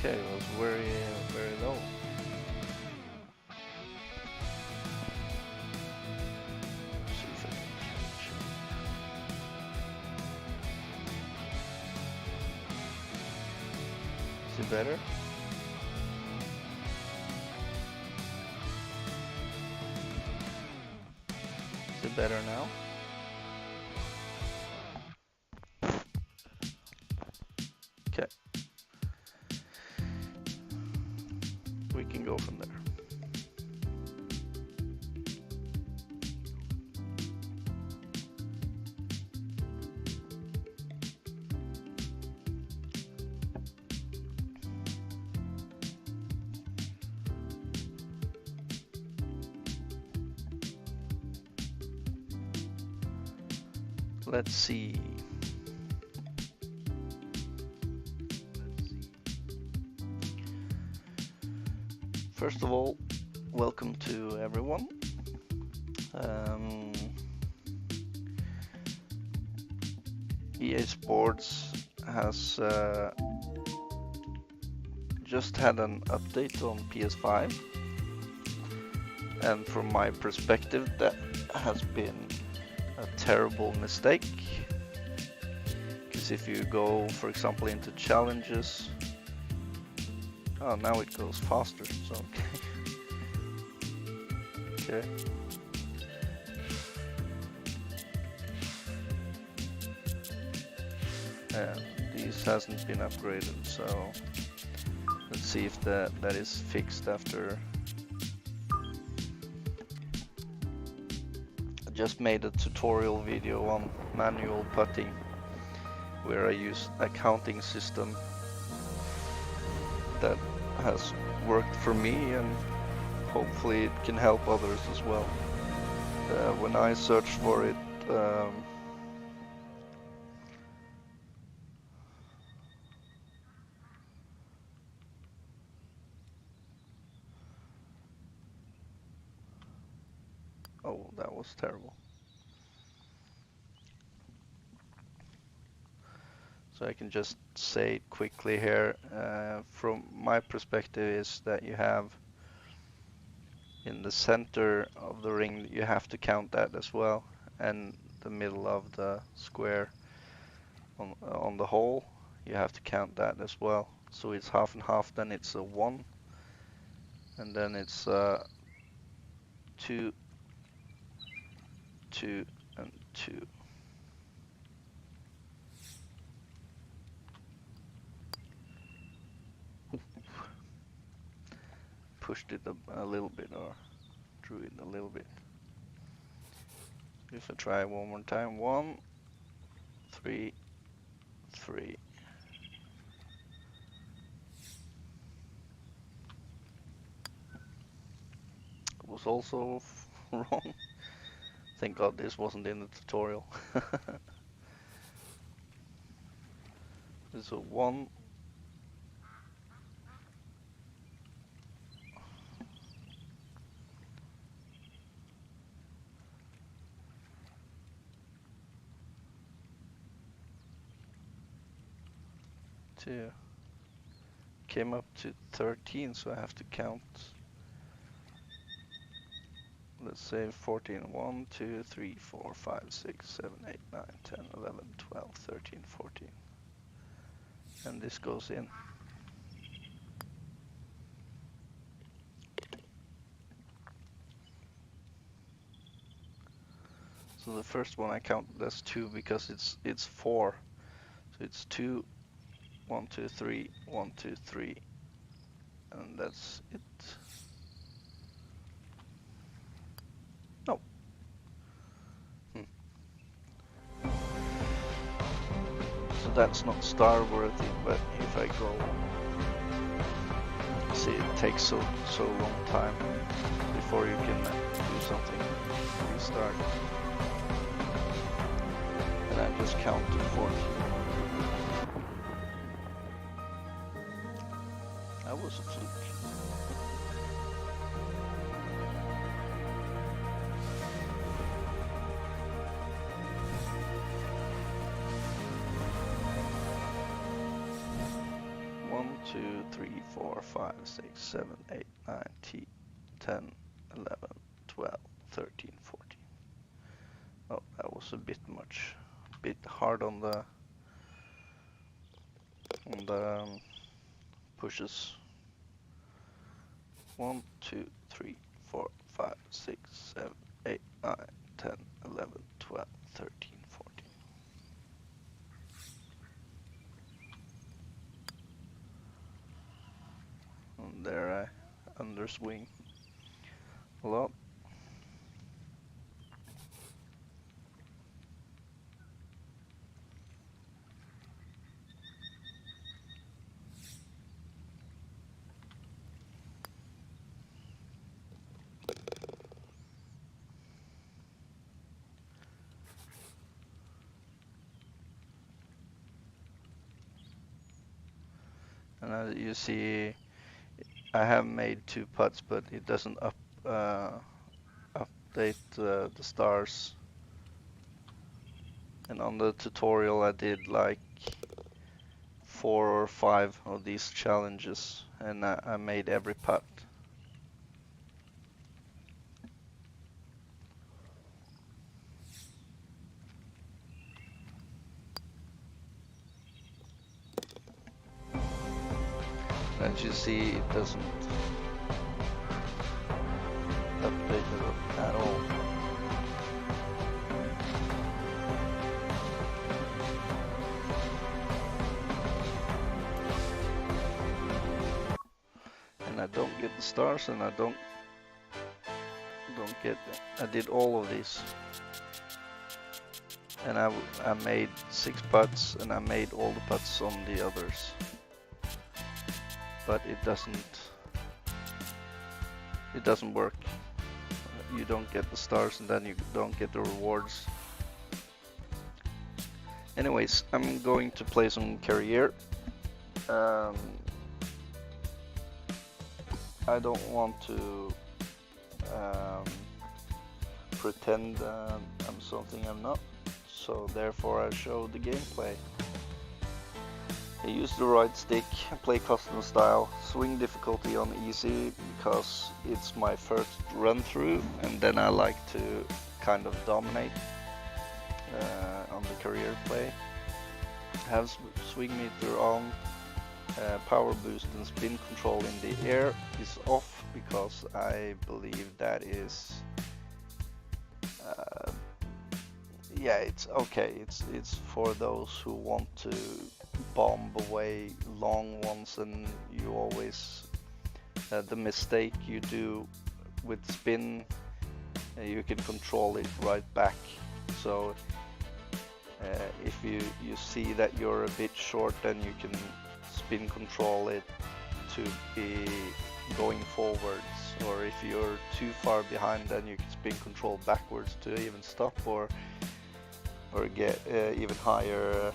Okay, it was very, very low. See if I can change it. Is it better? Is it better now? Okay. We can go from there. Let's see. First of all, welcome to everyone. EA Sports has just had an update on PS5, and from my perspective that has been a terrible mistake, because if you go, for example, into challenges, oh, now it goes faster, so okay. Yeah, these hasn't been upgraded, so let's see if that is fixed after. I just made a tutorial video on manual putting where I use a counting system that has worked for me, and hopefully it can help others as well. When I searched for it, oh, that was terrible. So I can just say quickly here, from my perspective, is that you have in the center of the ring, you have to count that as well, and the middle of the square on the hole, you have to count that as well. So it's half and half, then it's a 1, and then it's 2, 2, and 2. Pushed it a little bit, or drew it a little bit. If I try one more time, 1, 3, 3. It was also wrong. Thank God this wasn't in the tutorial. This is a 1. Came up to 13, so I have to count. Let's say 14. 1, 2, 3, 4, 5, 6, 7, 8, 9, 10, 11, 12, 13, 14. And this goes in. So the first one I count as 2 because it's 4. So it's 2, 1, 2, 3, 1, 2, 3, and that's it. No. So that's not star worthy, but if I go, see, it takes so long time before you can do something. Restart, and I just count to 14. That was a fluke. One, 2, 3, 4, 5, 6, 7, 8, 9, 10, 11, 12, 13, 14. Oh, that was a bit much. A bit hard on the pushes. 1, 2, 3, 4, 5, 6, 7, 8, 9, 10, 11, 12, 13, 14. And there I underswing a lot. And as you see, I have made 2 putts, but it doesn't update the stars. And on the tutorial I did like 4 or 5 of these challenges, and I made every putt. As you see, it doesn't update it at all. And I don't get the stars, and I don't get them. I did all of these. And I made 6 putts, and I made all the putts on the others. But it doesn't work. You don't get the stars, and then you don't get the rewards. Anyways, I'm going to play some career. I don't want to pretend I'm something I'm not, so therefore I show the gameplay. I use the right stick, play custom style, swing difficulty on easy because it's my first run through, and then I like to kind of dominate on the career play. Have swing meter on, power boost and spin control in the air is off because I believe that is yeah, it's okay. It's for those who want to bomb away long ones, and you always the mistake you do with spin, you can control it right back. So if you see that you're a bit short, then you can spin control it to be going forwards, or if you're too far behind, then you can spin control backwards to even stop or get even higher,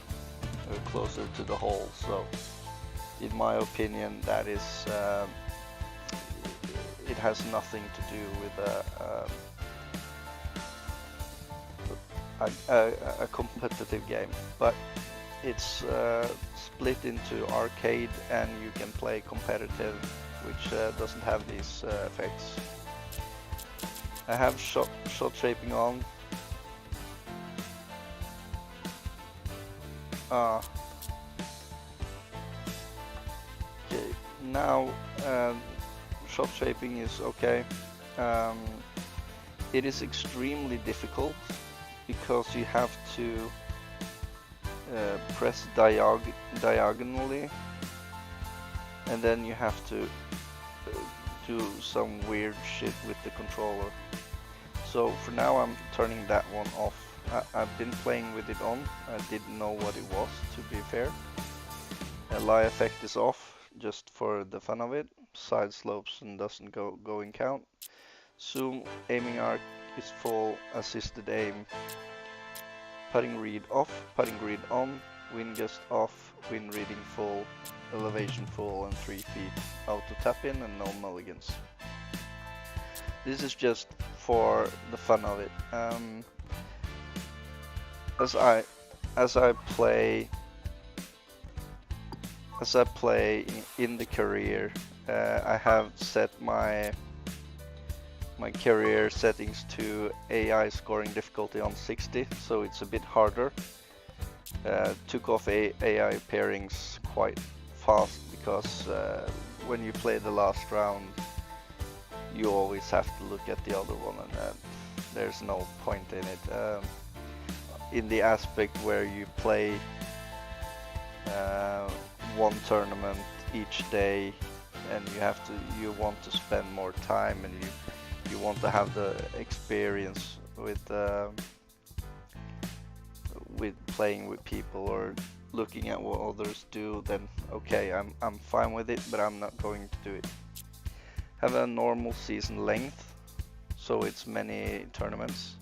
closer to the hole. So in my opinion, that is it has nothing to do with a competitive game, but it's split into arcade, and you can play competitive, which doesn't have these effects. I have shot shaping on. Okay, now shot shaping is okay. It is extremely difficult because you have to press diagonally, and then you have to do some weird shit with the controller. So for now I'm turning that one off. I've been playing with it on. I didn't know what it was, to be fair. Lie effect is off, just for the fun of it. Side slopes and doesn't go in count. Zoom, aiming arc is full, assisted aim. Putting read off, putting read on, wind gust off, wind reading full, elevation full, and 3 feet. Auto tap in and no mulligans. This is just for the fun of it. As I play as I play in the career, I have set my career settings to AI scoring difficulty on 60, so it's a bit harder. Took off AI pairings quite fast because when you play the last round, you always have to look at the other one, and there's no point in it. In the aspect where you play one tournament each day, and you want to spend more time, and you want to have the experience with playing with people or looking at what others do, then okay, I'm fine with it, but I'm not going to do it. Have a normal season length, so it's many tournaments.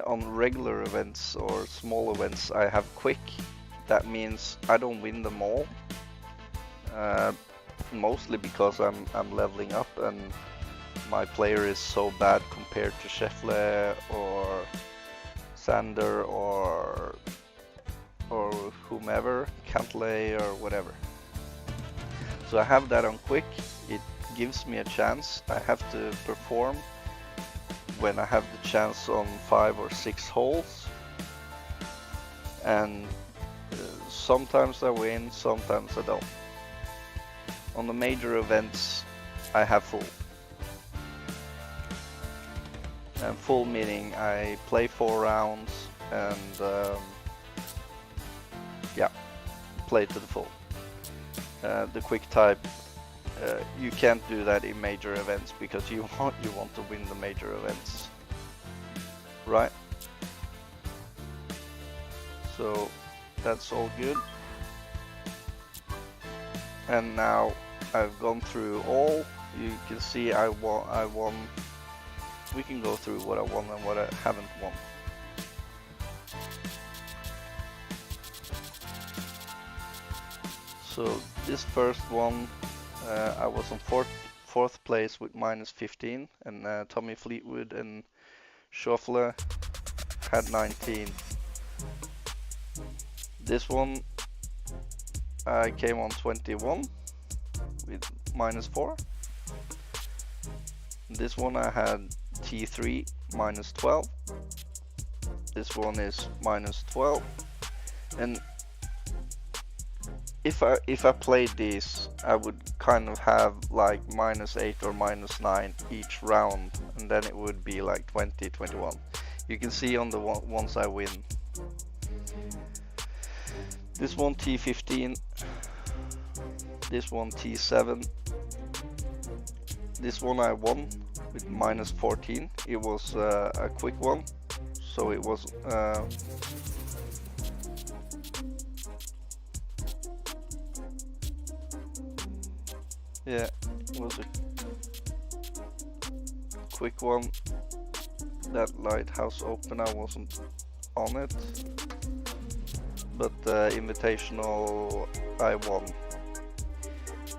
On regular events or small events, I have quick. That means I don't win them all. Mostly because I'm leveling up and my player is so bad compared to Scheffler or Sander or whomever, Cantlay or whatever. So I have that on quick. It gives me a chance. I have to perform when I have the chance on 5 or 6 holes, and sometimes I win, sometimes I don't. On the major events, I have full. And full meaning I play 4 rounds and yeah, play to the full. The quick type, you can't do that in major events because you want to win the major events, right? So that's all good. And now I've gone through all. You can see I won. We can go through what I won and what I haven't won. So this first one, I was on fourth place with -15, and Tommy Fleetwood and Schauffele had 19. This one I came on 21 with -4. This one I had T3 -12. This one is -12. And if I played these, I would kind of have like -8 or -9 each round, and then it would be like 20, 21. You can see on the ones I win. This one T15, this one T7, this one I won with -14. It was a quick one, so it was yeah, it was a quick one. That lighthouse open, I wasn't on it, but the invitational I won.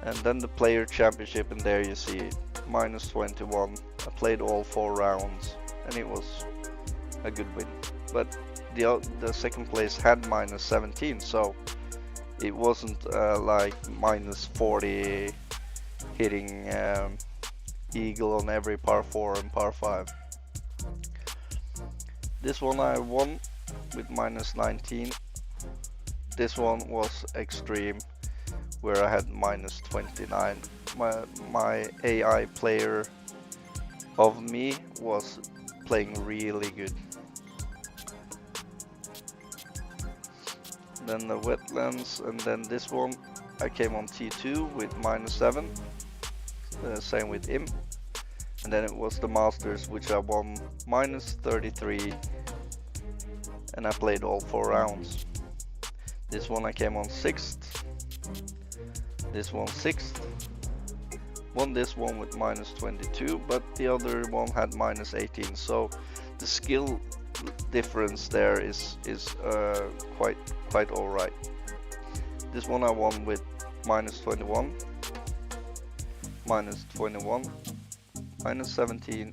And then the player championship, and there you see it, -21. I played all 4 rounds and it was a good win, but the second place had -17, so it wasn't like -40 hitting eagle on every par 4 and par 5. This one I won with -19. This one was extreme, where I had -29. My AI player of me was playing really good. Then the wetlands, and then this one I came on T2 with -7. Same with him. And then it was the Masters, which I won -33, and I played all 4 rounds. This one I came on 6th, this one 6th, won this one with -22, but the other one had -18, so the skill difference there is quite alright. This one I won with -21, -21, -17,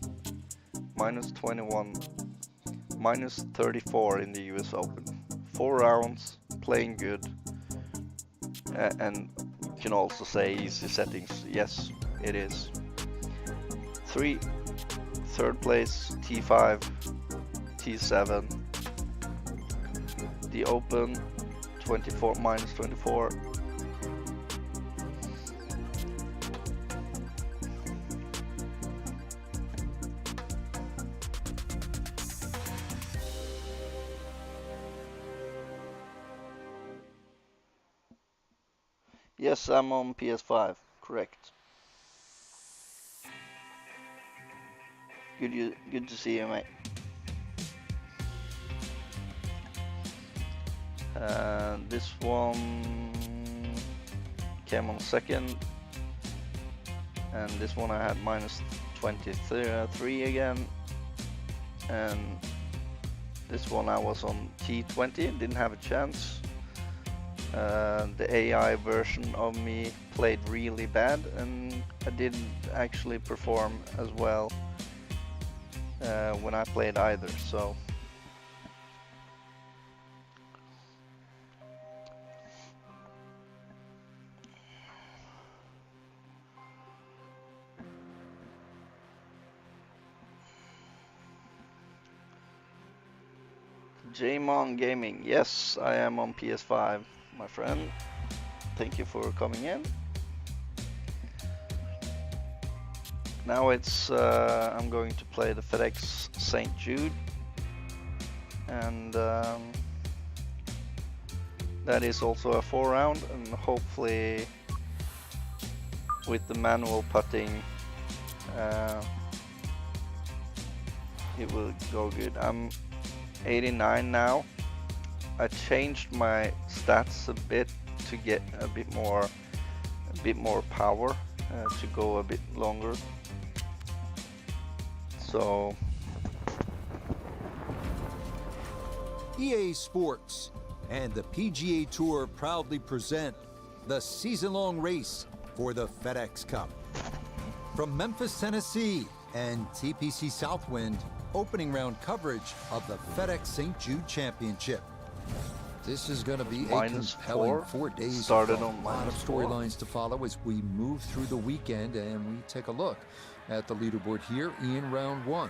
-21, -34 in the US Open. 4 rounds, playing good. And you can also say easy settings. Yes, it is. 3, third place, T5, T7, the open, 24 minus 24. Yes, I'm on PS5, correct. Good to see you, mate. This one came on second, and this one I had minus 23 again, and this one I was on T20, didn't have a chance. The AI version of me played really bad, and I didn't actually perform as well when I played either, so Jamon Gaming, yes, I am on PS5, my friend. Thank you for coming in. Now it's I'm going to play the FedEx St. Jude, and that is also a 4-round, and hopefully with the manual putting it will go good. I'm 89 now. I changed my stats a bit to get a bit more power to go a bit longer. So EA Sports and the PGA Tour proudly present the season-long race for the FedEx Cup. From Memphis, Tennessee and TPC Southwind, opening round coverage of the FedEx St. Jude Championship. This is going to be a compelling 4 days. Started on a lot of storylines to follow as we move through the weekend, and we take a look at the leaderboard here in round 1.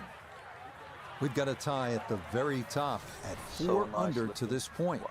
We've got a tie at the very top at 4 under to this point.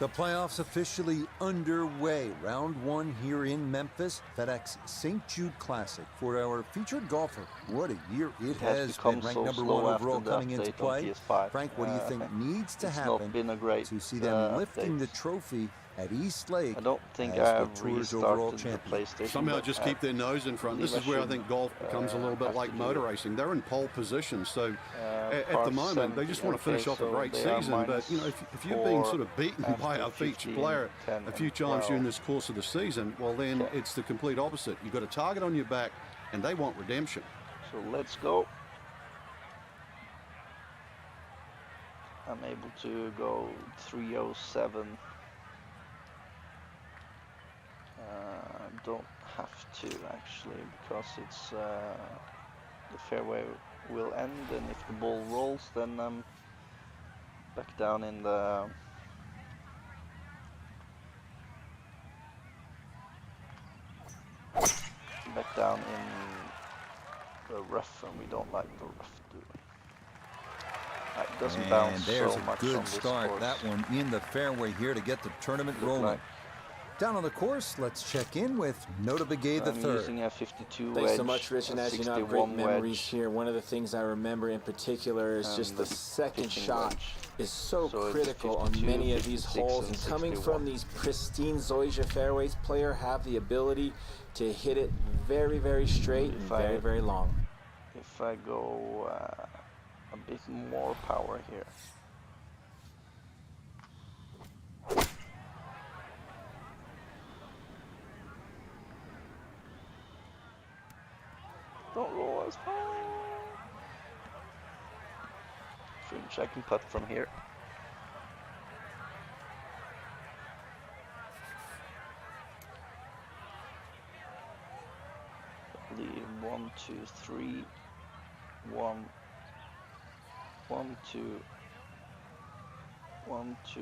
The playoffs officially underway. Round 1 here in Memphis. FedEx St. Jude Classic for our featured golfer. What a year it has been. Ranked number 1 overall coming into play. Frank, what do you think needs to happen to see them lifting the trophy at East Lake? I don't think I have restarted the PlayStation. Somehow just keep their nose in front. This is where I think golf becomes a little bit like motor racing. They're in pole position, so at the moment they just want to finish off a great season. But you know, if you're being sort of beaten by a featured player a few times during this course of the season, well then it's the complete opposite. You've got a target on your back, and they want redemption. So let's go. I'm able to go 307. Don't have to actually, because it's the fairway will end, and if the ball rolls, then I'm back down in the rough, and we don't like the rough, do we? It doesn't bounce there's so much a good on this start. course. That one in the fairway here to get the tournament rolling. Down on the course, let's check in with Nota Begay I'm III. using a 52 wedge. Thanks so much, Rich, and as you know, great memories wedge. here. One of the things I remember in particular is just the second shot is so critical on many of these holes. And coming from these pristine Zoysia fairways, players have the ability to hit it very, very straight and very, very long. If I go a bit more power here. Don't roll as high. Fringe, I can putt from here. Leave 1, 2, 3, 1, 1, 2, 1, 2.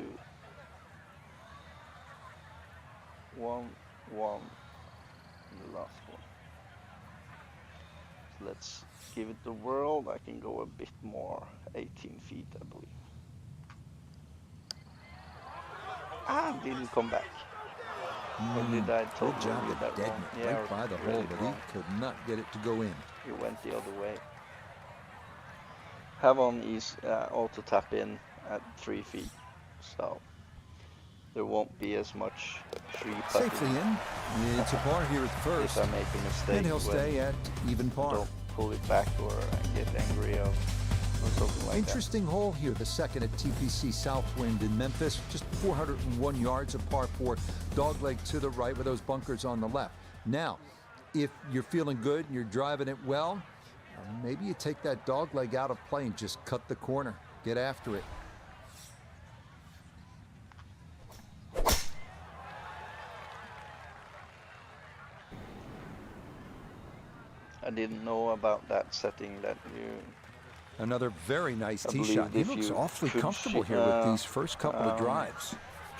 1, 1, and the last one. So let's give it the whirl. I can go a bit more, 18 feet, I believe. Ah, didn't come back. Or did I Good totally job read of that deadening wrong? it Yeah, right by the read hole, it but wrong. he could not get it to go in. It went the other way. Have on is auto tap in at 3 feet, so there won't be as much free putting. Safely in. It's a par here at first. If I make a mistake, And he'll stay at even par. Don't pull it back or get angry or something like Interesting hole here, the second at TPC Southwind in Memphis. Just 401 yards of par 4. Dogleg to the right with those bunkers on the left. Now, if you're feeling good and you're driving it well, maybe you take that dogleg out of play and just cut the corner. Get after it. I didn't know about that setting that you... Another very nice tee believe shot. He if looks you awfully could comfortable here with these first couple of drives.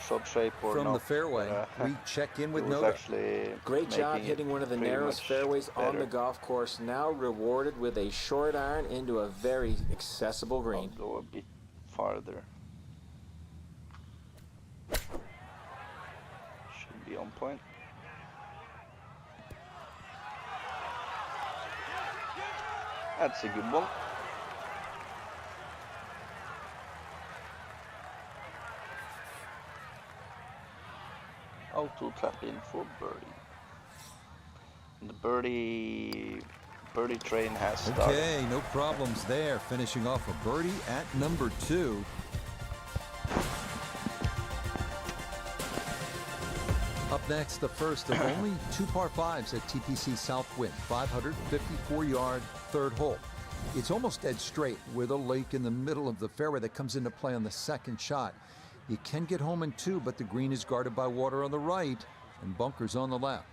shot shape or From not, the fairway, but, we check in with it was Noda. actually Great job making it hitting one of the pretty narrowest much fairways on the better. golf course. Now rewarded with a short iron into a very accessible I'll green. go a bit farther. Should be on point. That's a good one. Auto tap in for birdie. And the birdie train has started. Okay, no problems there. Finishing off a birdie at number 2. Up next, the first of only 2 par 5s at TPC Southwind, 554-yard third hole. It's almost dead straight with a lake in the middle of the fairway that comes into play on the second shot. You can get home in 2, but the green is guarded by water on the right and bunkers on the left.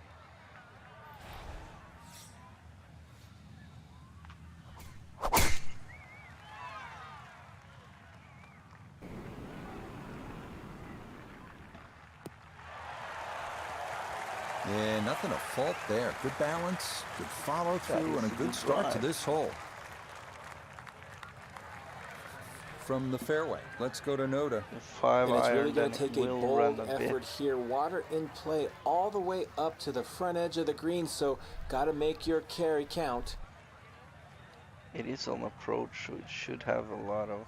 Yeah, nothing to fault there. Good balance, good follow through, and a good start to this hole. From the fairway, let's go to Noda. And it's really going to take a bold effort here. Water in play all the way up to the front edge of the green, so got to make your carry count. It is on approach, so it should have a lot of...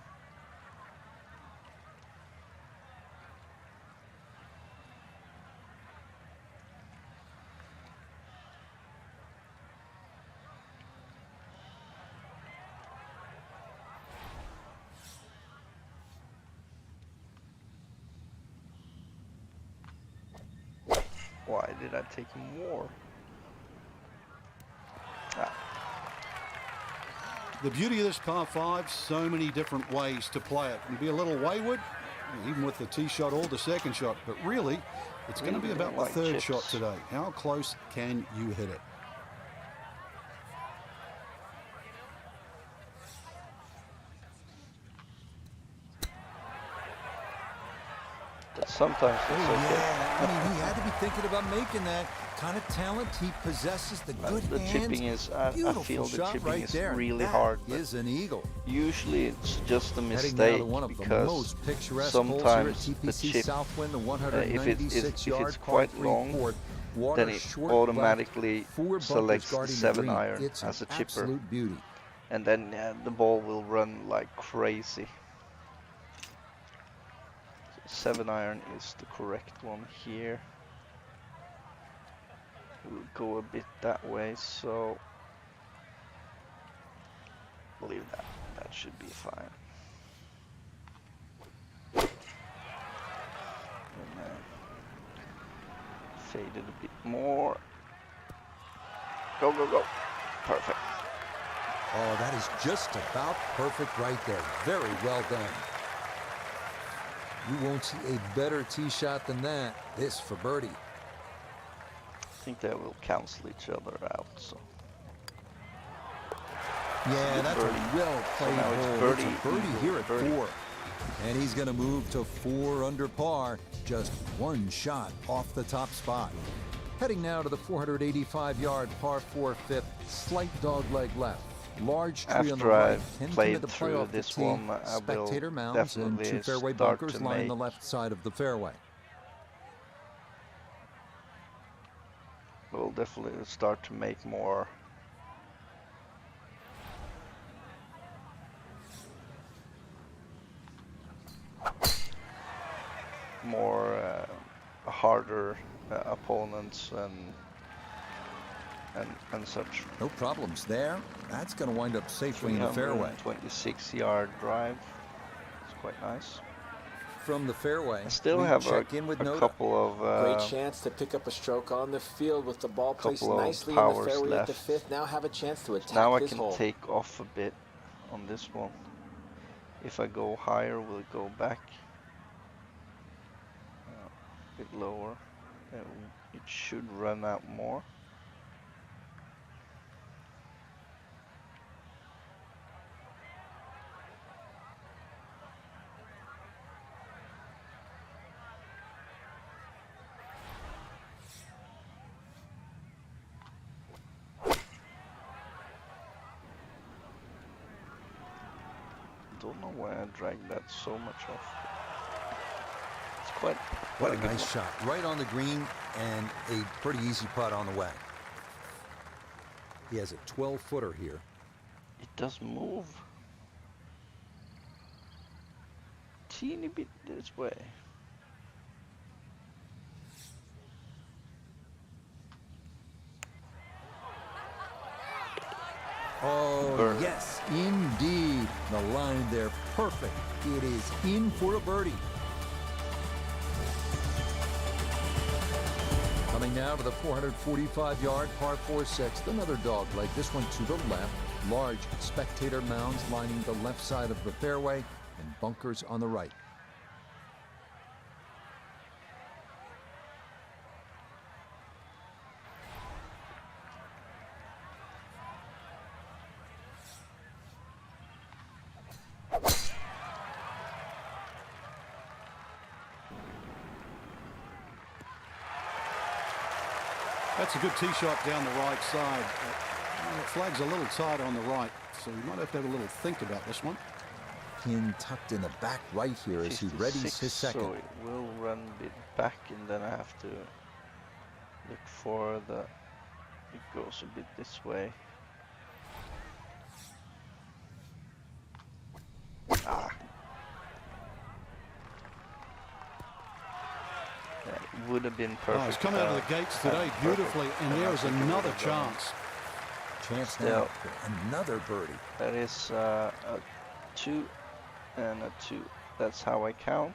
Why did I take more? The beauty of this par 5, so many different ways to play it. It'll be a little wayward, even with the tee shot or the second shot, but really, it's going to be about the third shot today. How close can you hit it? Sometimes it's okay. Yeah, I mean, he had to be thinking about making that kind of talent. He possesses the good The hands. chipping is, I feel the shot chipping right is there. really That hard. Is an eagle. Usually it's just a Heading now mistake to one of the because most picturesque holes here at sometimes the TPC chip, Southwind, the if it's 196-yard quite long, then it automatically selects the 7 iron it's as a an chipper, absolute beauty. and then the ball will run like crazy. 7 iron is the correct one here. We'll go a bit that way, so I believe that should be fine. And fade it a bit more. Go, go, go. Perfect. Oh, that is just about perfect right there. Very well done. You won't see a better tee shot than that. This for birdie. I think they will cancel each other out. So yeah, that's birdie. a well played So now it's hole. birdie, It's a birdie eagle, here at birdie. 4. And he's going to move to 4 under par, just 1 shot off the top spot. Heading now to the 485-yard par 4 fifth, slight dogleg left. Large tree on the right, 10 to the play off the tee, spectator mounds, and 2 fairway bunkers line the left side of the fairway. We'll definitely start to make more harder opponents and such. No problems there. That's going to wind up safely in the fairway. 26-yard drive. It's quite nice. From the fairway, I still have a couple of great chance to pick up a stroke on the field with the ball placed nicely in the fairway at the 5th. Now have a chance to attack now this hole. I can take off a bit on this one. If I go higher, will it go back? A bit lower. It should run out more. Don't know why I dragged that so much off. It's quite what a nice shot. Right on the green and a pretty easy putt on the way. He has a 12-footer here. It does move. Teeny bit this way. Oh, birdie. Yes, indeed. The line there, perfect. It is in for a birdie. Coming now to the 445-yard par 4 sixth. Another dog leg, this one to the left. Large spectator mounds lining the left side of the fairway and bunkers on the right. That's a good tee shot down the right side. The flag's a little tight on the right, so you might have to have a little think about this one. Pin tucked in the back right here as he readies his second. So it will run a bit back, and then I have to look for the. It goes a bit this way. Ah. That would have been perfect. Oh, he's come out of the gates today beautifully, and there's another chance. Chance now for another birdie. That is a 2 and a 2. That's how I count.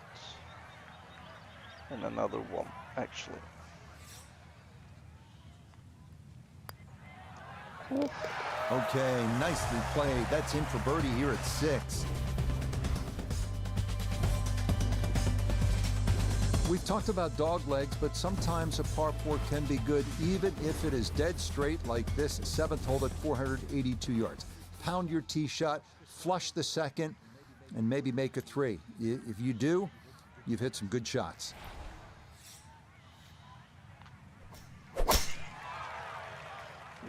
And another 1, actually. Okay, nicely played. That's in for birdie here at 6. We've talked about dog legs, but sometimes a par 4 can be good even if it is dead straight like this 7th hole at 482 yards. Pound your tee shot, flush the second, and maybe make a 3. If you do, you've hit some good shots.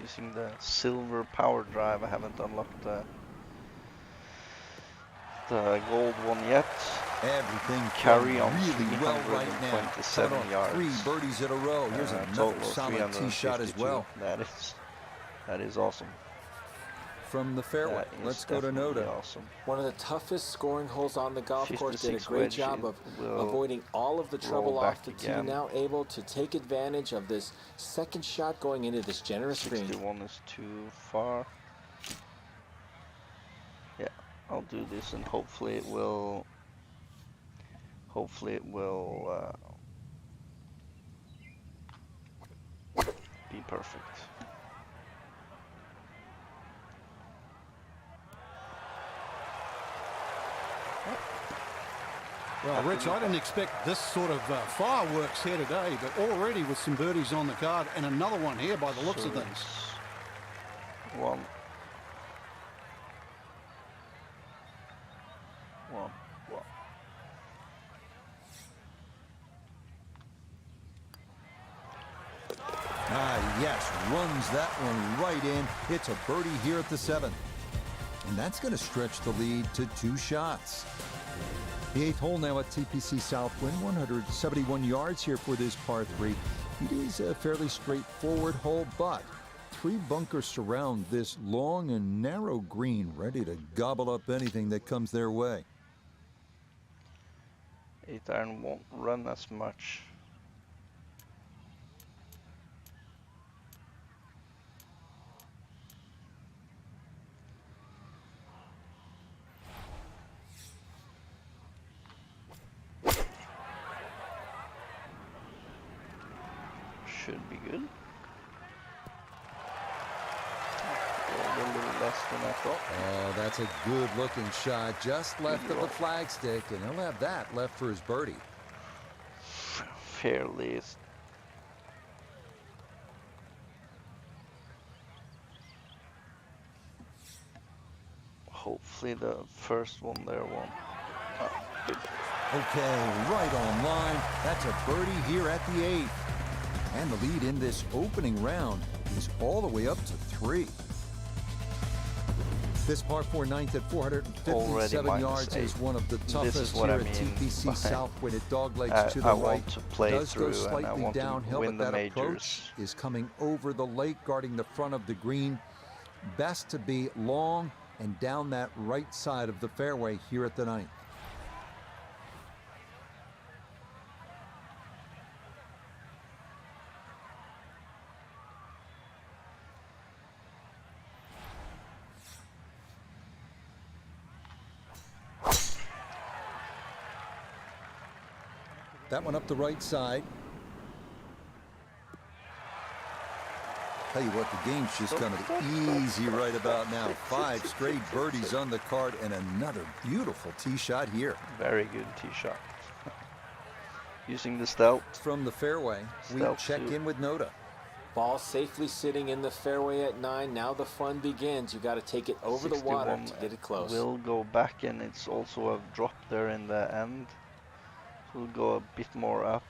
Using the silver power drive, I haven't unlocked the gold one yet. Everything carry on really well right now. 27 yards. 3 birdies in a row. Here's another solid tee shot as well. That is awesome. From the fairway, let's go to Noda. Awesome. One of the toughest scoring holes on the golf course. Did a great job of avoiding all of the trouble off the tee. Now able to take advantage of this second shot going into this generous green. 61 is too far. Yeah, I'll do this, and hopefully it will. Hopefully it will be perfect. Well, Rich, I didn't expect this sort of fireworks here today, but already with some birdies on the card and another one here by the looks of things. 1. runs that one right in. It's a birdie here at the 7th. And that's going to stretch the lead to 2 shots. The 8th hole now at TPC Southwind, 171 yards here for this par 3. It is a fairly straightforward hole, but 3 bunkers surround this long and narrow green, ready to gobble up anything that comes their way. 8-iron won't run as much. Should be good. A little less than I thought. Oh, that's a good looking shot, just left of the flagstick, and he'll have that left for his birdie. Fairly. Hopefully the first one there won't. Okay, right on line. That's a birdie here at the 8th. And the lead in this opening round is all the way up to 3. This par 4 9th at 457 yards is one of the toughest here at TPC Southwind. It doglegs to the right. To play does through go slightly and downhill, but that majors. approach is coming over the lake, guarding the front of the green. Best to be long and down that right side of the fairway here at the 9th. That one up the right side. Tell you what, the game's just kind of easy right about now. 5 straight birdies on the card and another beautiful tee shot here. Very good tee shot. Using the stout. From the fairway, we check in with Noda. Ball safely sitting in the fairway at 9. Now the fun begins. You got to take it over the water to get it close. Will go back, and it's also a drop there in the end. We'll go a bit more up.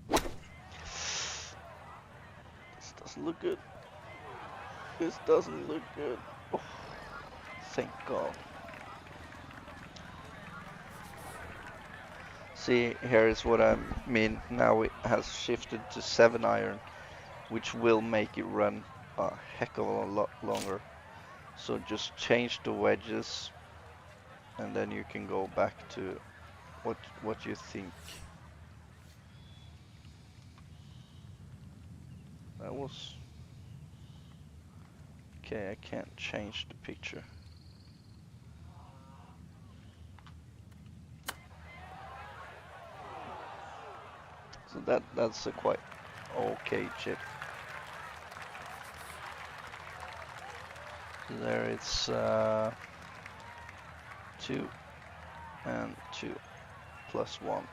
This doesn't look good. This doesn't look good. Oh, thank God. See, here is what I mean. Now it has shifted to 7-iron, which will make it run a heck of a lot longer. So just change the wedges, and then you can go back to what you think. That was okay. I can't change the picture. So that's a quite okay chip. So there it's 2 and 2 plus 1.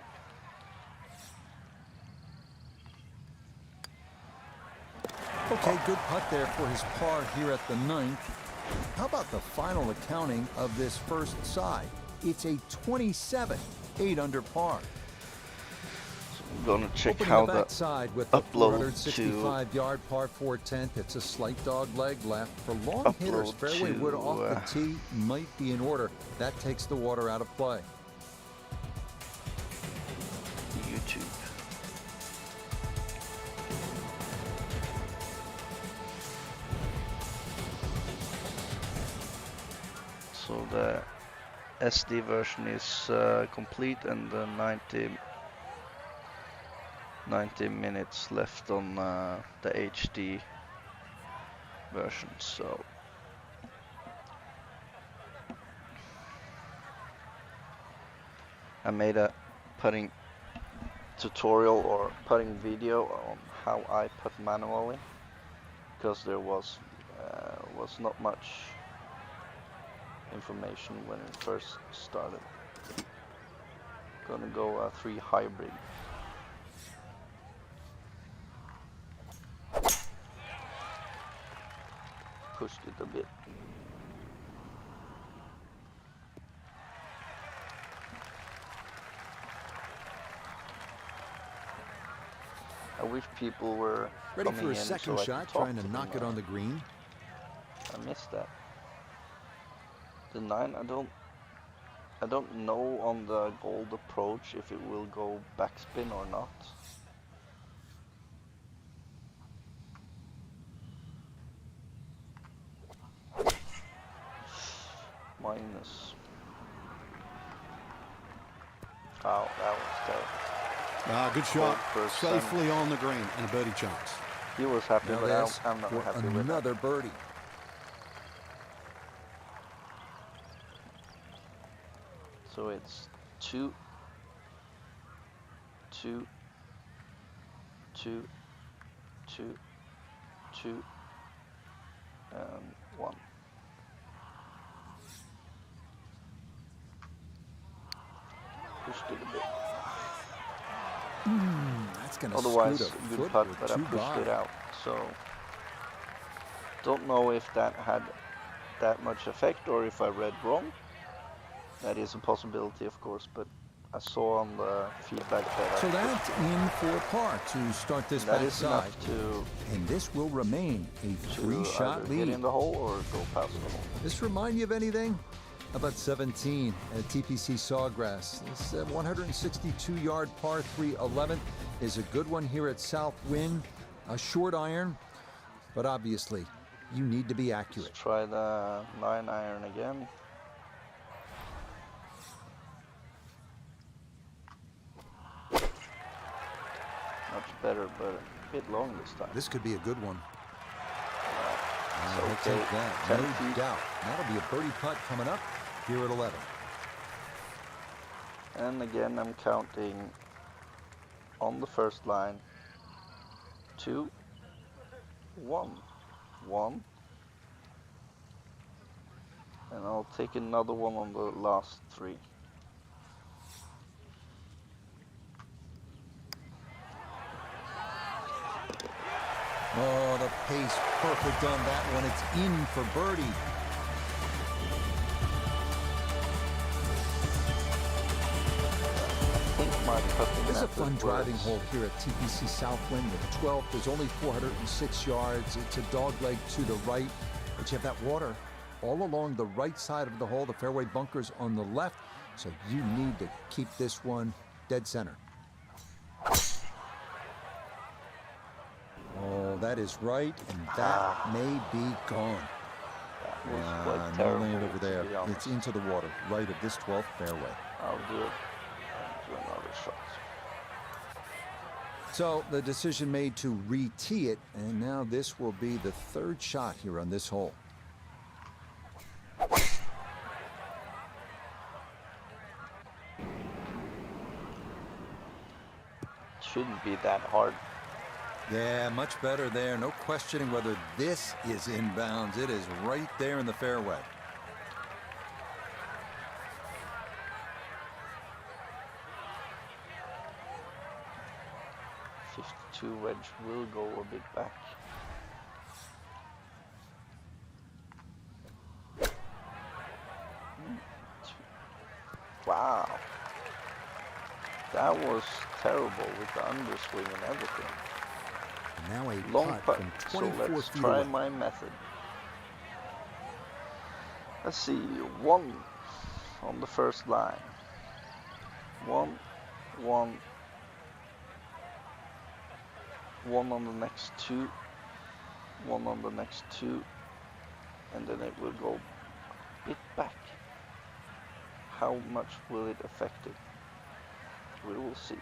Okay, good putt there for his par here at the 9th. How about the final accounting of this first side? It's a 27, 8 under par. I'm gonna check Opening how the the backside with the upload 465-yard par 4 10th. It's a slight dog leg left for long hitters. Fairway wood off the tee might be in order. That takes the water out of play. YouTube. So the SD version is complete, and the 90 minutes left on the HD version. So I made a putting tutorial or putting video on how I putt manually, because there was not much information when it first started. Gonna go a 3 hybrid. Pushed it a bit. wish people were Ready coming for a in second so I shot, could talk trying to them. knock it on the green. I missed that. The 9, I don't know on the gold approach if it will go backspin or not. Minus. Oh, that was terrible. Good shot. 12%. Safely on the green and a birdie chance. He was happy, Now but this I'm not for happy with another that. birdie. So it's 2, 2, 2, 2, 2, and 1. Pushed it a bit. That's going to Otherwise, scoot a good foot putt, or but I two pushed by. it out. So, don't know if that had that much effect or if I read wrong. That is a possibility, of course, but I saw on the feedback that So that's in for par to start this that is backside. enough to And this will remain a three-shot either lead. get in the hole or go past the hole. This remind you of anything? How about 17 at TPC Sawgrass? This 162-yard par 3 11th is a good one here at Southwind. A short iron, but obviously you need to be accurate. Let's try the 9-iron again. Much better, but a bit long this time. This could be a good one. It's I'll okay. take that, 10 no feet. doubt. That'll be a birdie putt coming up here at 11. And again, I'm counting on the first line. 2, 1, 1. And I'll take another one on the last 3. Oh, the pace perfect on that one. It's in for birdie. This is a fun driving hole here at TPC Southwind. The 12th is only 406 yards. It's a dog leg to the right, but you have that water all along the right side of the hole. The fairway bunkers on the left, so you need to keep this one dead center. Oh, that is right, and that may be gone. No land over there. It's into the water, right of this 12th fairway. I'll do it. Do another shot. So the decision made to re-tee it, and now this will be the third shot here on this hole. Shouldn't be that hard. Yeah, much better there. No questioning whether this is inbounds. It is right there in the fairway. .52 wedge will go a bit back. Wow. That was terrible with the underswing and everything. Now a Long putt putt. from So 24 let's feet try away. my method. Let's see. 1 on the first line. 1, 1. 1 on the next 2. 1 on the next 2. And then it will go a bit back. How much will it affect it? We will see.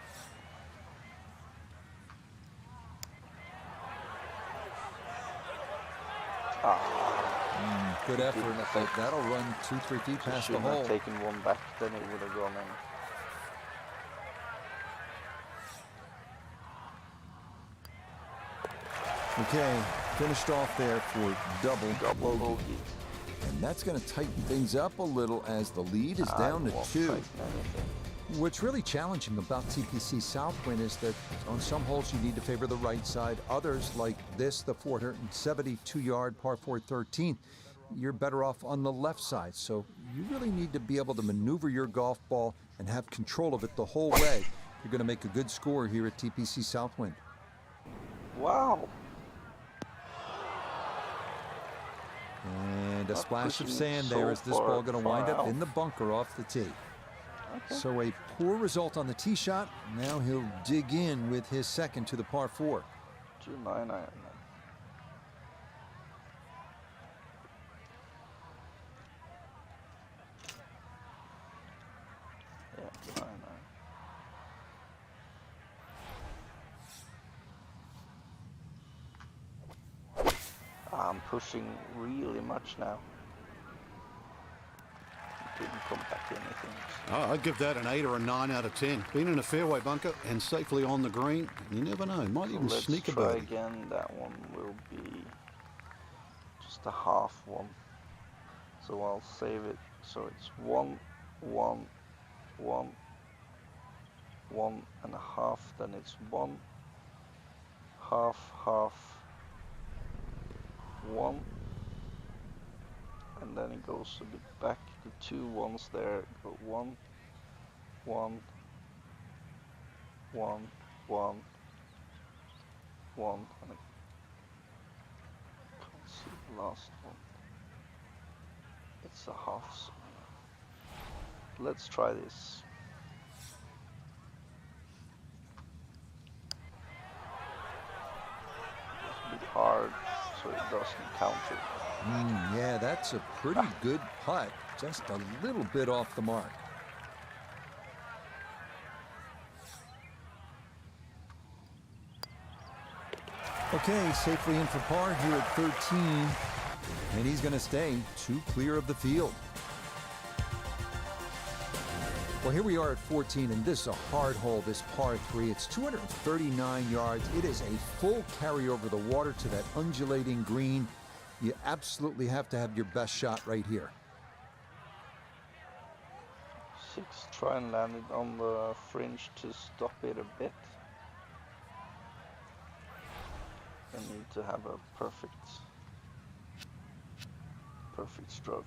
Good effort. Didn't affect. That'll run 2-3 feet past the Shouldn't hole. have taken one back, then it would have gone in. Okay, finished off there for double bogey. Bogey. And that's going to tighten things up a little as the lead is down to won't 2. tighten anything. What's really challenging about TPC Southwind is that on some holes you need to favor the right side. Others, like this, the 472-yard par 4 13th, you're better off on the left side. So you really need to be able to maneuver your golf ball and have control of it the whole way. You're going to make a good score here at TPC Southwind. Wow. And a Not splash of pushing sand so there as this far- ball going to wind far up out. in the bunker off the tee. Okay. So a poor result on the tee shot. Now he'll dig in with his second to the par 4. 2-9 iron. Yeah, 9-9. I'm pushing really much now. Didn't come back anything. Oh, I'd give that an 8 or a 9 out of 10. Being in a fairway bunker and safely on the green, you never know. Might So even let's sneak a try birdie. again. That one will be just a half one. So I'll save it. So it's 1, 1, 1, 1.5. Then it's 1, half, half, 1. And then it goes a bit back. The 2 ones there go 1, 1, 1, 1, 1, and I can't see the last one. It's a half. So let's try this. It's a bit hard, so it doesn't counter. Yeah, that's a pretty good putt. Just a little bit off the mark. Okay, safely in for par here at 13. And he's going to stay 2 clear of the field. Well, here we are at 14, and this is a hard hole, this par 3. It's 239 yards. It is a full carry over the water to that undulating green. You absolutely have to have your best shot right here. 6, try and land it on the fringe to stop it a bit. I need to have a perfect stroke.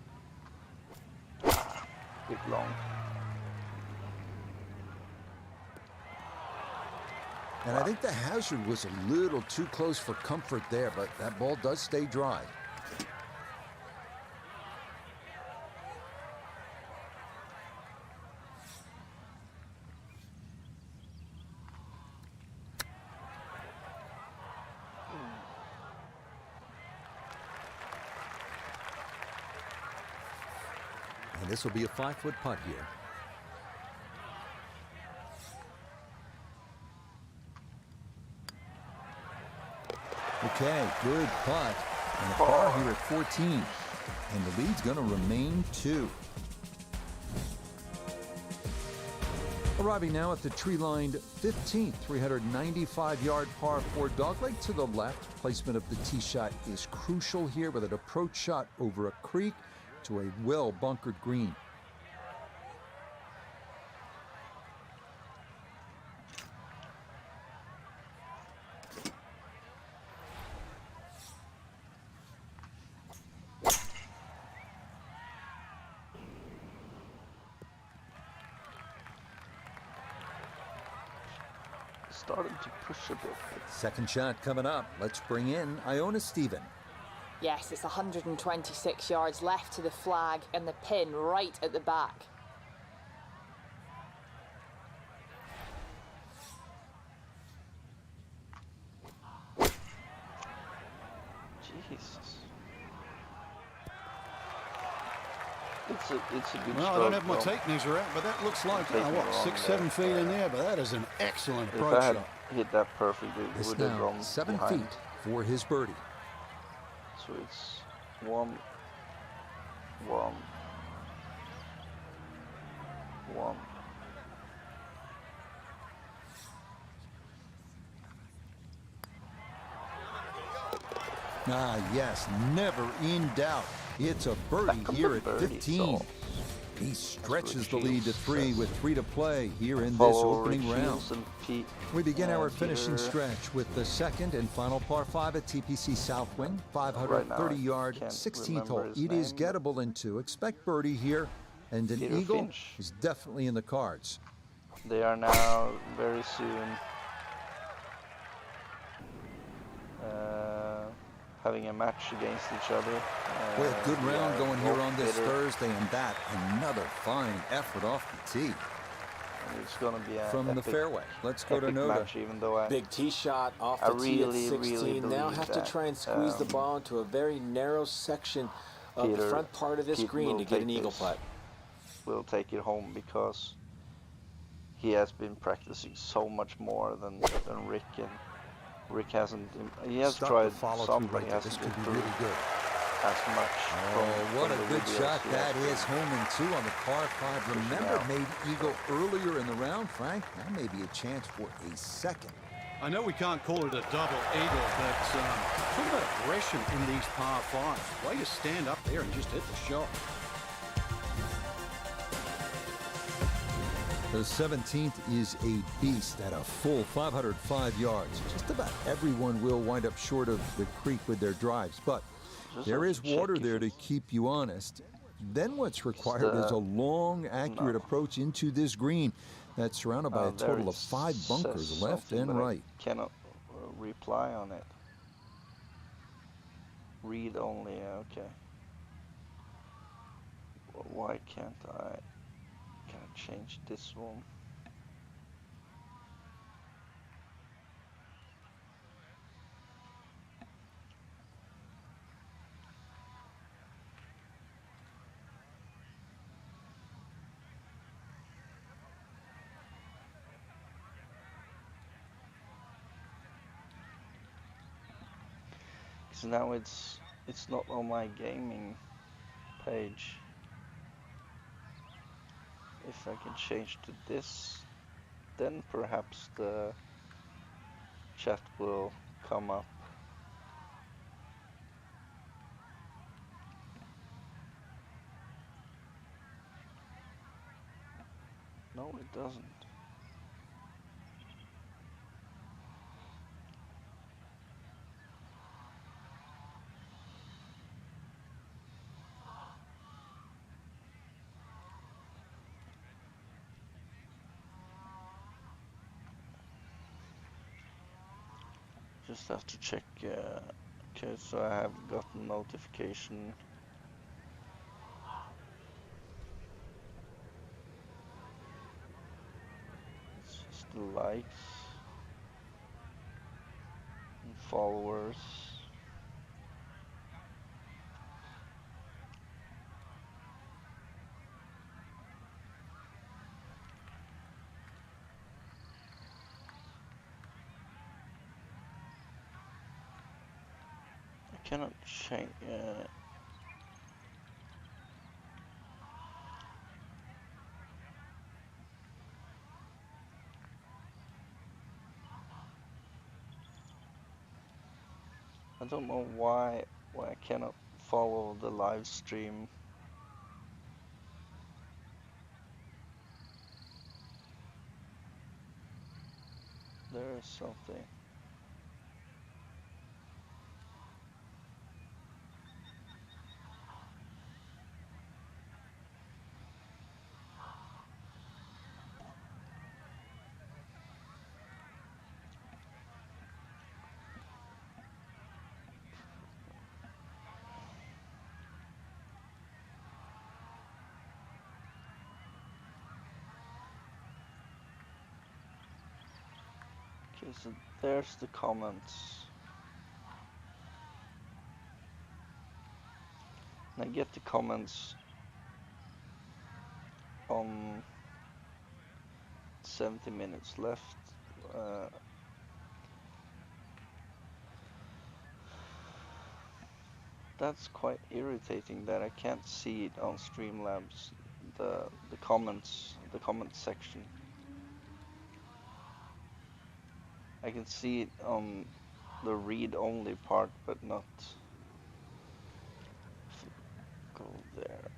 Bit long. And I think the hazard was a little too close for comfort there, but that ball does stay dry. And this will be a 5-foot putt here. Okay, good putt. And a par here at 14. And the lead's going to remain 2. Arriving now at the tree-lined 15th, 395-yard par 4 dogleg to the left. Placement of the tee shot is crucial here with an approach shot over a creek to a well-bunkered green. Starting to push a bit. Second shot coming up. Let's bring in Iona Stephen. Yes, it's 126 yards left to the flag and the pin right at the back. Jesus. It's a good Well, I stroke. don't have my though. tape measure out, but that looks like, Taking what, it wrong 6, there. 7 feet in there, but that is an excellent If approach I had shot. hit that perfectly, it It's would have now gone 7 behind. feet for his birdie. So it's 1, 1, 1. Ah, yes, never in doubt. It's a birdie Back on here the at birdie, 15. so He stretches the what lead to Shields 3 says. with 3 to play here in this Follow opening Rick round. Shields and Pete. We begin our And finishing here- stretch with the second and final par 5 at TPC Southwind, 530-yard, Right now, I can't 16th hole. remember his It is name, but- gettable in 2. Expect birdie here, and an Peter eagle Finch. is definitely in the cards. They are now very soon having a match against each other. Boy, a good round going here on this hitter. Thursday, and that another fine effort off the tee. And it's going to be a From the fairway. Let's go to Noda. match, even though Big tee shot off the tee at 16. Now have to try and squeeze the ball into a very narrow section of the front part of this green to get an eagle putt. Will take it home because he has been practicing so much more than Rick, and Rick hasn't. He has tried some, but he hasn't this could be really good. As much. Oh, what a good shot that is. Home and 2 on the par 5. Remember, made eagle earlier in the round, Frank. That may be a chance for a second. I know we can't call it a double eagle, but talk about aggression in these par 5s. Way to stand up there and just hit the shot. The 17th is a beast at a full 505 yards. Just about everyone will wind up short of the creek with their drives, but there is water there to keep you honest. Then what's required is a long, accurate approach into this green that's surrounded by a total of 5 bunkers left and right. I cannot reply on it. Read only, okay. Why can't I? Can I change this one? Because now it's not on my gaming page. If I can change to this, then perhaps the chat will come up. No, it doesn't. Just have to check. Okay, so I have gotten notification. It's just the likes and followers. I cannot change. I don't know why I cannot follow the live stream. There is something. Okay, so there's the comments. And I get the comments on 70 minutes left. That's quite irritating that I can't see it on Streamlabs, the comments, the comment section. I can see it on the read-only part, but not go there.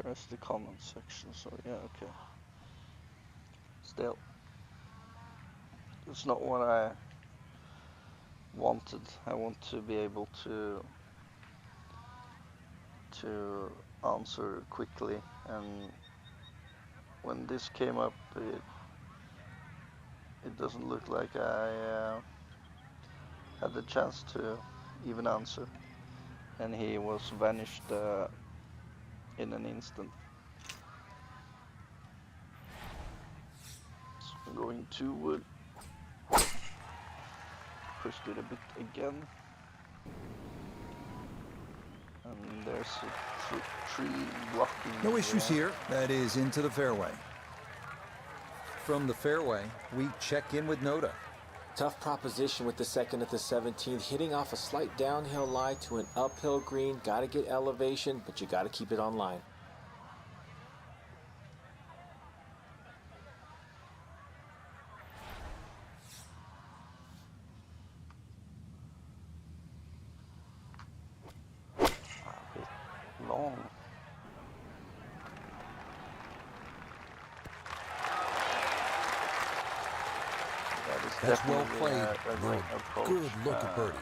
there's the comment section, so yeah, okay. Still, it's not what I wanted. I want to be able to answer quickly, and when this came up, it doesn't look like I had the chance to even answer, and he was vanished in an instant. So I'm going to wood. Pushed it a bit again. And there's a tree blocking. No issues here. That is into the fairway. From the fairway, we check in with Noda. Tough proposition with the second at the 17th, hitting off a slight downhill lie to an uphill green. Got to get elevation, but you got to keep it on line. Long. That's well played. Good look at birdie.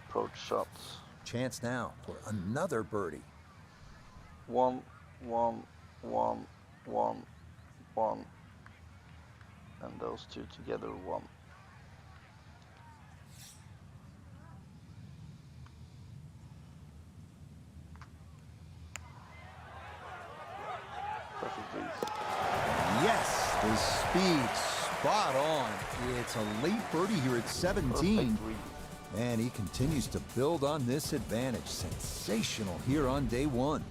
Approach shots. Chance now for another birdie. 1, 1, 1, 1, 1. And those two together, 1. Yes, the speed spot on. It's a late birdie here at 17. And he continues to build on this advantage. Sensational here on day one.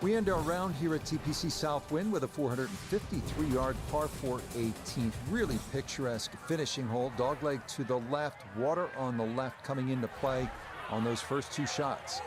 We end our round here at TPC Southwind with a 453-yard par 4 18th. Really picturesque finishing hole. Dogleg to the left, water on the left coming into play on those first two shots.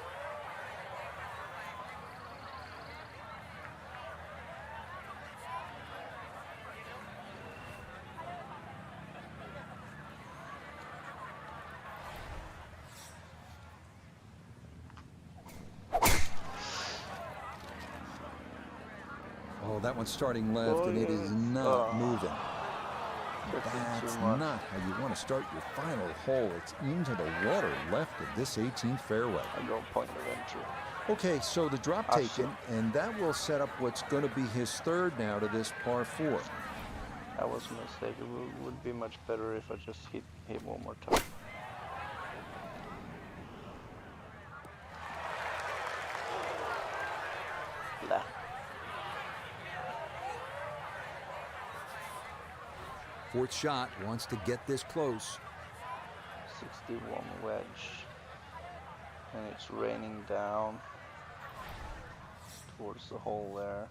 Oh, that one's starting left, and it is not moving. That's not how you want to start your final hole. It's into the water left of this 18th fairway. I go point of entry. Okay, so the drop taken, and that will set up what's going to be his third now to this par 4. That was a mistake. It would be much better if I just hit one more time. Blah. Fourth shot wants to get this close. 61 wedge. And it's raining down towards the hole there.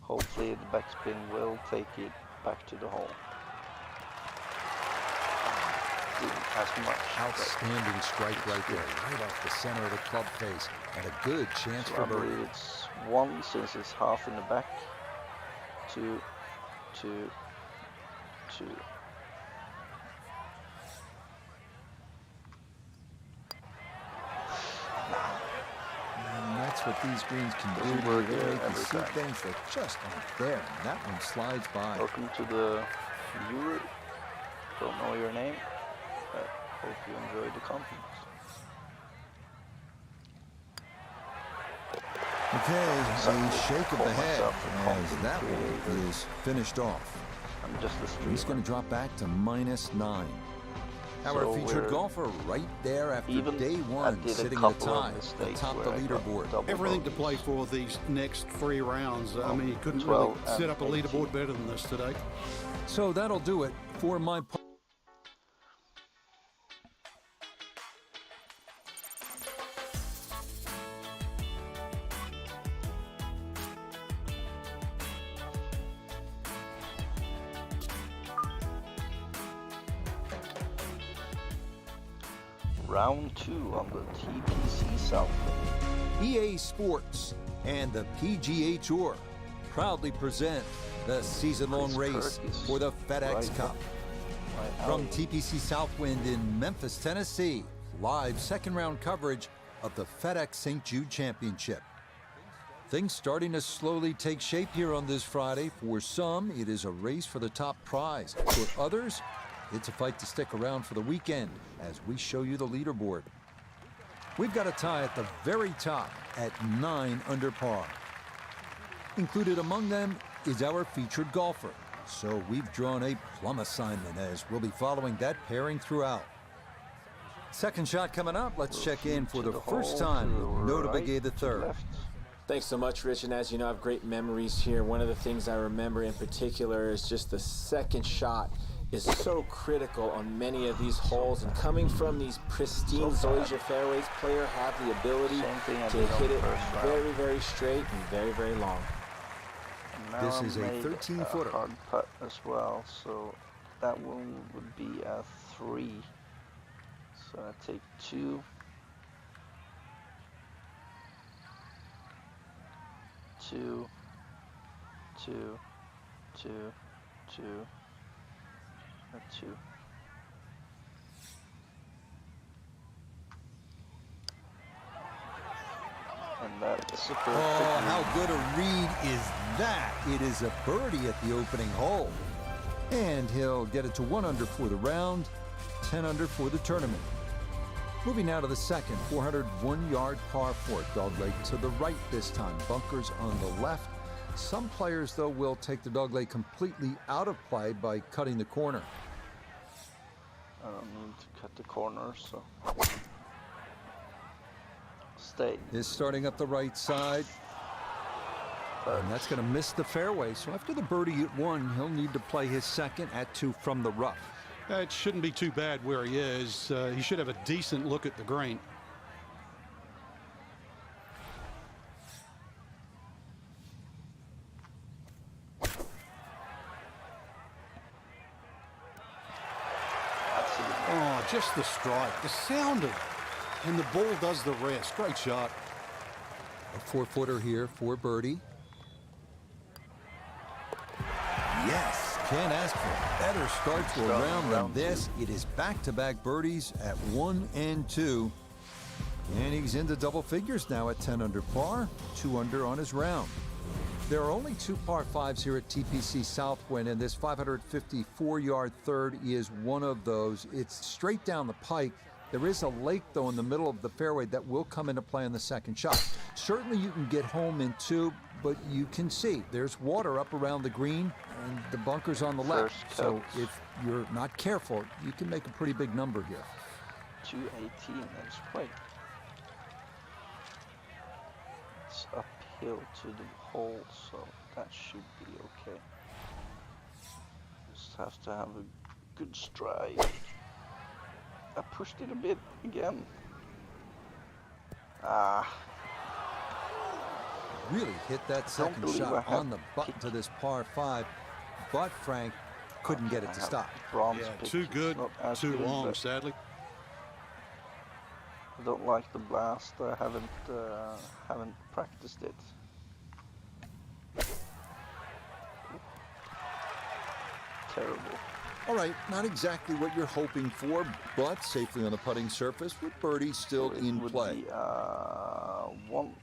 Hopefully the backspin will take it back to the hole. Didn't as much. Outstanding strike right there, right off the center of the club face. And a good chance So for I birdie. believe it's 1 since it's half in the back. 2, 2, 2. And that's what these greens can do. Doesn't work They here make you every see time. things that just aren't there. And that one slides by. Welcome to the viewer. Don't know your name, but hope you enjoy the content. Okay, a shake of the head myself as that one is finished off. I'm just a streamer. He's going to drop back to -9. Our So featured we're golfer right there after even. day I one, did a sitting couple at a tie of mistakes atop the where I got leaderboard. double Everything to bogeys. play for these next 3 rounds. I mean, you couldn't 12 really set and up a 18. leaderboard better than this today. So that'll do it for my part. Round 2 on the TPC Southwind. EA Sports and the PGA Tour proudly present the season-long Chris race Kirk is for the FedEx right Cup. Right From out. TPC Southwind in Memphis, Tennessee, live second round coverage of the FedEx St. Jude Championship. Things starting to slowly take shape here on this Friday. For some, it is a race for the top prize. For others, it's a fight to stick around for the weekend as we show you the leaderboard. We've got a tie at the very top at 9 under par. Included among them is our featured golfer. So we've drawn a plum assignment as we'll be following that pairing throughout. Second shot coming up. Let's check in for the first time. Nota Begay the third. Thanks so much, Rich. And as you know, I have great memories here. One of the things I remember in particular is just the second shot is so critical on many of these holes. And coming from these pristine Zoysia fairways, players have the ability to hit it very, very straight and very, very long. This is a 13-footer. Hard putt as well, so that one would be a 3. So I take 2. 2, 2, 2, 2, and 2. And that is a perfect Oh, how good a read is that? It is a birdie at the opening hole. And he'll get it to 1 under for the round, 10 under for the tournament. Moving now to the second, 401-yard par 4. Dogleg to the right this time. Bunkers on the left. Some players, though, will take the dogleg completely out of play by cutting the corner. I don't need to cut the corner, so stay. Is starting up the right side. And that's going to miss the fairway. So after the birdie at 1, he'll need to play his second at 2 from the rough. It shouldn't be too bad where he is. He should have a decent look at the green. Oh, just the strike, the sound of it. And the ball does the rest. Great shot. A 4-footer here for birdie. Yes. Can't ask for a better start to a round than this. It is back-to-back birdies at 1 and 2. And he's into double figures now at 10 under par, 2 under on his round. There are only 2 par 5s here at TPC Southwind, and this 554-yard third is one of those. It's straight down the pike. There is a lake, though, in the middle of the fairway that will come into play on the second shot. Certainly you can get home in 2, but you can see there's water up around the green and the bunker's on the left. So if you're not careful, you can make a pretty big number here. 218, that's quite. It's uphill to the hole, so that should be okay. Just have to have a good stride. I pushed it a bit again. Really hit that second shot on the button to this par 5, but Frank couldn't get it to stop. Yeah, too good, too long, sadly. I don't like the blast. I haven't practiced it. Terrible. All right, not exactly what you're hoping for, but safely on the putting surface with birdie still in play. Be, 1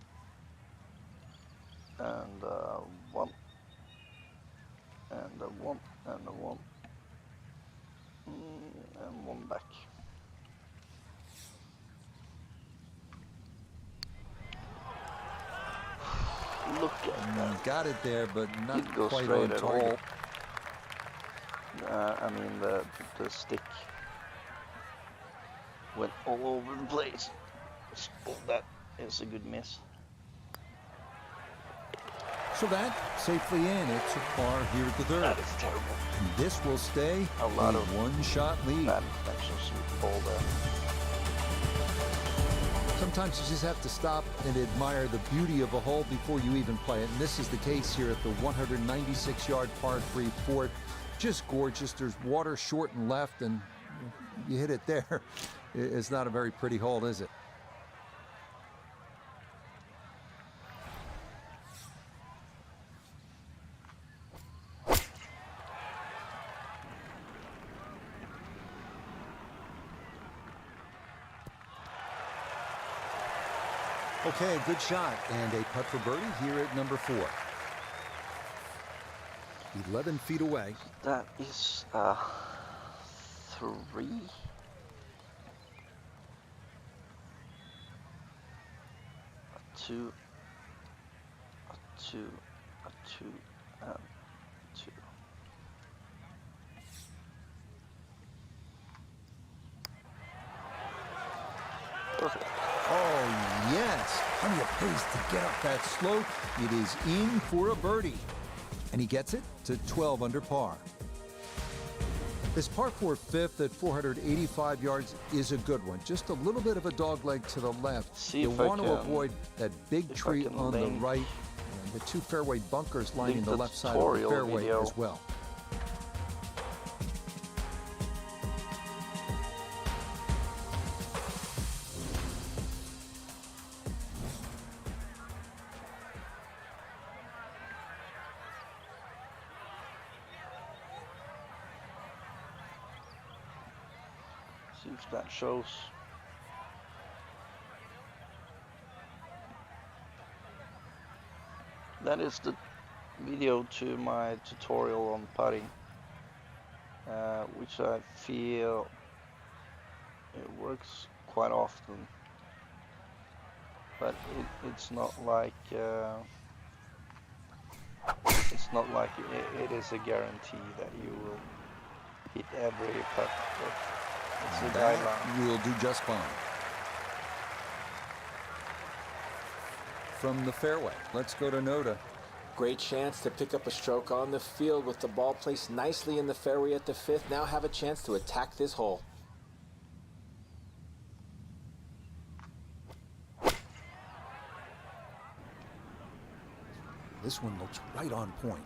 and 1 and 1 and 1 and 1 back. Look at that. Got it there, but not Didn't go quite straight on at target. all. I mean the stick went all over the place. Oh, that is a good miss. So that safely in. It's a par here at the third. That is terrible. And this will stay A lot of one-shot lead. bad intentions with the ball there. Sometimes you just have to stop and admire the beauty of a hole before you even play it. And this is the case here at the 196-yard par 3 fourth. Just gorgeous. There's water short and left, and you hit it there. It's not a very pretty hole, is it? Okay, good shot and a putt for birdie here at number 4. 11 feet away. That is 3. A 2. A 2. A 2. And 2. Perfect. Oh, yes. Plenty of pace to get up that slope. It is in for a birdie. And he gets it to 12 under par. This par 4 fifth at 485 yards is a good one. Just a little bit of a dogleg to the left. You want to avoid that big tree on the right and the 2 fairway bunkers lining the left side of the fairway as well. See if that shows. That is the video to my tutorial on putting, which I feel it works quite often, but it's not like it is a guarantee that you will hit every putt. It's a guideline. Will do just fine. From the fairway, let's go to Noda. Great chance to pick up a stroke on the field with the ball placed nicely in the fairway at the 5th. Now have a chance to attack this hole. This one looks right on point.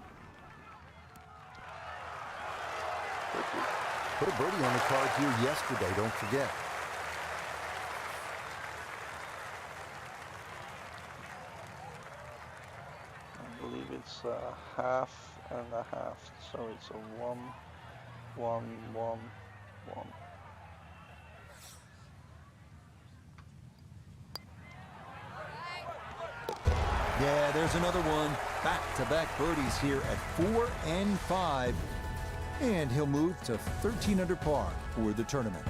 Put a birdie on the card here yesterday, don't forget. I believe it's a half and a half, so it's a 1, 1, 1, 1. Yeah, there's another one. Back-to-back birdies here at 4 and 5. And he'll move to 13 under par for the tournament.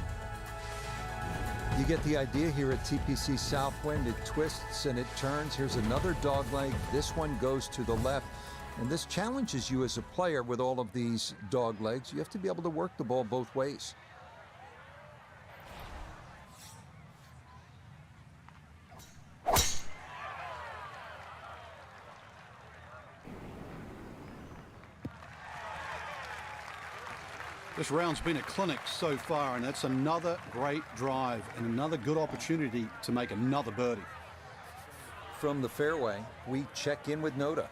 You get the idea here at TPC Southwind. It twists and it turns. Here's another dogleg. This one goes to the left. And this challenges you as a player with all of these doglegs. You have to be able to work the ball both ways. This round's been a clinic so far, and that's another great drive and another good opportunity to make another birdie. From the fairway, we check in with Noda.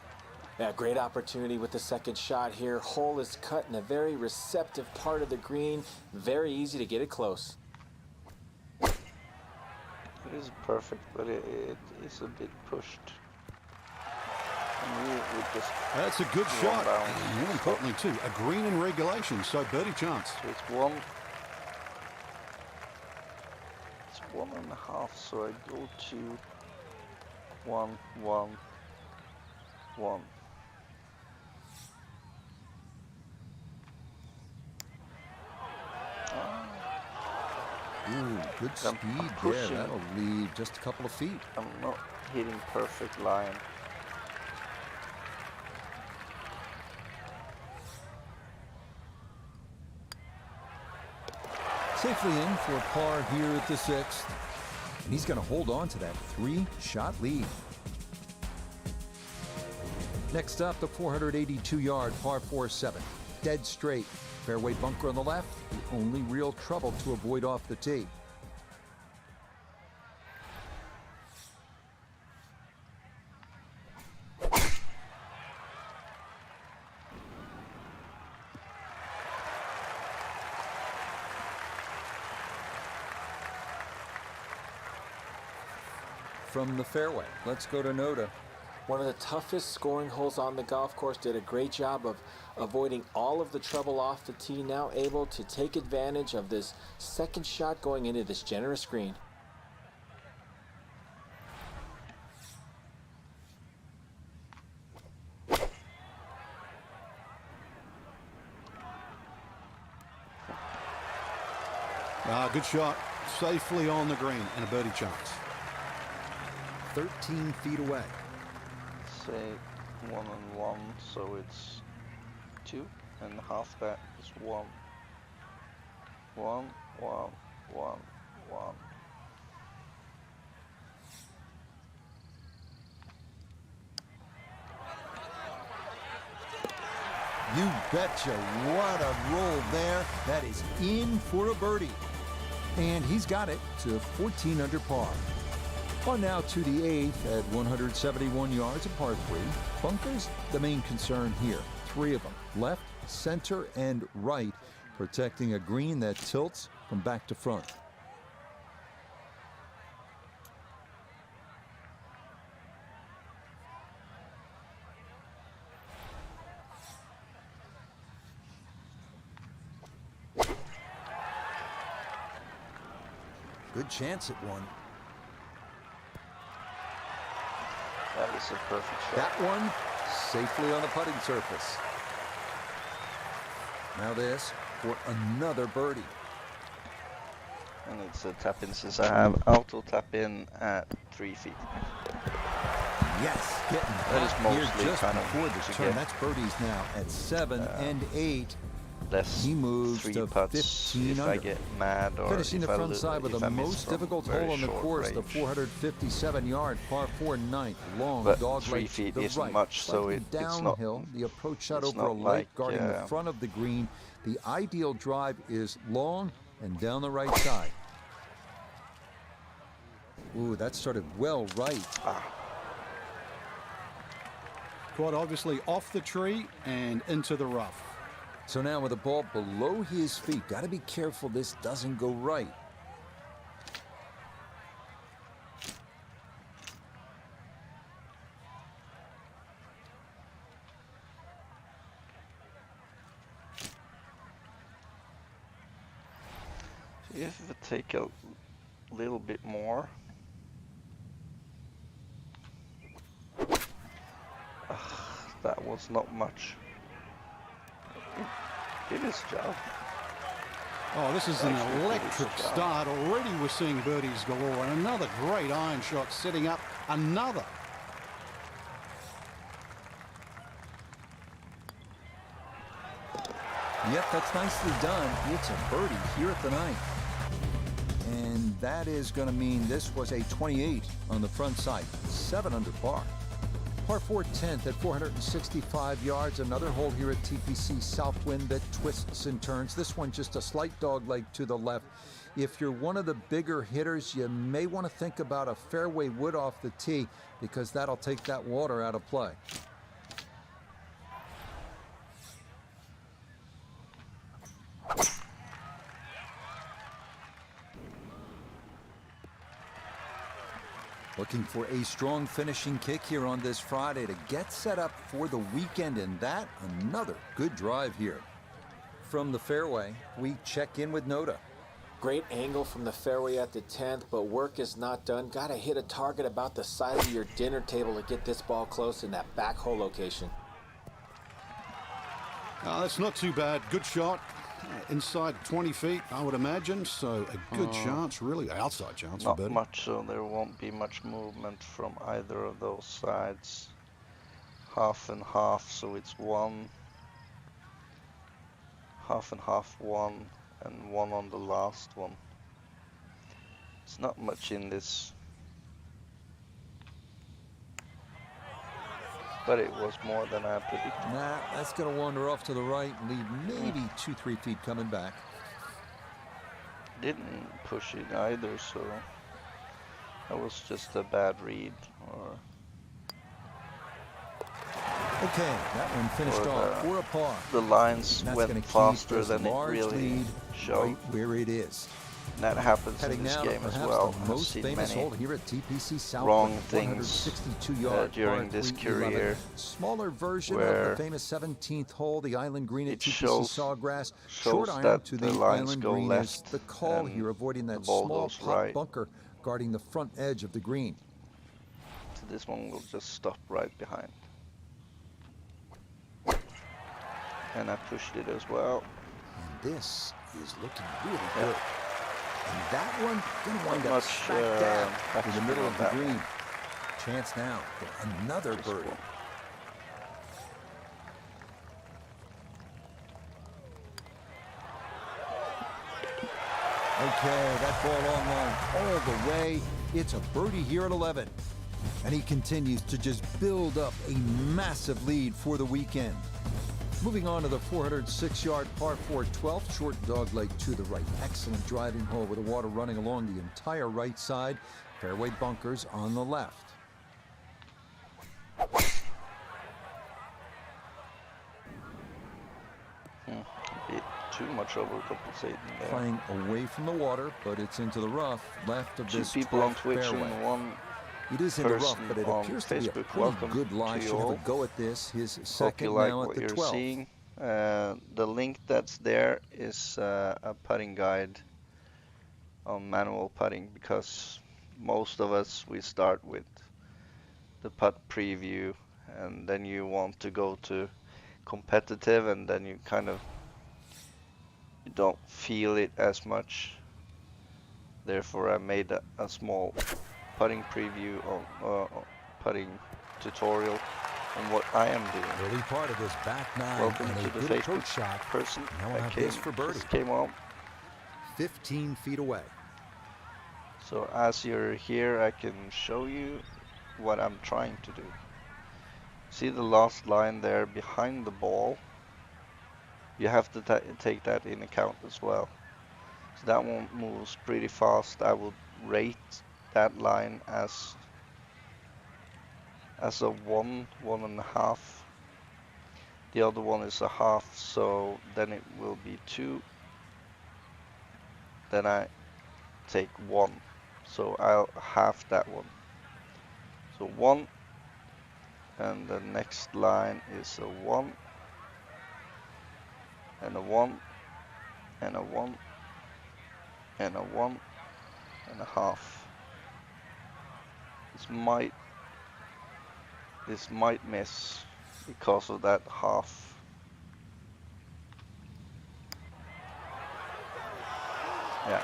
Yeah, great opportunity with the second shot here. Hole is cut in a very receptive part of the green. Very easy to get it close. It is perfect, but it is a bit pushed. That's a good shot. And more importantly, too, a green in regulation, so birdie chance. So it's 1. It's 1.5, so I go to 1, 1, 1. Ooh, good speed there. That'll leave just a couple of feet. I'm not hitting perfect line. Safely in for a par here at the 6th. And he's going to hold on to that 3-shot lead. Next up, the 482-yard par 4-7. Dead straight. Fairway bunker on the left. The only real trouble to avoid off the tee. From the fairway, let's go to Noda. One of the toughest scoring holes on the golf course. Did a great job of avoiding all of the trouble off the tee. Now able to take advantage of this second shot going into this generous green. Good shot. Safely on the green and a birdie chance. 13 feet away. Say 1 and 1, so it's 2.5. That is 1. 1, 1, 1, 1. You betcha. What a roll there. That is in for a birdie. And he's got it to 14 under par. On now to the 8th at 171 yards, a par 3. Bunkers, the main concern here. 3 of them, left, center, and right, protecting a green that tilts from back to front. Good chance at one. That is a perfect shot. That one safely on the putting surface. Now this for another birdie. And it's a tap in, since I have auto tap in at 3 feet. Yes, getting That is back here mostly just kind of before the to turn. get, That's birdies now at 7 and 8. Less He moves 3 to putts 15 if under. I get mad, or Finishing the if front side with if the I miss most from difficult very hole on the short course, the range. 457-yard par 4 ninth, long But dog 3 leg to feet the isn't right, much, so slightly it's not. downhill. The approach shot it's over a not lake like, guarding the front of the green. The ideal drive is long and down the right side. Ooh, that started well right. Quite obviously off the tree and into the rough. So now with the ball below his feet, got to be careful this doesn't go right. If we take a little bit more. That was not much. Did his job. Oh, this is an Actually, electric pretty good start. Already we're seeing birdies galore. And another great iron shot setting up another. Yep, that's nicely done. It's a birdie here at the 9th. And that is going to mean this was a 28 on the front side, 7 under par. Par 4 10th at 465 yards. Another hole here at TPC Southwind that twists and turns. This one just a slight dog leg to the left. If you're one of the bigger hitters, you may want to think about a fairway wood off the tee, because that'll take that water out of play. Looking for a strong finishing kick here on this Friday to get set up for the weekend, and that another good drive here. From the fairway, we check in with Noda. Great angle from the fairway at the 10th, but work is not done. Got to hit a target about the size of your dinner table to get this ball close in that back hole location. That's not too bad. Good shot. Inside 20 feet, I would imagine. So a good chance, really. Outside chance. Not much, so there won't be much movement from either of those sides. Half and half, so it's 1. Half and half, 1, and 1 on the last one. It's not much in this. But it was more than I predicted. Nah, that's going to wander off to the right and leave maybe 2-3 feet coming back. Didn't push it either, so that was just a bad read. Or Okay, that one finished off for a par. the lines That's went going to keep faster this than it large really lead showed. right where it is. And that happens Heading in this now to game as perhaps well. the I've most seen famous many hole here at TPC South. wrong things 162 yards during par this 311. career, Smaller version of where the famous 17th hole, the island green at it TPC shows Sawgrass. Short iron that to the the lines island go green is left the call and here, avoiding the that ball small goes pop right. bunker guarding the front edge of the green. So this one will just stop right behind. And I pushed it as well. And this is looking really good. And that one going to wind Not up much smack dab in the backspin middle on of the that green. one. Chance now for another Just birdie. one. Okay, that ball on line all the way. It's a birdie here at 11. And he continues to just build up a massive lead for the weekend. Moving on to the 406-yard par 4 12th, short dogleg to the right. Excellent driving hole with the water running along the entire right side. Fairway bunkers on the left. A bit too much overcompensating there. Playing away from the water, but it's into the rough left of Two this people on 12th Twitch fairway. and one It is in the rough, person but it on appears to be a Facebook. pretty Welcome good lie. to you Should have a all. go at this. His Hope second you like now at what the you're 12th. seeing. The link that's there is a putting guide on manual putting, because most of us, we start with the putt preview and then you want to go to competitive, and then you kind of, you don't feel it as much. Therefore I made a small putting preview on putting tutorial on what I am doing. Early part of this back nine. Welcome and to a the good Facebook approach shot. person Now we'll that have this for birdie. just came on. 15 feet away. So as you're here, I can show you what I'm trying to do. See the last line there behind the ball? You have to take that in account as well. So that one moves pretty fast. I would rate that line as a 1.5. The other one is a half, so then it will be 2. Then I take 1, so I'll half that one. So 1, and the next line is a 1, and a 1, and a 1, and a 1, and a half. This might miss because of that half. Yeah.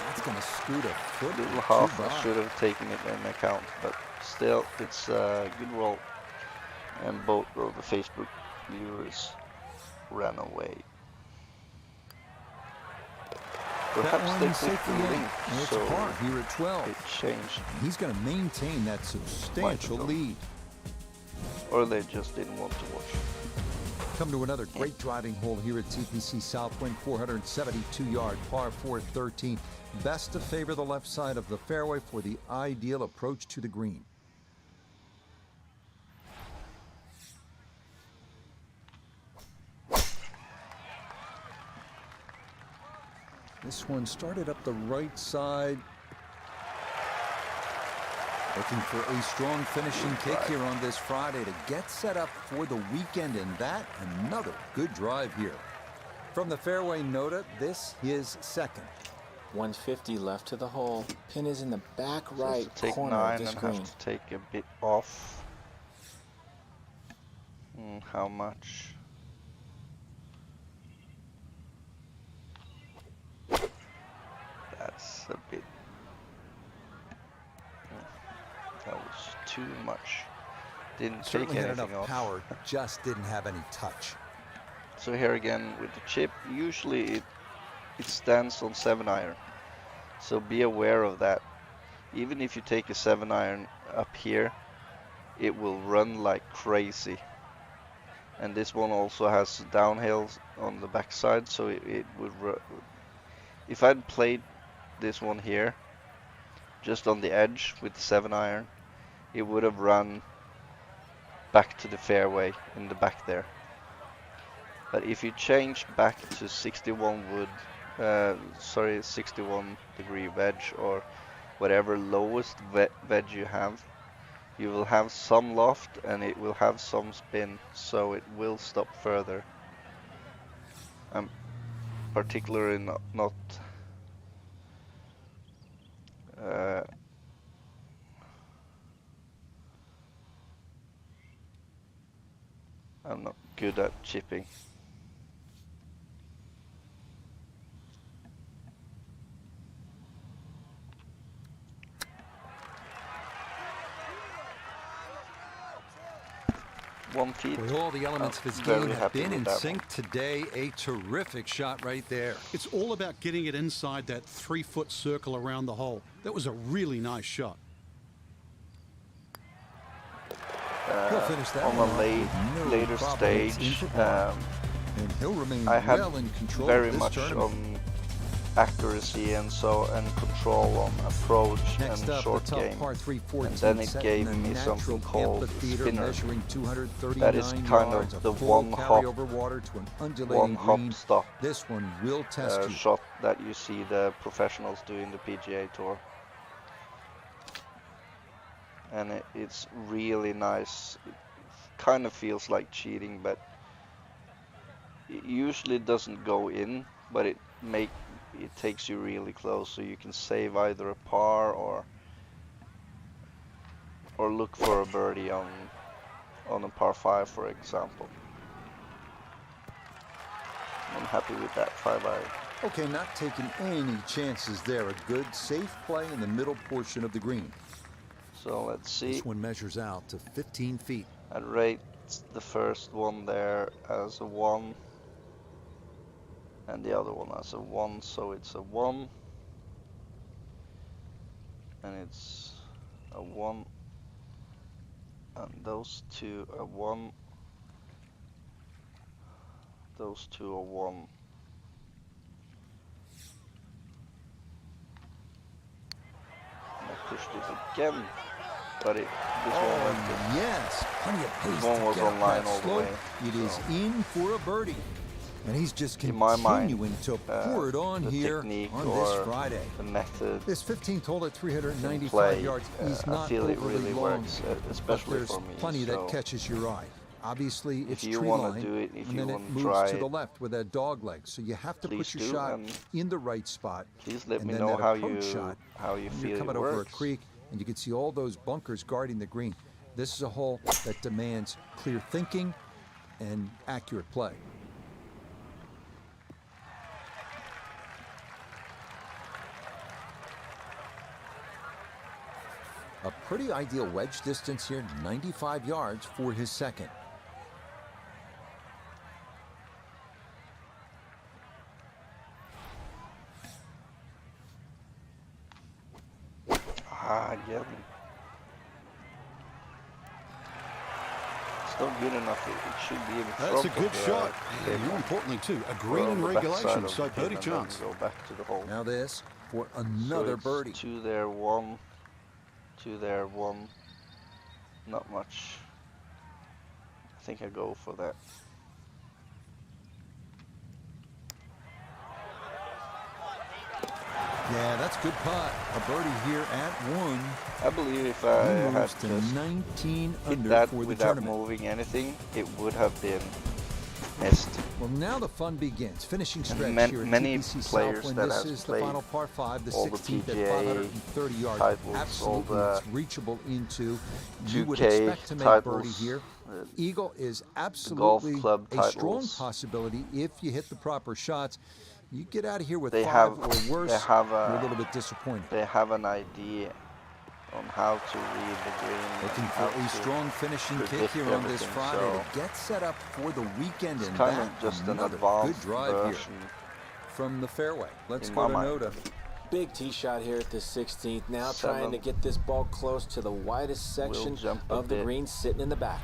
That's going to scoot a foot. Little half, I should have taken it in account, but still, it's a good roll. And both of the Facebook viewers ran away. Perhaps they clicked the link, It's so par here at 12. it changed. He's going to maintain that substantial lead. Or they just didn't want to watch. Come to another great driving hole here at TPC Southwind, 472-yard par 4 13. Best to favor the left side of the fairway for the ideal approach to the green. This one started up the right side. Looking for a strong finishing kick here on this Friday to get set up for the weekend, and that another good drive here. From the fairway Nota, this is second. 150 left to the hole. Pin is in the back right So take corner 9 of this and green. have to take a bit off. How much? That's a bit. That was too much. Didn't Certainly take had anything enough off. power, just didn't have any touch. So here again with the chip, usually it stands on 7-iron. So be aware of that. Even if you take a 7-iron up here, it will run like crazy. And this one also has downhills on the backside, so it would. If I'd played this one here, just on the edge with the 7-iron, it would have run back to the fairway in the back there. But if you change back to 61 wood, 61 degree wedge, or whatever lowest wedge you have, you will have some loft and it will have some spin, so it will stop further. I'm particularly not I'm not good at chipping. 1 feet. With all the elements of his Very game have happy been with in that sync one. today. A terrific shot right there. It's all about getting it inside that 3-foot circle around the hole. That was a really nice shot. He'll finish that On one a off with no later problems stage, in for par. And he'll remain I had well in control very of this much tournament. on accuracy and control on approach Next and up, short the tough game. par 3 14 And then it set gave in me the something natural called amphitheater spinner. measuring 239 That is kind yards, of the a full one hop, carryover water to an one undulating hop green. stop This one will test you. shot that you see the professionals do in the PGA Tour. And it's really nice. It kind of feels like cheating, but it usually doesn't go in, but it takes you really close, so you can save either a par or look for a birdie on a par 5, for example. I'm happy with that 5-iron. Okay, not taking any chances there. A good, safe play in the middle portion of the green. So let's see. This one measures out to 15 feet. I'd rate the first one there as a 1 and the other one as a 1, so it's a 1 and it's a 1 and those two a 1, those two are 1. And I pushed it again, but this one went in. Yes, plenty of pace This one to was get up online that all the slope. way, It is so. in for a birdie. And he's just In my mind, continuing to pour it on the here technique on this or Friday. the method This 15th hole at 395 play, yards is I not feel it overly really long, works, but especially there's for me. plenty So that catches your eye. Obviously, it's if you tree want line, to do it, if and you then it want to moves try to the it, left with that dog leg. So you have to put please your do, shot and in the right spot. please let and me then know that how approach you shot, feel you're it coming over a works. creek, and you can see all those bunkers guarding the green. This is a hole that demands clear thinking and accurate play. A pretty ideal wedge distance here, 95 yards for his second. Again. It's not good enough. It should be in front. That's a good of the shot. table. And more importantly, too, a Or green on in the backside regulation, of so the pin birdie and then chance. go back to the hole. Now this for So another it's birdie. 2 there, 1, 2 there, 1. Not much. I think I go for that. Yeah, that's good putt. A birdie here at 1. I believe if I had Moves to just 19 hit under that for the without tournament. moving anything, it would have been missed. Well, now the fun begins. Finishing And stretch here at many TPC players Southwind. that This has is the played final par 5, the all the 16th at PGA 530 yards. titles, Absolutely, all the it's reachable into. You would 2K expect to make birdie titles, here. Eagle is golf absolutely club a strong titles. possibility if you hit the proper shots. You get out of here with They 5 have- or worse, they have you're a little bit disappointed. They have an idea on how to read the green. Looking and for how a to strong finishing kick predict here on this everything, Friday so to get set up for the weekend. it's And kind that, of just an another advanced good drive here version. from the fairway. Let's in go my to mind. Noda. Big tee shot here at the 16th. Now trying 7. to get this ball close to the widest section jump a of the bit. green sitting in the back.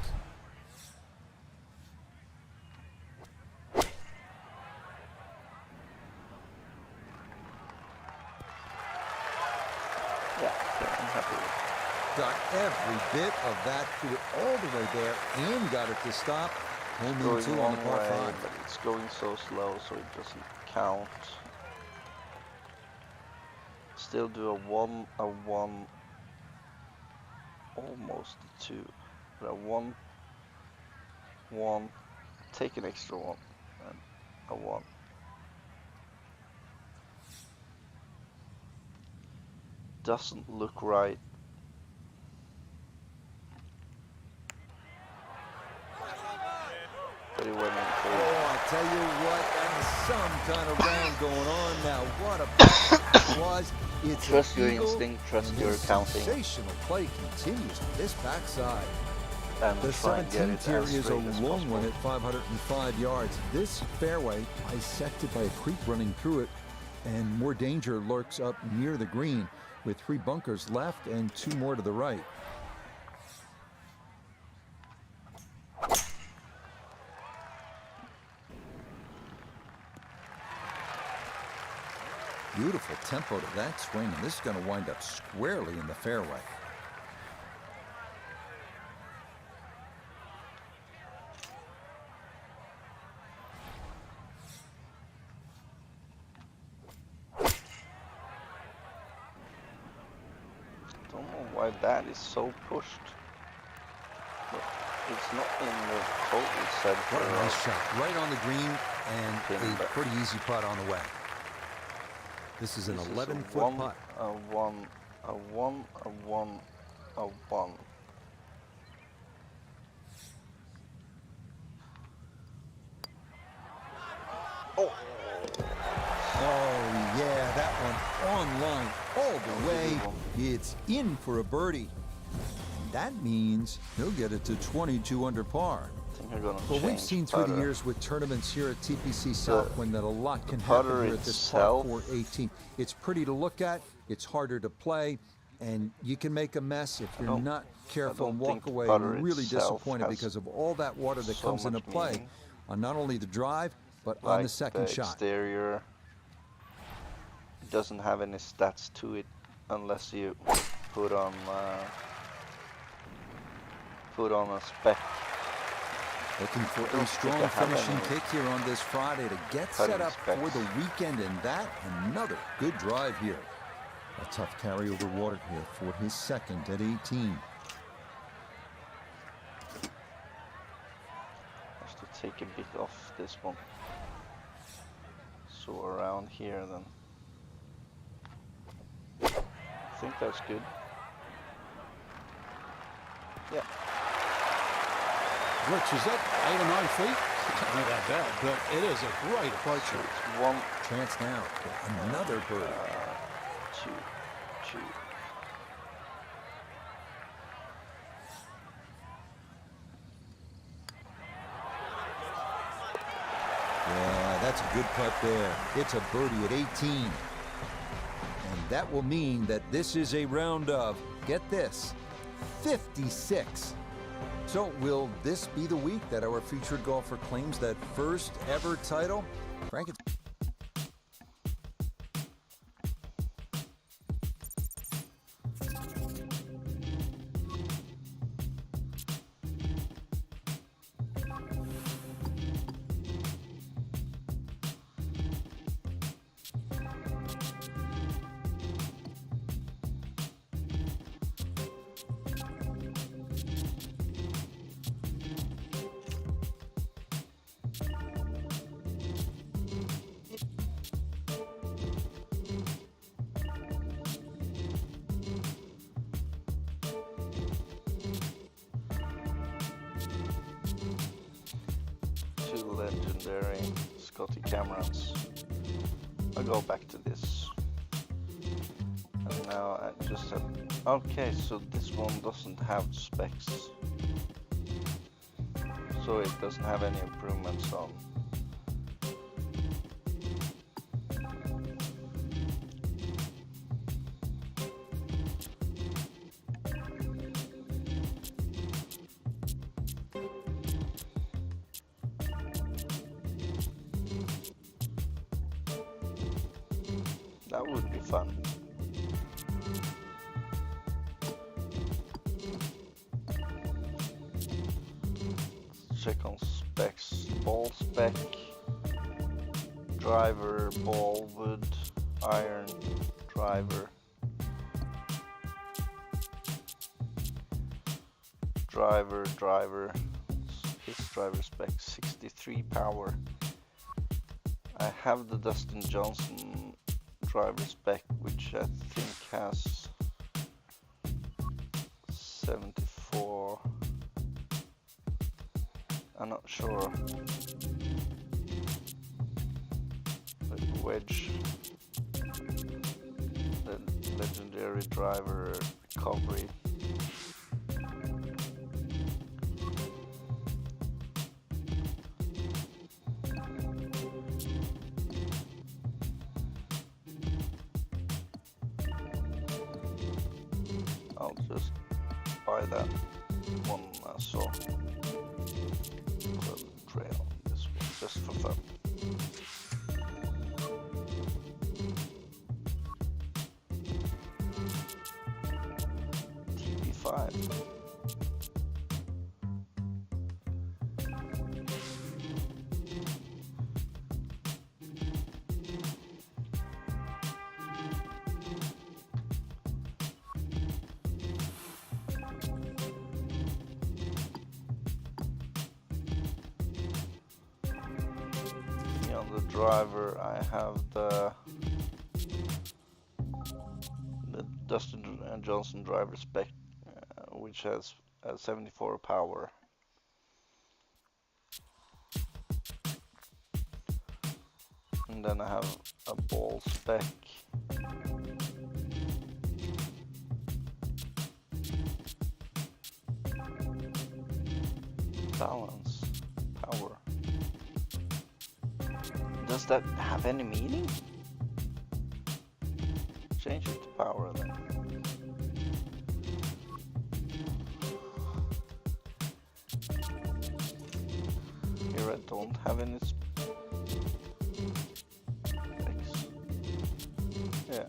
Yeah, I'm happy with it. Got every bit of that, threw it all the way there, and got it to stop. Hole in Going 2 on the one par way, 5. but it's going so slow, so it doesn't count. Still do a 1, almost a 2, but a 1, 1, take an extra 1, and a 1. Doesn't look right. But it went in for Oh, I tell you what, that is some kind of round going on now. What a putt that was. It's Trust an your eagle, instinct, trust and your his counting. sensational play continues on this backside. and The try and get it 17th here as is a straight as long possible. one at 505 yards. This fairway bisected by a creek running through it, and more danger lurks up near the green with 3 bunkers left and 2 more to the right. Beautiful tempo to that swing, and this is going to wind up squarely in the fairway. Don't know why that is so pushed. But it's not in the total center. What a nice shot. Right on the green, and Pin a back. pretty easy putt on the way. This is an This is 11-foot putt. a one, a 1. Oh, yeah, that one on line all the way. It's in for a birdie. And that means he'll get it to 22 under par. I think we're gonna Well, we've change seen through the putter. years with tournaments here at TPC Southwind that a lot can happen putter here at this par itself. 4 18. It's pretty to look at, it's harder to play, and you can make a mess if you're not careful and don't walk think away putter really itself disappointed has because of all that water that so comes into much play meaning. on not only the drive, but on Like the second shot. Exterior doesn't have any stats to it unless you put on a spec. Looking for a don't strong think I have finishing any kick here on this Friday to get cutting set up specs. for the weekend, and that another good drive here. A tough carry over water here for his second at 18. Have to take a bit off this one. So around here then. I think that's good. Yeah. Rich, is that 8 or 9 feet? Not that bad, but it is a great approach. So it's 1, Chance now for another birdie. 2, 2. Yeah, that's a good putt there. It's a birdie at 18. And that will mean that this is a round of, get this, 56. So will this be the week that our featured golfer claims that first ever title? Frank, it's Two legendary Scotty Camerons. I'll go back to this. And now I just have... Okay, so this one doesn't have specs. So it doesn't have any improvements on. That would be fun. Let's check on specs. Ball spec, driver, ball, wood, iron, driver. Driver. His driver spec, 63 power. I have the Dustin Johnson driver spec, which I think has 74. I'm not sure. But wedge, the legendary driver recovery. I'll just buy that one I saw. The trail this one, just for fun. TB5. On the driver, I have the Dustin Johnson driver spec, which has 74 power. And then I have a ball spec. Balance, power. Does that have any meaning? Change it to power then. Here I don't have any specs. Yeah,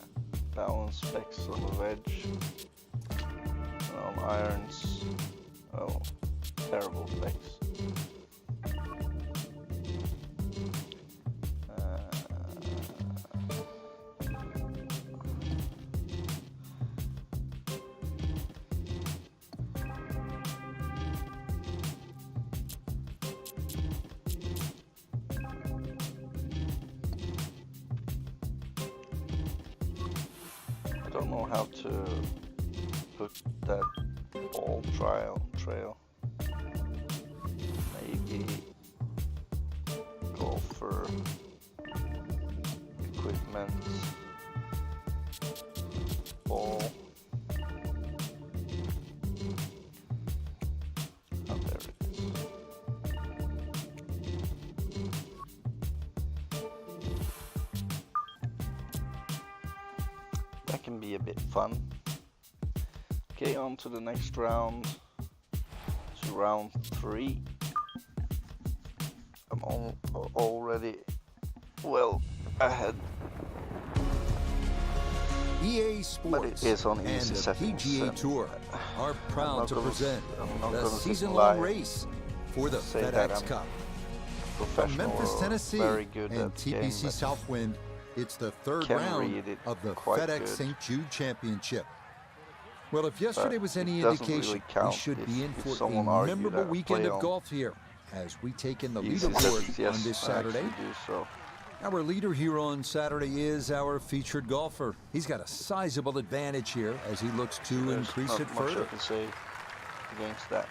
balance specs on the wedge. And on irons. Oh, terrible specs. I don't know how to put that ball trail. Maybe golfer equipment ball. Oh, there it is. That can be a bit fun. Okay, on to the next round. To round 3. I'm already well ahead. EA Sports But it is on and easy the settings, PGA and Tour are proud to present the gonna season-long lie race for the say that FedEx I'm Cup. From professional Memphis, or Tennessee, very good and at the game, TPC but Southwind, it's the third can round read it of the quite FedEx good. St. Jude Championship. Well, if yesterday But was any it doesn't indication, really we count should if- be in if for a someone argued memorable that I weekend play of on golf here as we take in the easy leaderboard settings. Yes, on this I Saturday. actually do so. Our leader here on Saturday is our featured golfer. He's got a sizable advantage here as he looks to There's increase not it much further. I can say against that.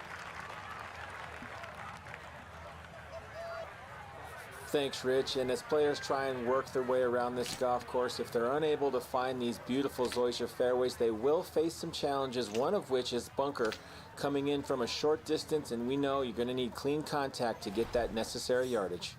Thanks, Rich. And as players try and work their way around this golf course, if they're unable to find these beautiful Zoysia fairways, they will face some challenges, one of which is bunker coming in from a short distance, and we know you're going to need clean contact to get that necessary yardage.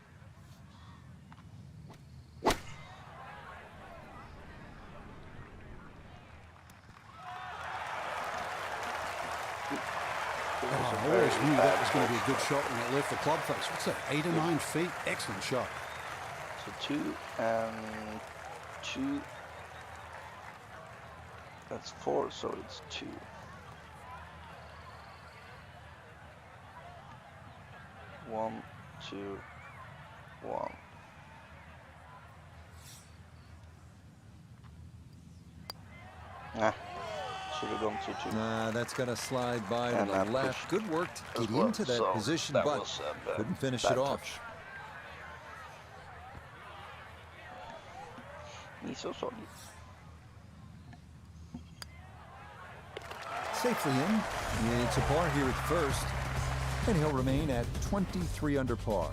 I always knew that was going to be a good shot when it left the club face. What's that, 8 or 9 feet? Excellent shot. So 2 and 2. That's 4, so it's 2. One, 2, 1. Nah, should have gone 2-2. Nah, that's going to slide by to And the that left. pushed Good work to as get well, into that so position, that but was a couldn't finish bad it off. touch. He's so sorry. Safely in. It's a par here at first, and he'll remain at 23 under par.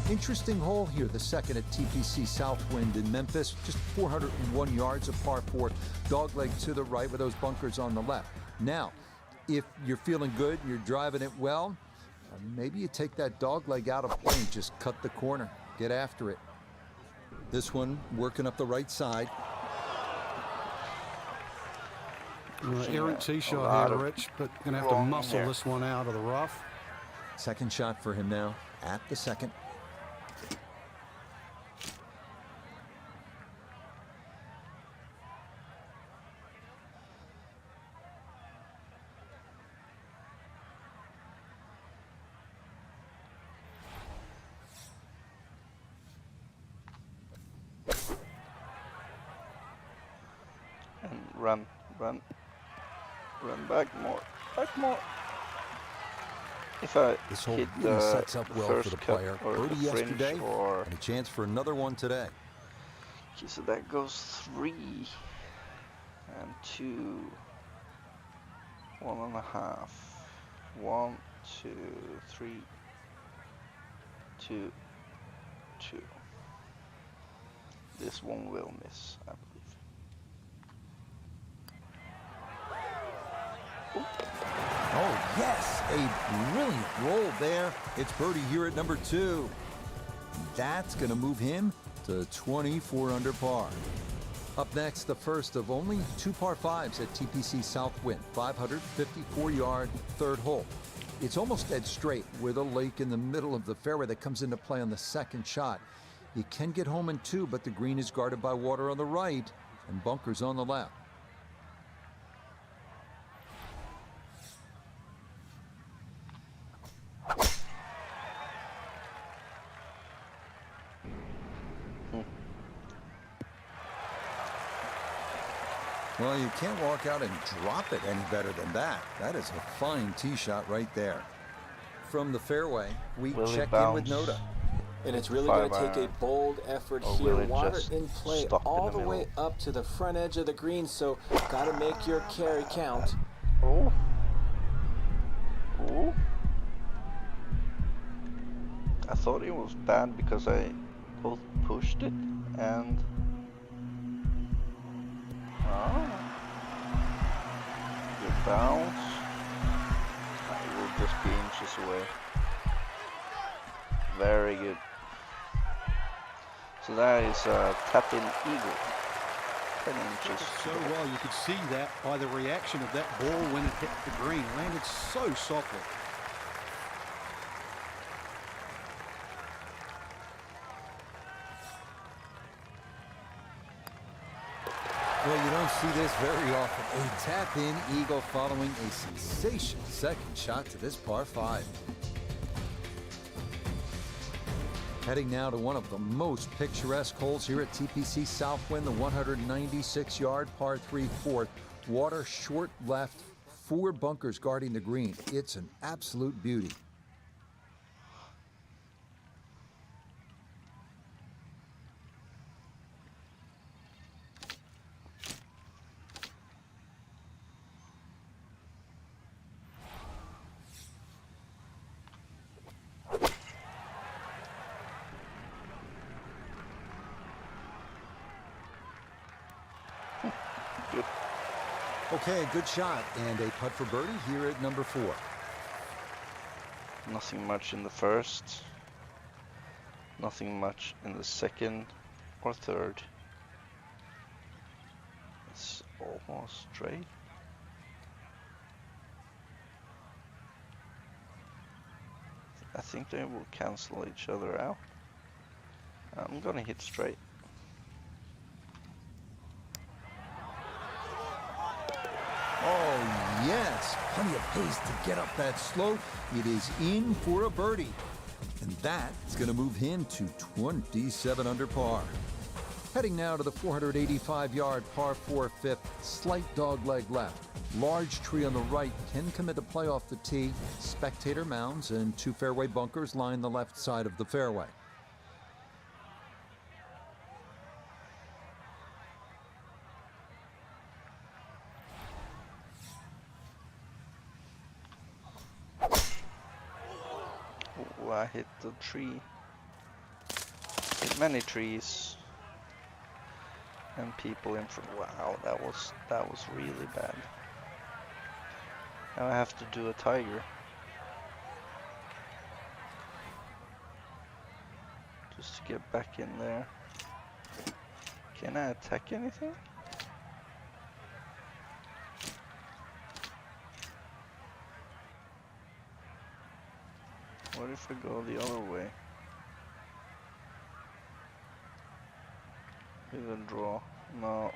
Interesting hole here, the second at TPC Southwind in Memphis. Just 401 yards of par 4. Dogleg to the right with those bunkers on the left. Now, if you're feeling good and you're driving it well, maybe you take that dogleg out of play and just cut the corner. Get after it. This one working up the right side. Errant tee a shot lot here, of Rich, but going to have to wrong muscle here. this one out of the rough. Second shot for him now at the second. And run back more. If I This hole hit really the sets up well for first the cut player. or Birdie the fringe, yesterday, or and a chance for another one today. okay, so that goes 3 and 2, 1.5, 1, 2, 3, 2, 2. This one will miss, I believe. Oh, yes, a brilliant roll there. It's birdie here at number 2. That's going to move him to 24 under par. Up next, the first of only 2 par 5s at TPC Southwind, 554-yard third hole. It's almost dead straight with a lake in the middle of the fairway that comes into play on the second shot. You can get home in 2, but the green is guarded by water on the right and bunkers on the left. Well, you can't walk out and drop it any better than that. That is a fine tee shot right there. From the fairway, we check in with Noda. And it's really going to take a bold effort here. Water in play all the way up to the front edge of the green, so got to make your carry count. Oh. I thought it was bad because I both pushed it and good bounce. It will just be inches away. Very good. So that is a tap-in eagle. 10 inches. So well, you could see that by the reaction of that ball when it hit the green. Landed so softly. Well, you don't see this very often. A tap-in eagle following a sensational second shot to this par 5. Heading now to one of the most picturesque holes here at TPC Southwind, the 196-yard par 3 fourth. Water short left, 4 bunkers guarding the green. It's an absolute beauty. Okay, good shot and a putt for birdie here at number 4. Nothing much in the first. Nothing much in the second or third. It's almost straight. I think they will cancel each other out. I'm gonna hit straight. Oh, yes. Plenty of pace to get up that slope. It is in for a birdie. And that is going to move him to 27 under par. Heading now to the 485-yard par 4 fifth. Slight dogleg left. Large tree on the right can commit a play off the tee. Spectator mounds and 2 fairway bunkers line the left side of the fairway. I hit the tree. Hit many trees and people in front. Wow, that was really bad. Now I have to do a tiger. Just to get back in there. Can I attack anything? What if I go the other way? Even draw? No.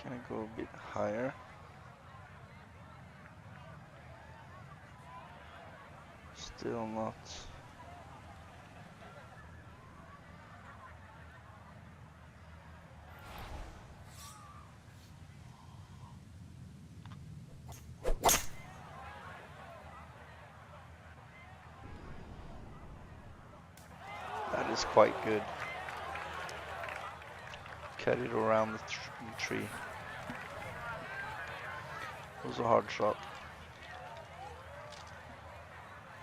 Can I go a bit higher? Still not. That is quite good. Carried around the tree. It was a hard shot.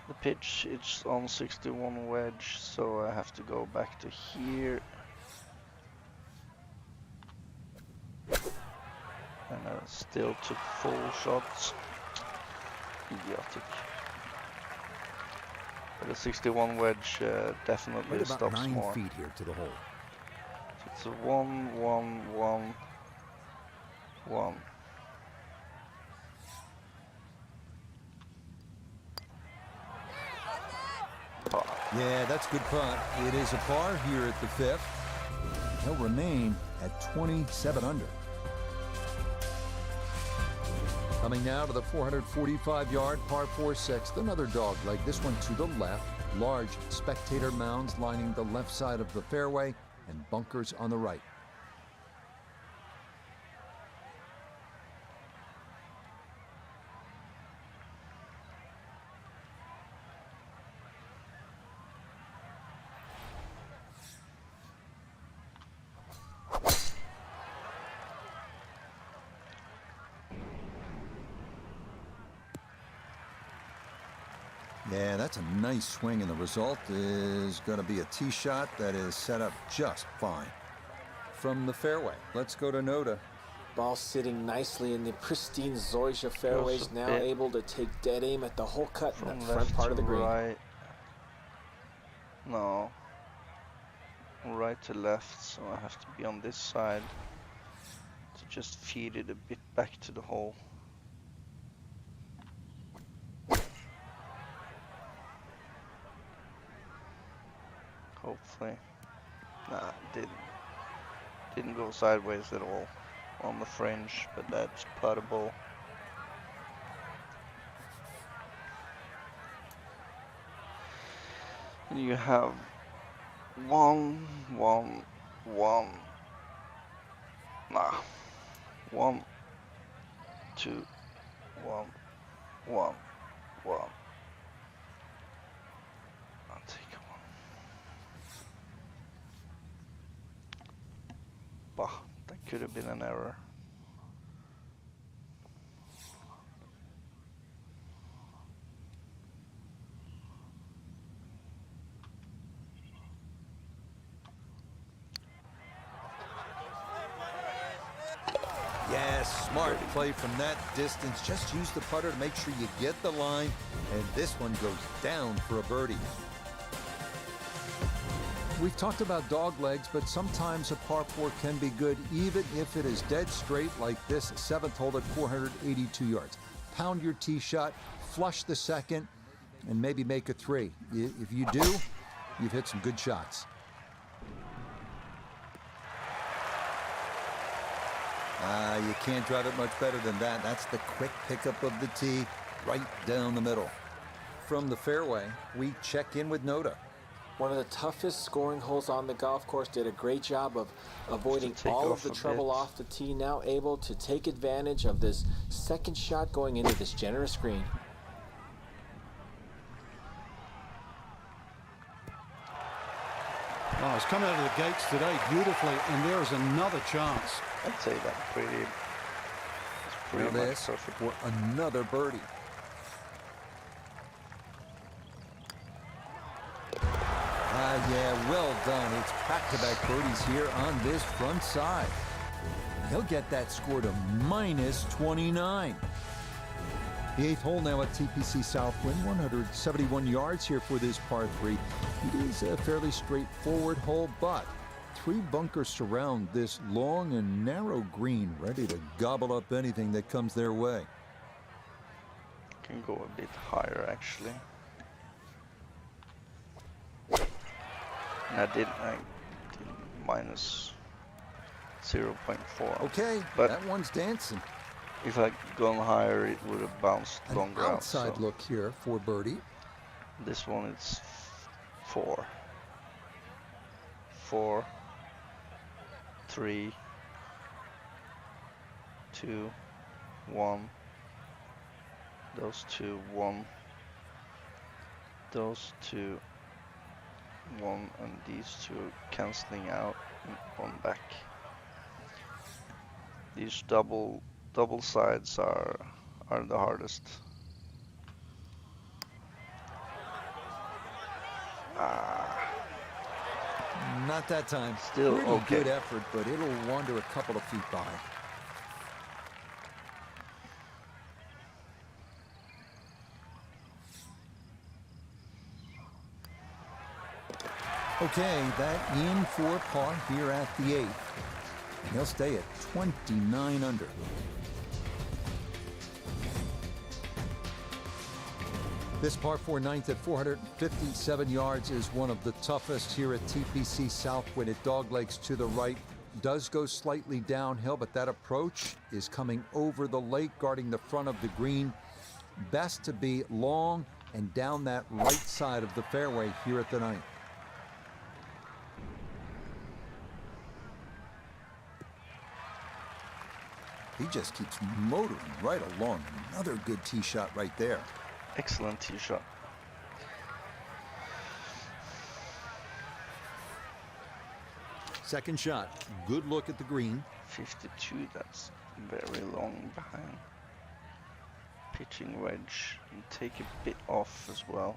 The pitch, it's on 61 wedge, so I have to go back to here. And I still took full shots. Idiotic. But the 61 wedge definitely Right about stops 9 more. feet here to the hole. So it's a 1, 1, 1, 1. Par. Yeah, that's good putt. It is a par here at the 5th. He'll remain at 27 under. Coming now to the 445-yard par 4 6th. Another dog leg. This one to the left. Large spectator mounds lining the left side of the fairway and bunkers on the right. Yeah, that's a nice swing, and the result is going to be a tee shot that is set up just fine. From the fairway, let's go to Noda. Ball sitting nicely in the pristine Zoysia fairways, now able to take dead aim at the hole cut in From the front part of the green. Right. No. Right to left, so I have to be on this side to just feed it a bit back to the hole. Hopefully. Nah, didn't go sideways at all on the fringe, but that's puttable. And you have 1, 1, 1. Nah. 1, 2, 1, 1, 1. I'll take one. Bah, that could have been an error. Yes, smart play from that distance. Just use the putter to make sure you get the line, and this one goes down for a birdie. We've talked about dog legs, but sometimes a par 4 can be good even if it is dead straight like this 7th hole at 482 yards. Pound your tee shot, flush the second, and maybe make a 3. If you do, you've hit some good shots. You can't drive it much better than that. That's the quick pickup of the tee right down the middle. From the fairway, we check in with Noda. One of the toughest scoring holes on the golf course. Did a great job of avoiding all of the trouble off the tee. Now able to take advantage of this second shot going into this generous green. Oh, it's come out of the gates today beautifully, and there is another chance. I'd say that's pretty Now much this perfect. for another birdie. Yeah, well done. It's back-to-back birdies here on this front side. He'll get that score to minus 29. The 8th hole now at TPC Southwind, 171 yards here for this par 3. It is a fairly straightforward hole, but 3 bunkers surround this long and narrow green, ready to gobble up anything that comes their way. Can go a bit higher actually. And I did minus 0.4. Okay, but that one's dancing. if I'd gone higher, it would have bounced longer out. Outside So look here for birdie. this one is 4. 4, 3, 2, 1. Those 2, 1. Those 2, 1, and these 2 cancelling out and 1 back. These double sides are the hardest. Not that time. Still Pretty okay. good effort, but it'll wander a couple of feet by. Okay, that in for par here at the 8th. And he'll stay at 29 under. This par 4 ninth at 457 yards is one of the toughest here at TPC South when it doglegs to the right. Does go slightly downhill, but that approach is coming over the lake, guarding the front of the green. Best to be long and down that right side of the fairway here at the 9th. He just keeps motoring right along. Another good tee shot right there. Excellent tee shot. Second shot. Good look at the green. 52, that's very long behind. Pitching wedge and take a bit off as well.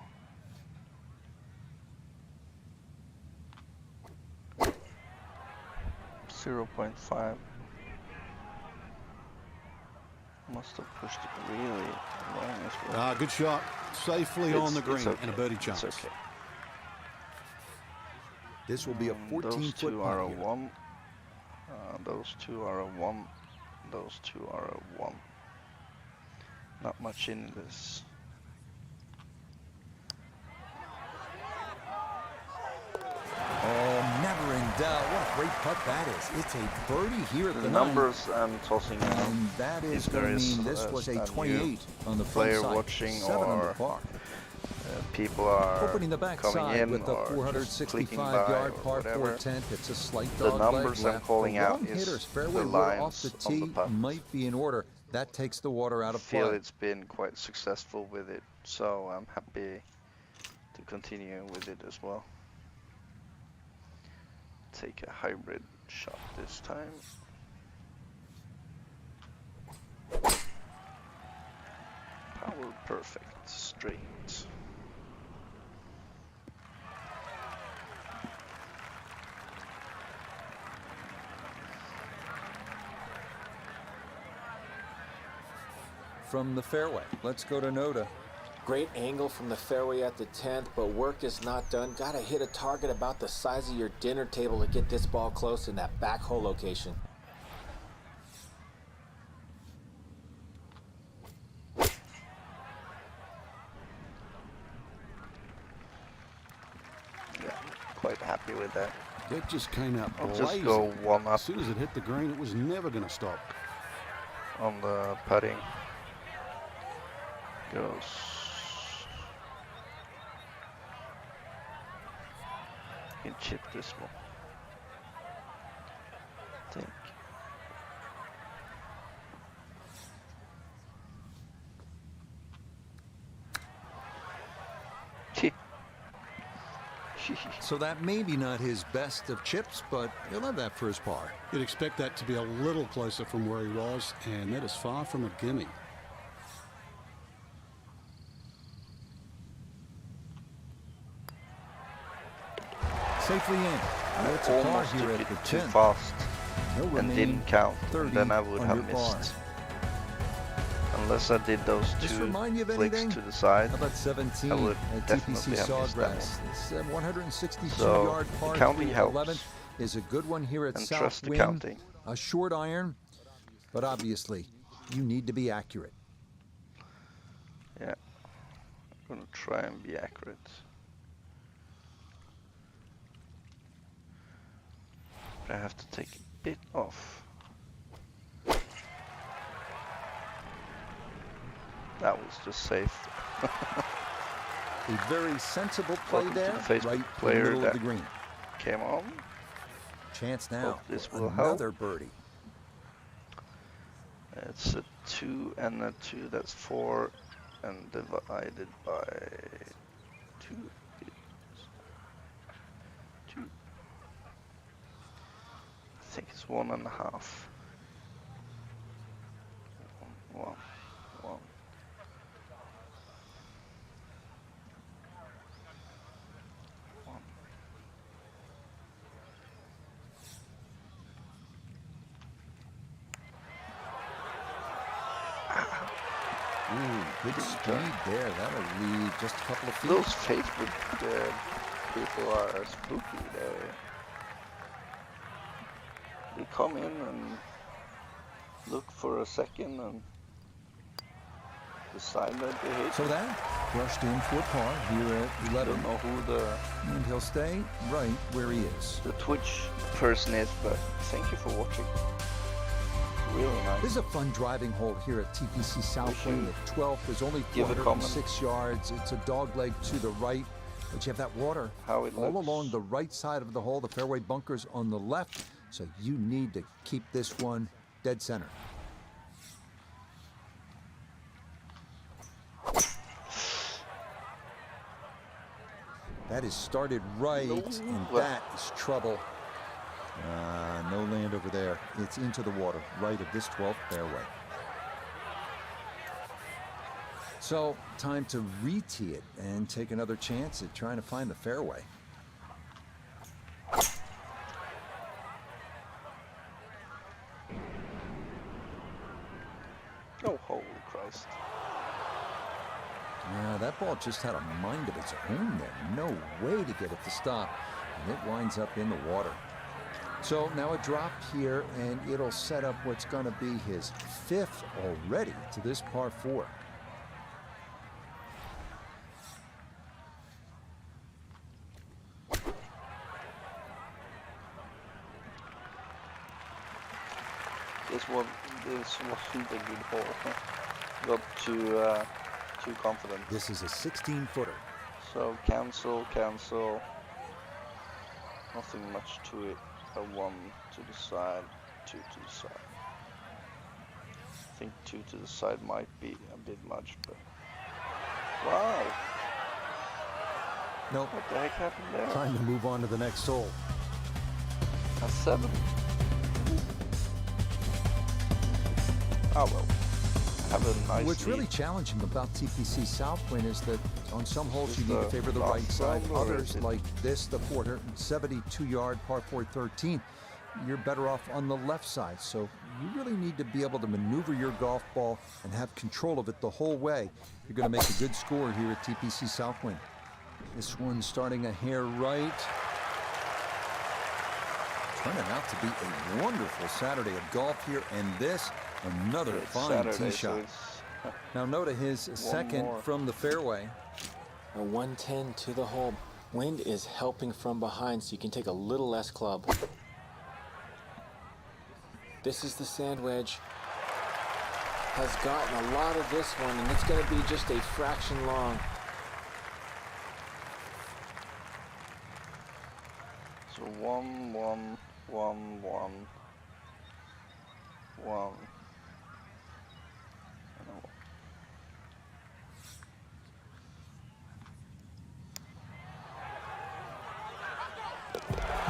.5. Must have pushed it really long as well. Good shot. Safely on the green okay. and a birdie chance. It's okay. This will be a 14-foot Those 2 are a putt here. 1. Those 2 are a 1. Those 2 are a 1. Not much in this. Oh, never in doubt. What a great putt that is. It's a birdie here at the The 9th. numbers I'm tossing out. And that is if going there to is mean this was a new 28 on the front player side. watching 7 under or par. People are Opening the back coming side in with a or just clicking by 465-yard or par whatever. 4/10. It's a slight The dog numbers leg I'm left. calling For out long is hitters, the fairway wood lines off the on the tee putt. might be in order. That takes the water out I of feel play. it's been quite successful with it, so I'm happy to continue with it as well. Take a hybrid shot this time. Power perfect, straight. From the fairway, let's go to Noda. Great angle from the fairway at the 10th, but work is not done. Gotta hit a target about the size of your dinner table to get this ball close in that back hole location. Yeah, quite happy with that. It just came out I'll blazing. just go 1 up As soon as it hit the green, it was never going to stop. on the putting. Goes. You can chip this one. I think. So that may be not his best of chips, but he'll have that for his par. You'd expect that to be a little closer from where he was, and that is far from a gimme. Safely in. It's a par Almost here took at it the too 10th. fast He'll and remain didn't count. 30 Then I would have under par. missed. Unless I did those Just 2 remind you of flicks anything? to the side. How about 17 I would at definitely TPC have missed that Sawgrass? This 162-yard So par the counting 3 helps. 11. is a good one here at and trust the Southwind. counting. A short iron, but obviously you need to be accurate. Yeah, I'm gonna try and be accurate. But I have to take a bit off. That was just safe. A very sensible play Welcome to there, the Facebook right in the player middle of that the green. came on. Chance now Hope this for will help. another birdie. It's a 2 and a 2, that's 4, and divided by 2 is 2. I think it's 1.5. 1, 1. Ooh, good speed there. That'll leave just a couple of feet. Those Facebook people are spooky. They come in and look for a second and decide that they hate. So that brushed in for par here at I 11. don't know who And he'll stay right where he is. the Twitch person is, but thank you for watching. Really nice. This is a fun driving hole here at TPC Southwind. The 12th is only give a comment 406 yards. It's a dog leg to the right, but you have that water how it all looks. along the right side of the hole. The fairway bunkers on the left, so you need to keep this one dead center. That is started right, and that is trouble. No land over there. It's into the water, right of this 12th fairway. So, time to re-tee it and take another chance at trying to find the fairway. Oh, holy Christ. That ball just had a mind of its own there. No way to get it to stop, and it winds up in the water. So now a drop here, and it'll set up what's going to be his 5th already to this par 4. This wasn't a good hole. Got too confident. This is a 16-footer. So cancel. Nothing much to it. A 1 to the side, 2 to the side. I think 2 to the side might be a bit much, but wow! Nope. What the heck happened there? Time to move on to the next hole. A 7. Oh well. Have a nice What's lead. really challenging about TPC Southwind is that on some holes you need to favor the last right side. round, or Others, is it- like this, the 472-yard par 4 13th, you're better off on the left side. So you really need to be able to maneuver your golf ball and have control of it the whole way. You're going to make a good score here at TPC Southwind. This one starting a hair right. Turning out to be a wonderful Saturday of golf here, and this, another It's fine Saturday, tee so shot. it's Now note his second more. from the fairway. A 110 to the hole. Wind is helping from behind, so you can take a little less club. This is the sand wedge. Has gotten a lot of this one, and it's going to be just a fraction long. So 1, 1, 1, 1, 1. And a 1.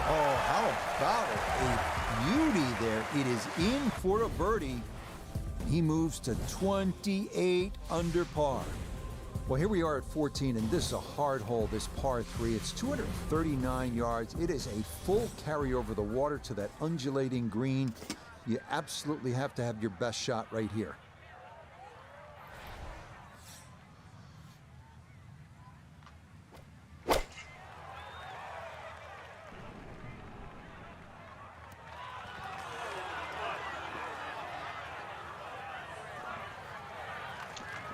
Oh, how about it? A beauty there. It is in for a birdie. He moves to 28 under par. Well, here we are at 14, and this is a hard hole, this par 3. It's 239 yards. It is a full carry over the water to that undulating green. You absolutely have to have your best shot right here.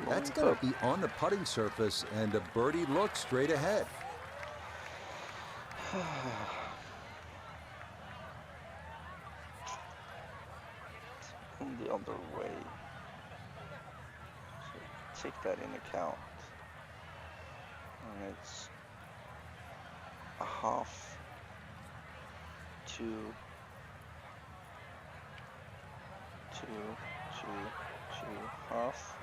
That's going to be on the putting surface, and a birdie looks straight ahead. In the other way. So take that in account. And it's a half to half.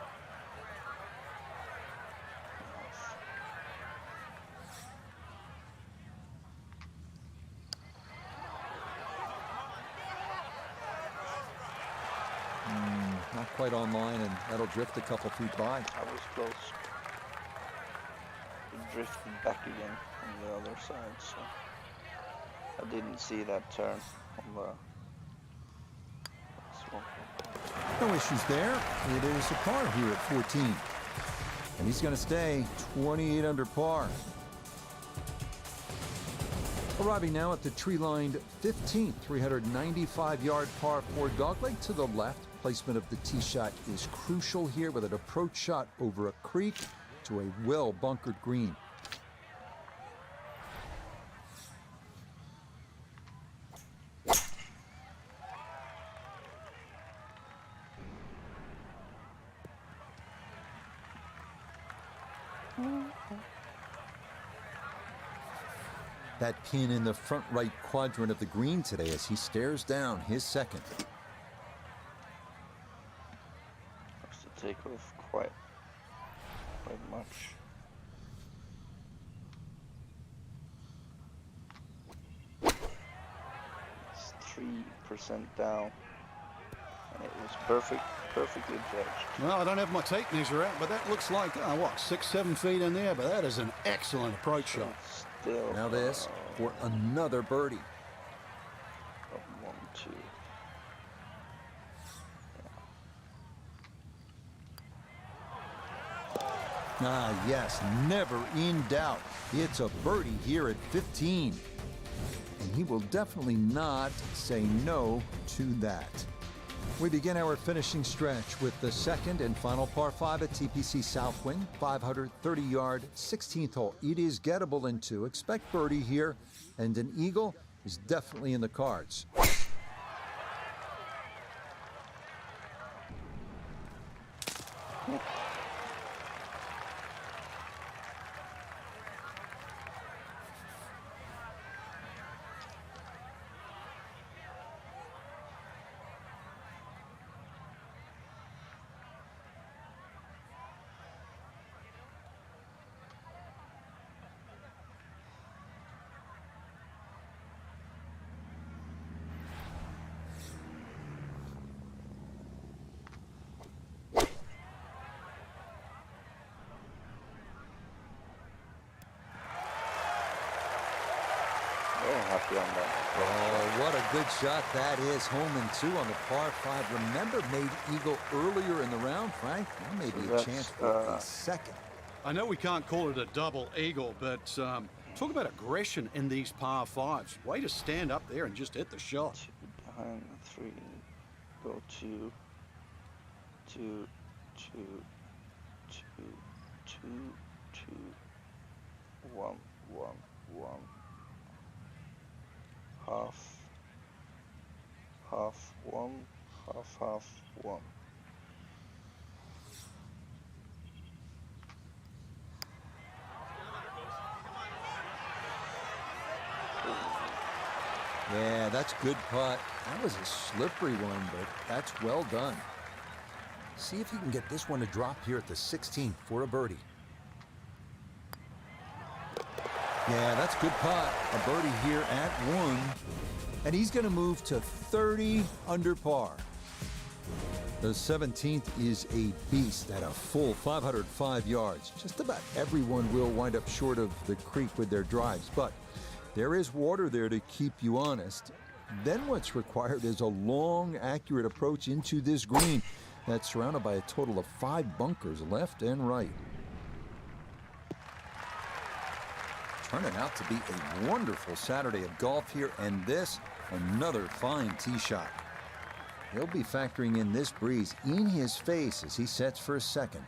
Not quite online, and that'll drift a couple feet by. I was close. It drifted back again on the other side, so I didn't see that turn on the this one. No issues there. It is a par here at 14. And he's going to stay 28 under par. Arriving now at the tree-lined 15th, 395-yard par 4 dogleg to the left. Placement of the tee shot is crucial here with an approach shot over a creek to a well-bunkered green. That pin in the front right quadrant of the green today as he stares down his second. Has to take off quite much. It's 3% down, and it was perfectly judged. Well, I don't have my tape measure out, but that looks like, what, 6-7 feet in there, but that is an excellent approach shot. Still, Now this for another birdie. 1, 2. Ah, yes, never in doubt. It's a birdie here at 15. And he will definitely not say no to that. We begin our finishing stretch with the second and final par 5 at TPC Southwind, 530-yard, 16th hole. It is gettable in 2. Expect birdie here, and an eagle is definitely in the cards. Very happy on that. Oh, what a good shot that is. Home and 2 on the par 5. Remember, made eagle earlier in the round, Frank? There may be a chance for a second. I know we can't call it a double eagle, but talk about aggression in these par 5s. Way to stand up there and just hit the shot. 2 behind, 3, go 2, 2, 2, 2, 2, 2, 1, 1, 1. Half, 1, half, 1. Yeah, that's good putt. That was a slippery one, but that's well done. See if you can get this one to drop here at the 16th for a birdie. Yeah, that's good putt. A birdie here at 1. And he's going to move to 30 under par. The 17th is a beast at a full 505 yards. Just about everyone will wind up short of the creek with their drives, but there is water there to keep you honest. Then what's required is a long, accurate approach into this green that's surrounded by a total of 5 bunkers left and right. Turning out to be a wonderful Saturday of golf here, and this, another fine tee shot. He'll be factoring in this breeze in his face as he sets for a second.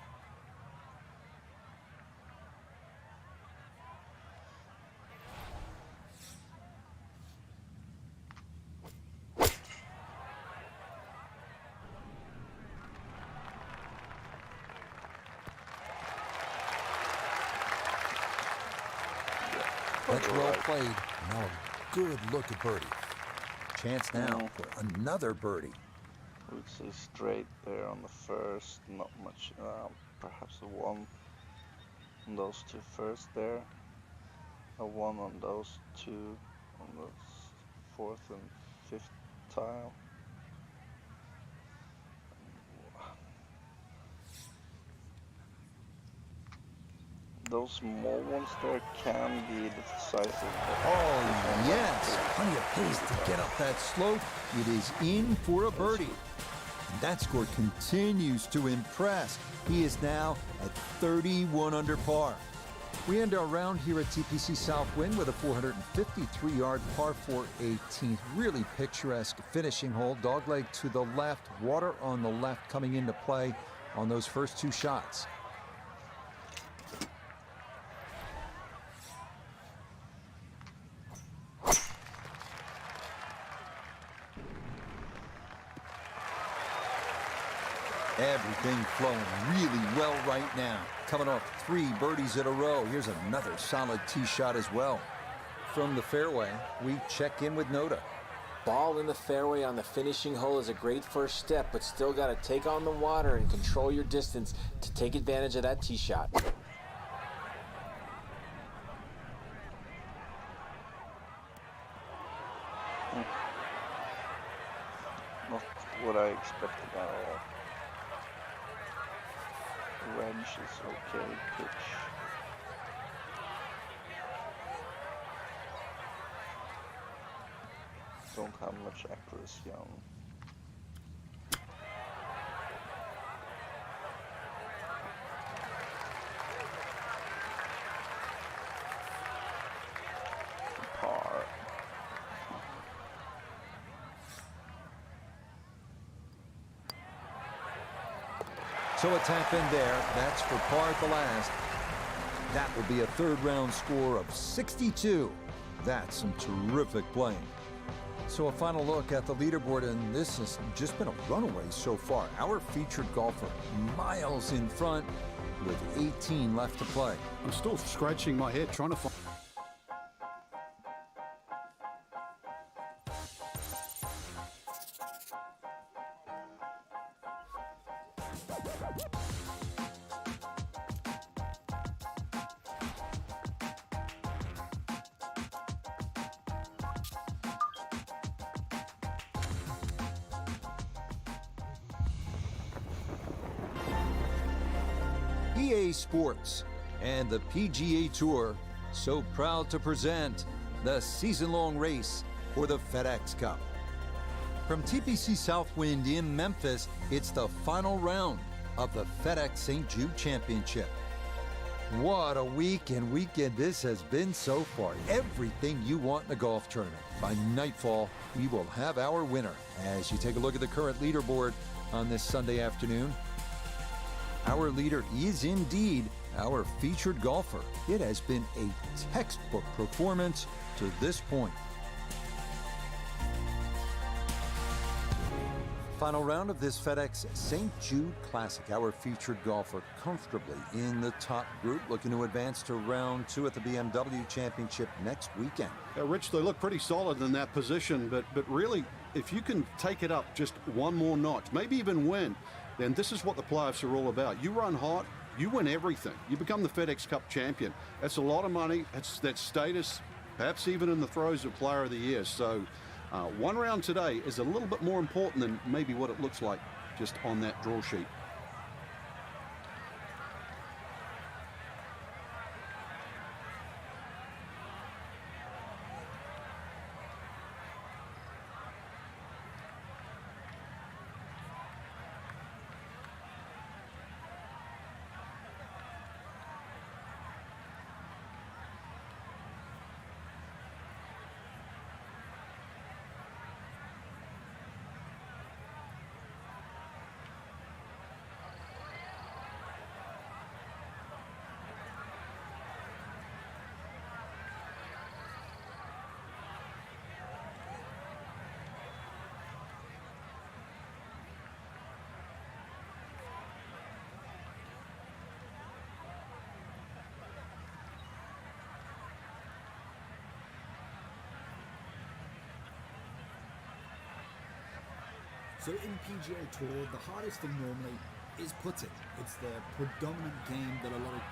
That's well played. Now a good look at birdie. Chance now for another birdie. We'd say straight there on the first, not much, perhaps a one on those two first there, a one on those two on the fourth and fifth tile. Those small ones there can be decisive. Oh, yes. Plenty of pace to get up that slope. It is in for a birdie. And that score continues to impress. He is now at 31 under par. We end our round here at TPC Southwind with a 453-yard par 4 18th. Really picturesque finishing hole. Dogleg to the left, water on the left coming into play on those first two shots. Everything flowing really well right now. Coming off 3 birdies in a row. Here's another solid tee shot as well. From the fairway, we check in with Noda. Ball in the fairway on the finishing hole is a great first step, but still got to take on the water and control your distance to take advantage of that tee shot. Not what I expected at all. Wedge is okay, pitch. Don't have much accuracy on. Par. So a tap in there. That's for par at the last. That will be a third round score of 62. That's some terrific playing. So a final look at the leaderboard, and this has just been a runaway so far. Our featured golfer miles in front with 18 left to play. I'm still scratching my head trying to find. EA Sports and the PGA Tour so proud to present the season-long race for the FedEx Cup. From TPC Southwind in Memphis, it's the final round of the FedEx St. Jude Championship. What a week and weekend this has been so far. Everything you want in a golf tournament. By nightfall, we will have our winner. As you take a look at the current leaderboard on this Sunday afternoon, our leader is indeed our featured golfer. It has been a textbook performance to this point. Final round of this FedEx St. Jude Classic. Our featured golfer comfortably in the top group, looking to advance to round 2 at the BMW Championship next weekend. Rich, they look pretty solid in that position, but really, if you can take it up just one more notch, maybe even win, then this is what the playoffs are all about. You run hot, you win everything. You become the FedEx Cup champion. That's a lot of money. That's status, perhaps even in the throes of Player of the Year. So one round today is a little bit more important than maybe what it looks like just on that draw sheet. So in PGA Tour, the hardest thing normally is putting. It's the predominant game that a lot of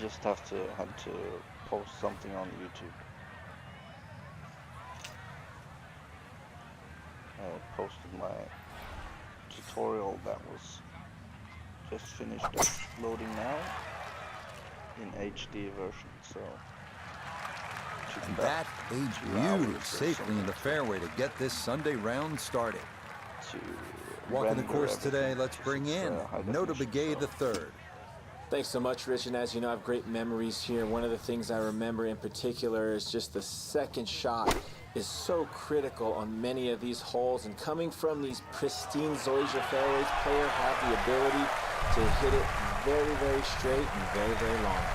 Just had to post something on YouTube. I posted my tutorial that was just finished loading now in HD version, so and that aids you safely in the fairway to get this Sunday round started. Walking the course today, let's bring in Nota Begay III. Thanks so much, Rich, and as you know, I have great memories here. One of the things I remember in particular is just the second shot is so critical on many of these holes, and coming from these pristine Zoysia fairways, players have the ability to hit it very, very straight and very, very long.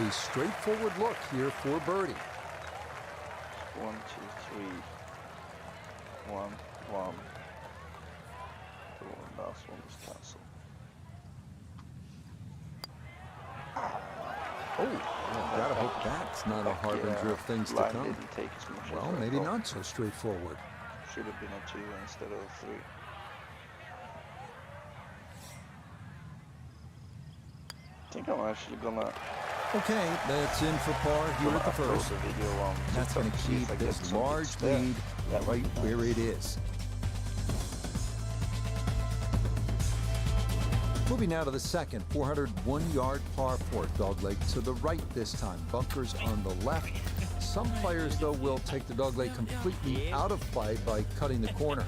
A straightforward look here for birdie. 1, 2, 3. 1, 1. The last one is cancelled. Oh, well, gotta hope that's not a harbinger of things to line come. didn't take as much as Well, I maybe thought. not so straightforward. Should have been a 2 instead of a 3. I think I'm actually gonna. Okay, that's in for par here at the first. The video on That's going to TikTok, see keep if I get this some large hits there. lead That would right be where nice. it is. Moving now to the second, 401-yard par 4. Dogleg to the right this time. Bunkers on the left. Some players, though, will take the dogleg completely out of play by cutting the corner.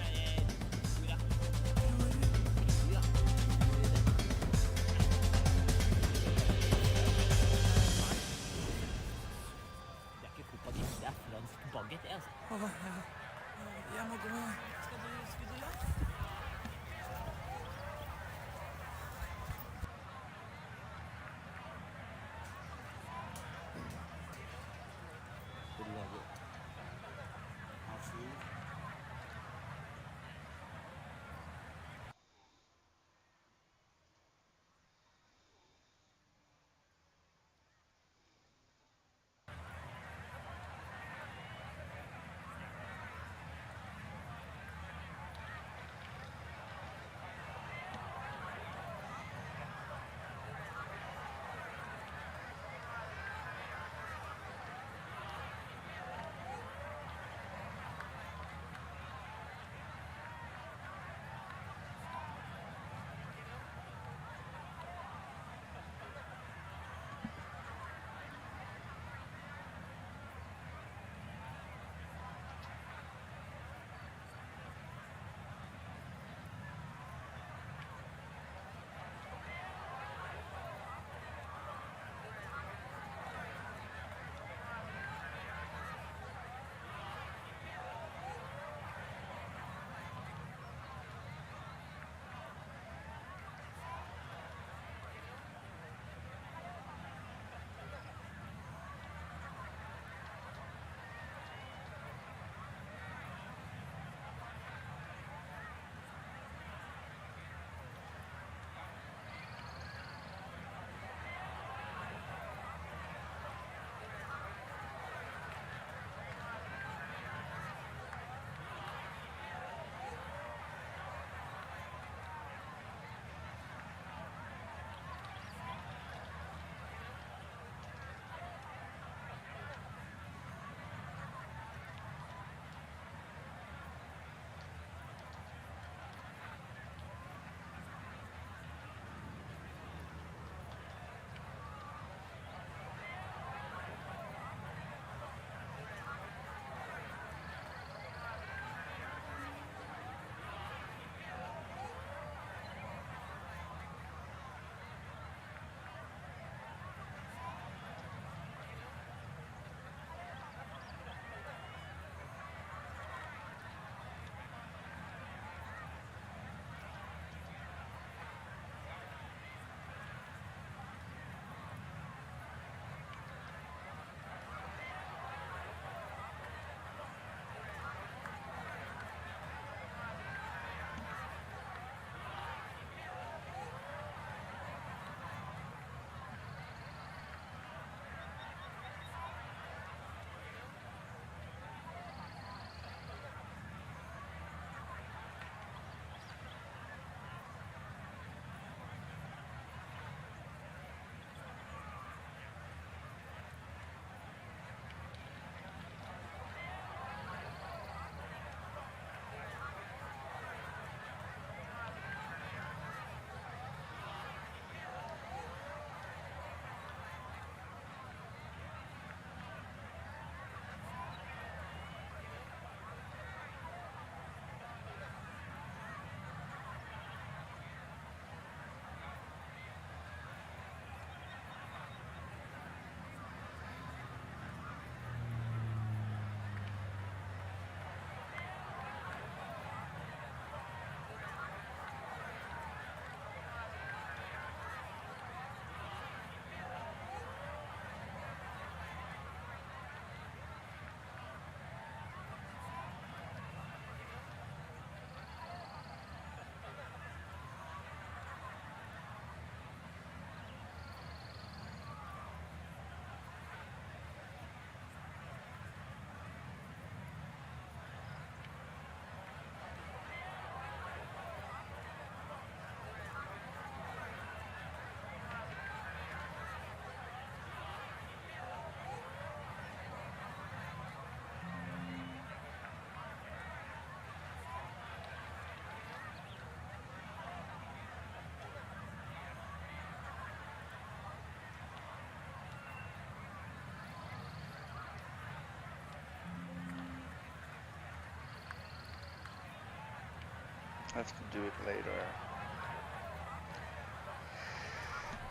I have to do it later.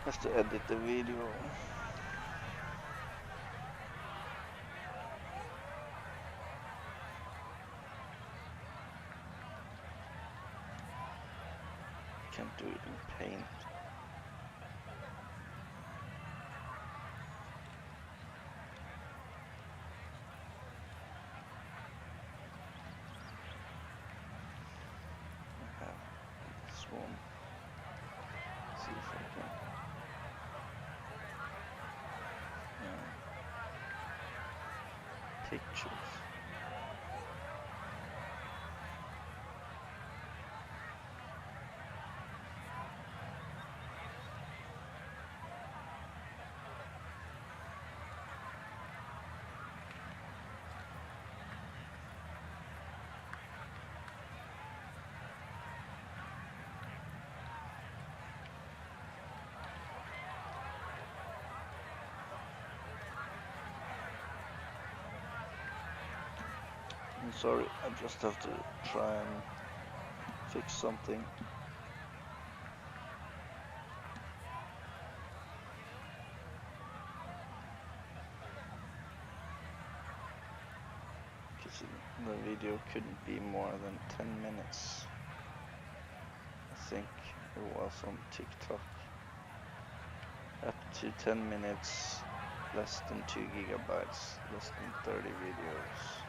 I have to edit the video. Can't do it in Paint. I have this one. See if I can. Pictures. I'm sorry, I just have to try and fix something. Because the video couldn't be more than 10 minutes. I think it was on TikTok. Up to 10 minutes, less than 2 gigabytes, less than 30 videos.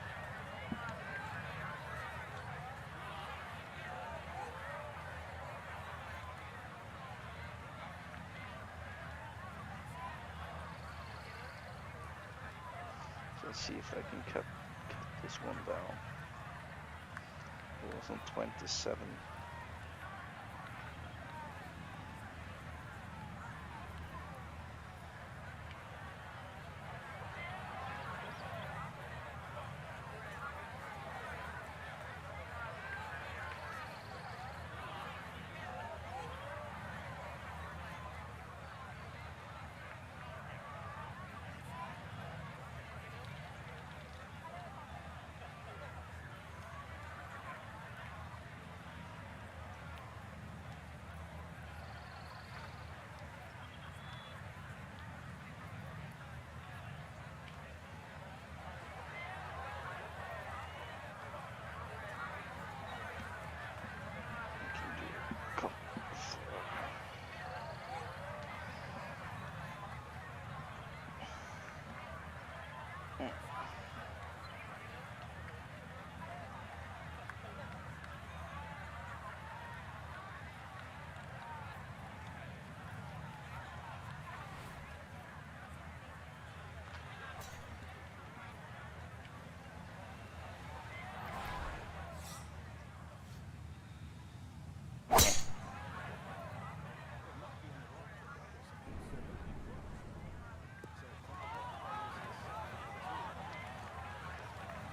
Let's see if I can cut this one down. It was on 27.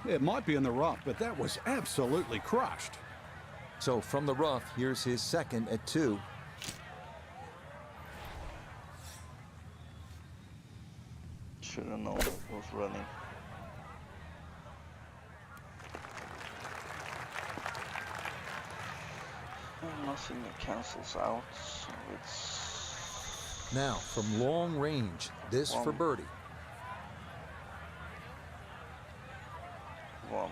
It might be in the rough, but that was absolutely crushed. So from the rough, here's his second at 2. Should have known it was running. Nothing that cancels out, so it's... Now, from long range, this for birdie. One,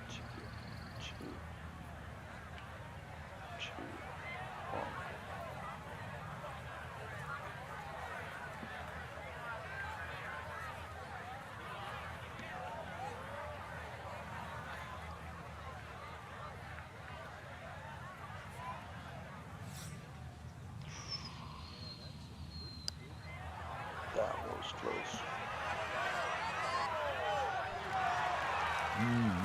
2, 2, 1. That was close.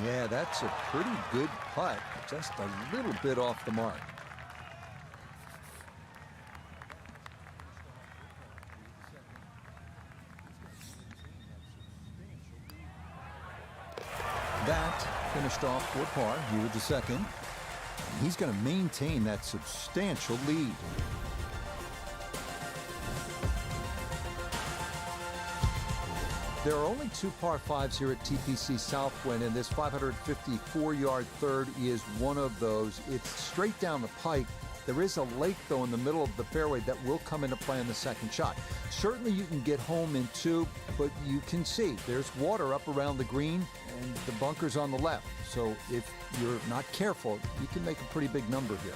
Yeah, that's a pretty good putt. Just a little bit off the mark. That finished off for par here with the second. He's going to maintain that substantial lead. There are only 2 par 5s here at TPC Southwind, and this 554-yard third is one of those. It's straight down the pike. There is a lake, though, in the middle of the fairway that will come into play on the second shot. Certainly you can get home in 2, but you can see there's water up around the green and the bunker's on the left. So if you're not careful, you can make a pretty big number here.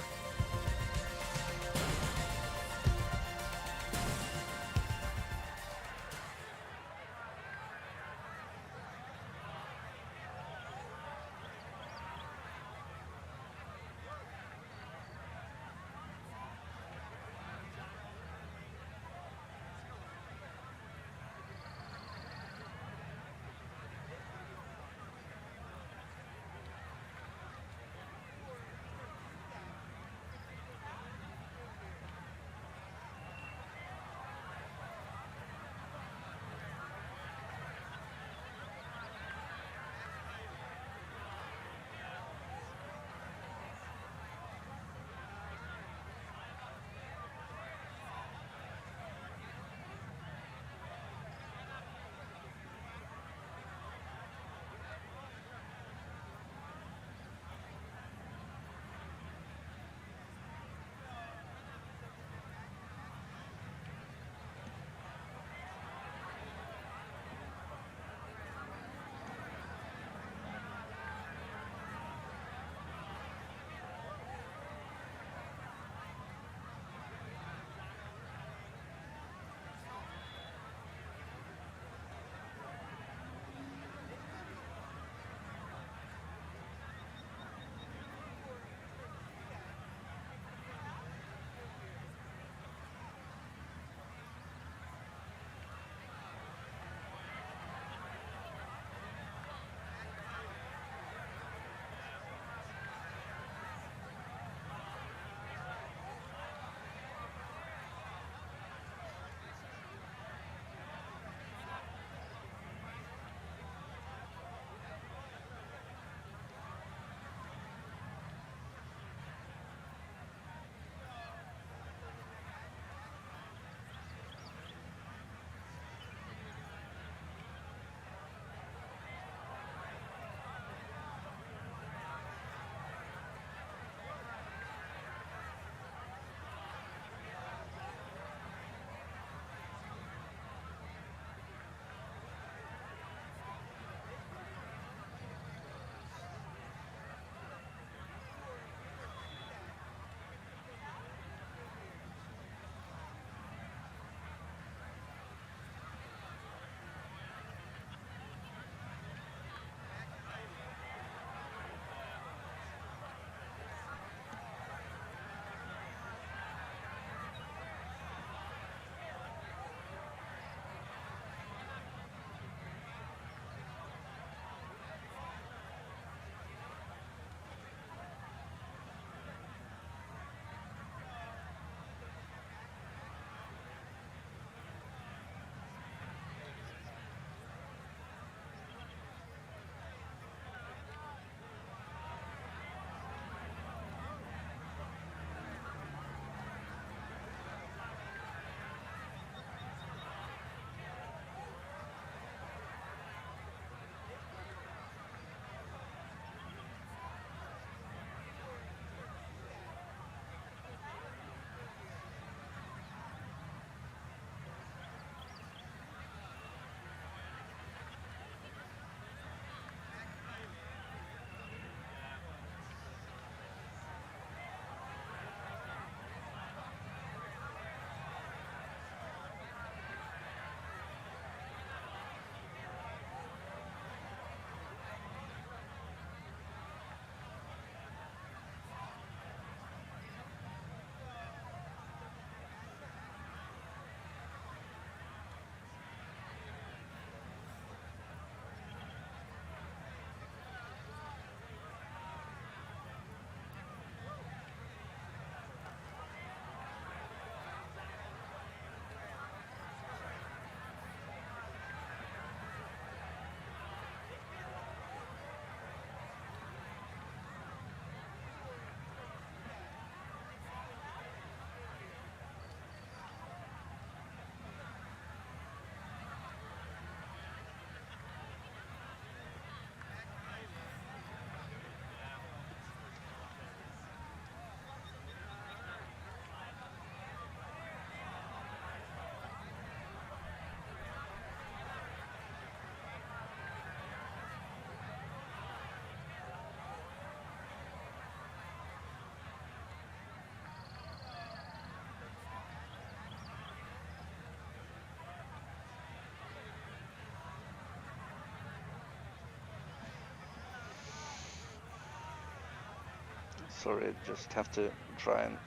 Sorry, just have to try and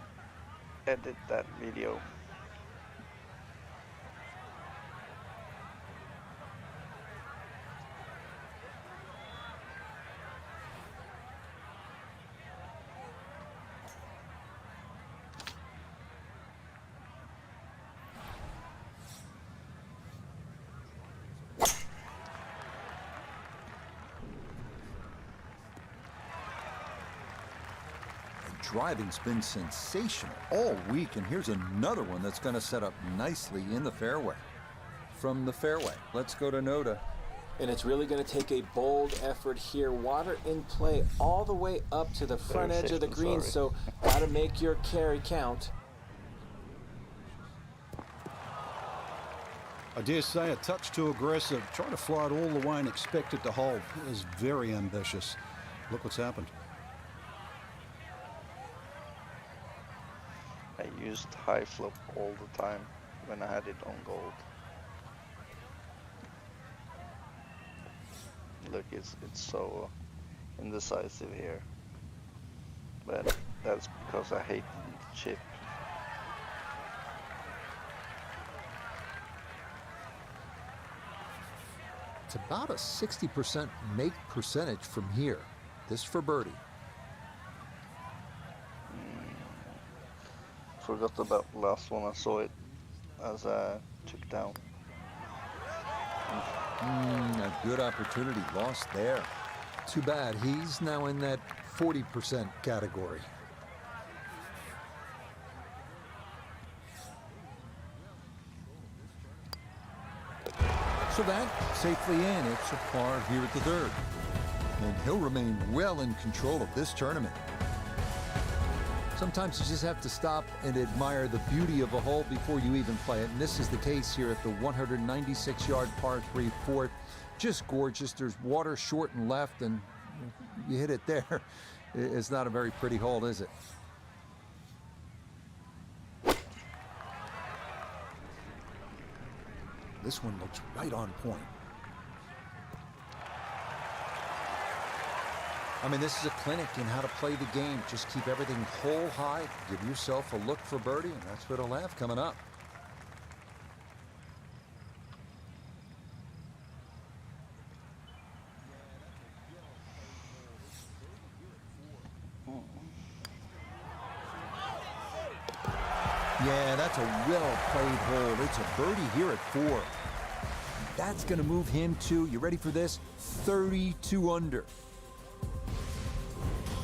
edit that video. Driving's been sensational all week, and here's another one that's going to set up nicely in the fairway. From the fairway, let's go to Noda. And it's really going to take a bold effort here. Water in play all the way up to the front edge of the green, so got to make your carry count. I dare say a touch too aggressive. Try to fly it all the way and expect it to hold. It is very ambitious. Look what's happened. I used high flop all the time when I had it on gold. Look, it's so indecisive here. But that's because I hate the chip. It's about a 60% make percentage from here. This for birdie. Forgot about the last one. I saw it as I took down. A good opportunity lost there. Too bad. He's now in that 40% category. So that safely in. It's a par here at the third. And he'll remain well in control of this tournament. Sometimes you just have to stop and admire the beauty of a hole before you even play it. And this is the case here at the 196-yard par 3 fourth. Just gorgeous. There's water short and left, and you hit it there. It's not a very pretty hole, is it? This one looks right on point. I mean, this is a clinic in how to play the game. Just keep everything hole high. Give yourself a look for birdie, and that's what he'll have coming up. Yeah, that's a well-played hole. It's a birdie here at 4. That's going to move him to, you ready for this? 32 under.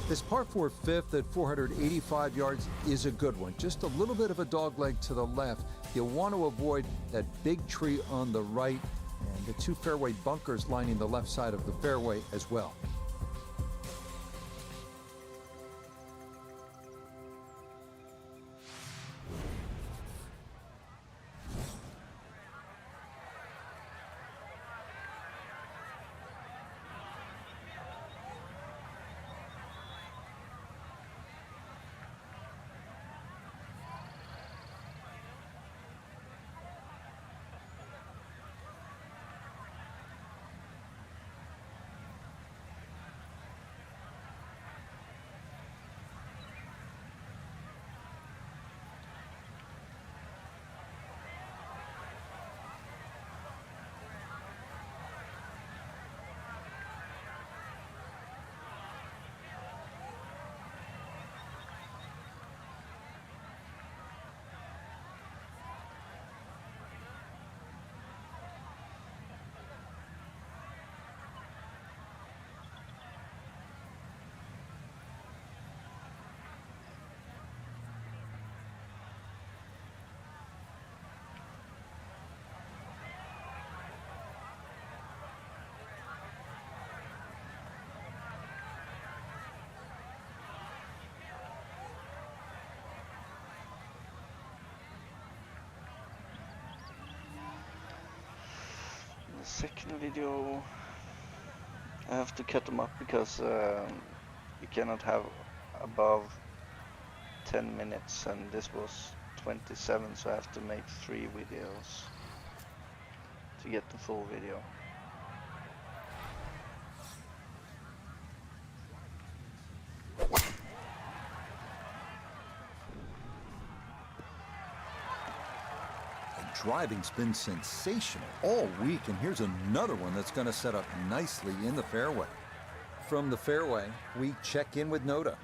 This par 4 fifth at 485 yards is a good one. Just a little bit of a dogleg to the left. You'll want to avoid that big tree on the right and the 2 fairway bunkers lining the left side of the fairway as well. Second video, I have to cut them up because you cannot have above 10 minutes, and this was 27, so I have to make 3 videos to get the full video. driving's been sensational all week, and here's another one that's going to set up nicely in the fairway. From the fairway, we check in with Noda.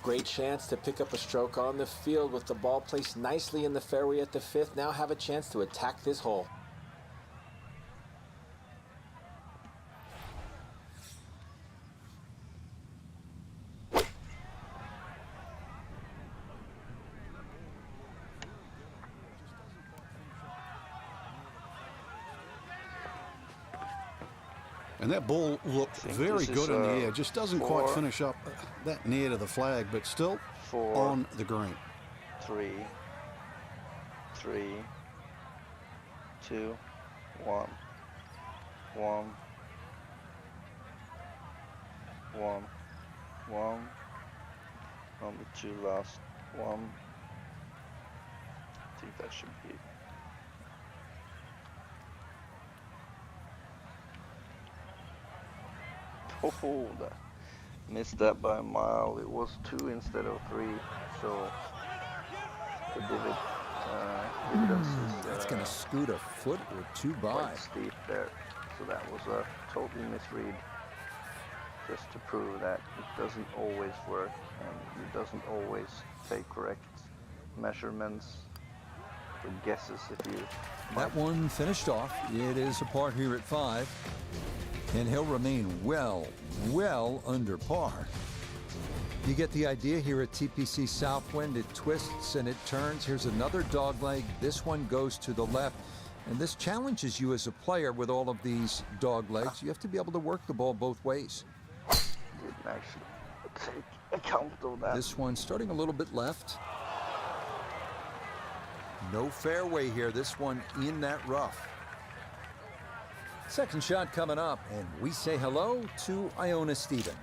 Great chance to pick up a stroke on the field with the ball placed nicely in the fairway at the 5th. Now have a chance to attack this hole. And that ball looked very good in the air. Just doesn't quite finish up that near to the flag, but still on the green. 3, 2, 1, 1, 1, 1. On the 2 last 1. I think that should be. Oh, that missed that by a mile. It was 2 instead of 3, so the dividends is That's going to scoot a foot or 2 by. quite steep there. So that was a total misread. Just to prove that it doesn't always work and it doesn't always take correct measurements or guesses if you. That one finished off. It is a par here at 5. And he'll remain well under par. You get the idea here at TPC Southwind. It twists and it turns. Here's another dogleg. This one goes to the left. And this challenges you as a player with all of these dog legs. You have to be able to work the ball both ways. Didn't actually take account of that. This one starting a little bit left. No fairway here. This one in that rough. Second shot coming up, and we say hello to Iona Stephen.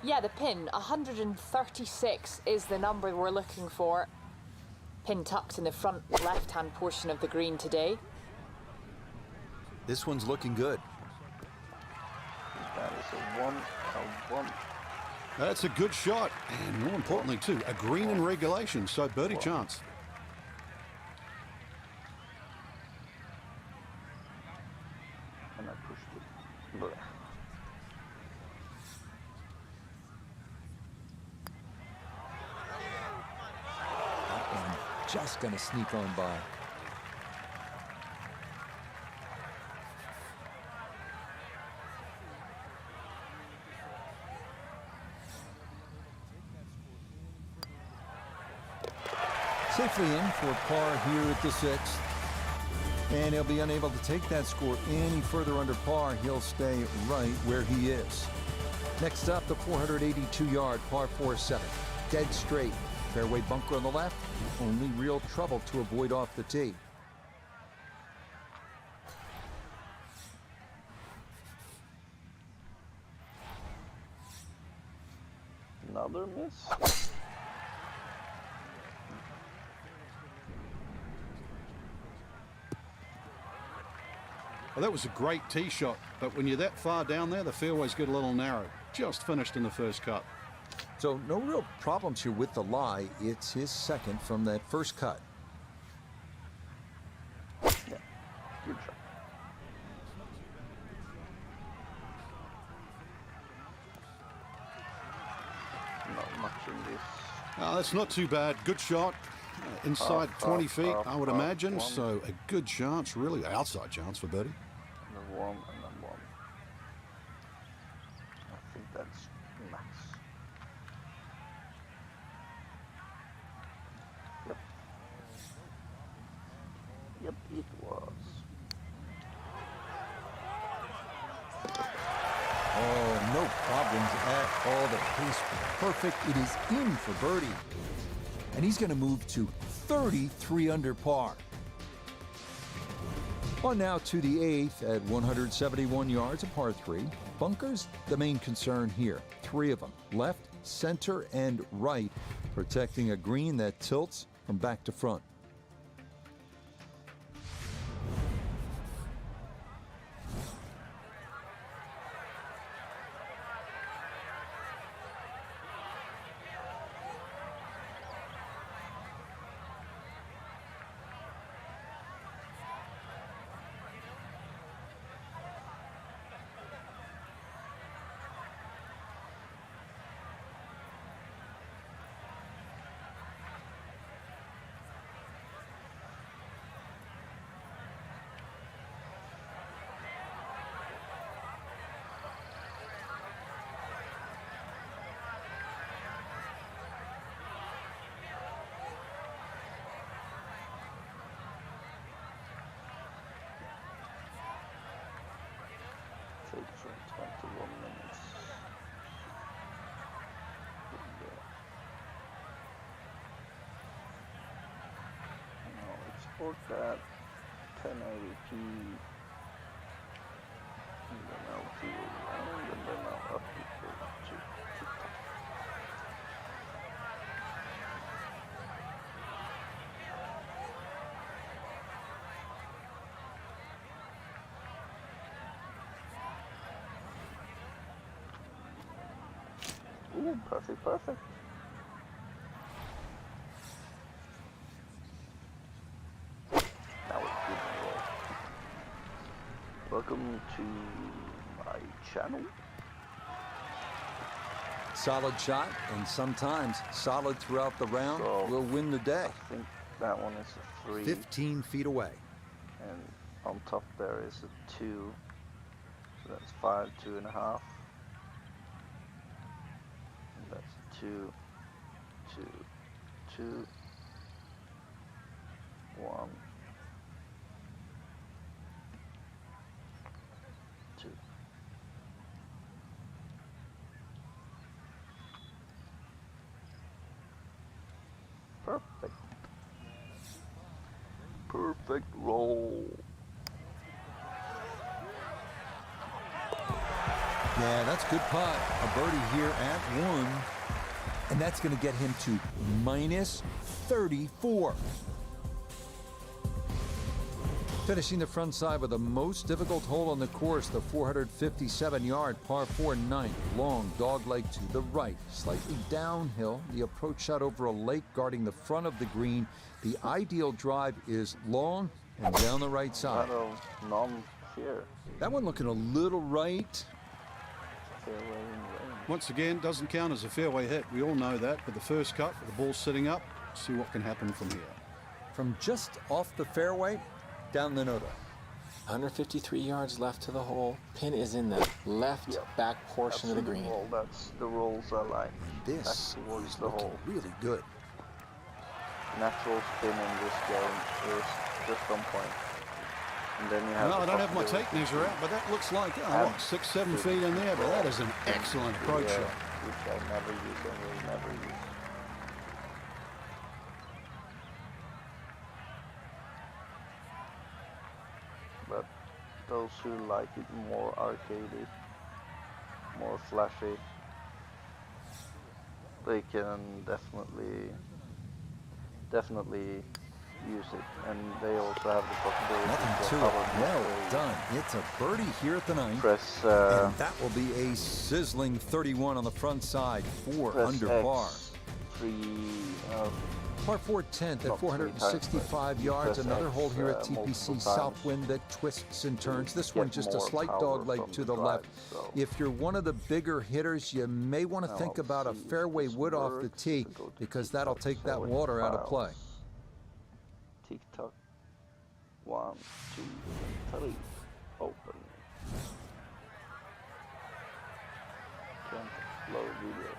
Yeah, the pin, 136 is the number we're looking for. Pin tucked in the front left-hand portion of the green today. This one's looking good. That is a 1. That's a good shot, and more importantly too, a green in regulation, so birdie chance. And I pushed it. Blech. That one just going to sneak on by. Safely in for par here at the 6th. And he'll be unable to take that score any further under par. He'll stay right where he is. Next up, the 482-yard par 4-7. Dead straight. Fairway bunker on the left. The only real trouble to avoid off the tee. Another miss. Well, that was a great tee shot, but when you're that far down there, the fairways get a little narrow. Just finished in the first cut. So no real problems here with the lie. It's his second from that first cut. Yeah, good shot. Not much in this. That's not too bad. Good shot. Inside 20 feet, I would imagine. 1. So a good chance, really outside chance for birdie. And then 1 and then 1. I think that's max. Yep. Yep, it was. Oh, no problems at all. The pace was perfect. It is in for birdie. And he's going to move to 33 under par. On now to the 8th at 171 yards, a par 3. Bunkers, the main concern here. 3 of them, left, center, and right, protecting a green that tilts from back to front. 21 minutes. Now export that 1080p. And then I'll do around, and then I'll upload it to TikTok. Ooh, perfect, perfect. Now it's good and roll. Welcome to my channel. Solid shot, and sometimes solid throughout the round will win the day. I think that one is a 3. 15 feet away. And on top there is a 2. So that's 5, 2.5. And that's 2, 2, 2, 1, 2. Perfect. Perfect roll. Yeah, that's good putt. A birdie here at 1. And that's going to get him to minus 34. Finishing the front side with the most difficult hole on the course, the 457-yard par 4 ninth. Long dogleg to the right, slightly downhill. The approach shot over a lake guarding the front of the green. The ideal drive is long and down the right side. None here. That one looking a little right. Fairway in range. Once again, doesn't count as a fairway hit. We all know that. But the first cut, the ball's sitting up. See what can happen from here. From just off the fairway, down the nota. 153 yards left to the hole. Pin is in the left back portion of the green. That's the rolls I like. This back towards is the looking hole. really good. Natural spin in this game is just on point. And then you have Well, I don't have my tape measure out, but that looks like, what, 6, 7 feet in there, but that is an excellent approach shot. Which I never use and will never use. But those who like it more arcadey, more flashy, they can definitely use it, and they also have the possibility Nothing to it. Well done. It's a birdie here at the 9th. Press and that will be a sizzling 31 on the front side. 4 under par. 3 Par 4 10th at 465 yards. Another hole here at TPC Southwind that twists and turns. This one just a slight dogleg to the left. If you're one of the bigger hitters, you may want to think about a fairway wood off the tee, because that'll take that water out of play. TikTok. 1, 2, 3. Open. Can't upload video.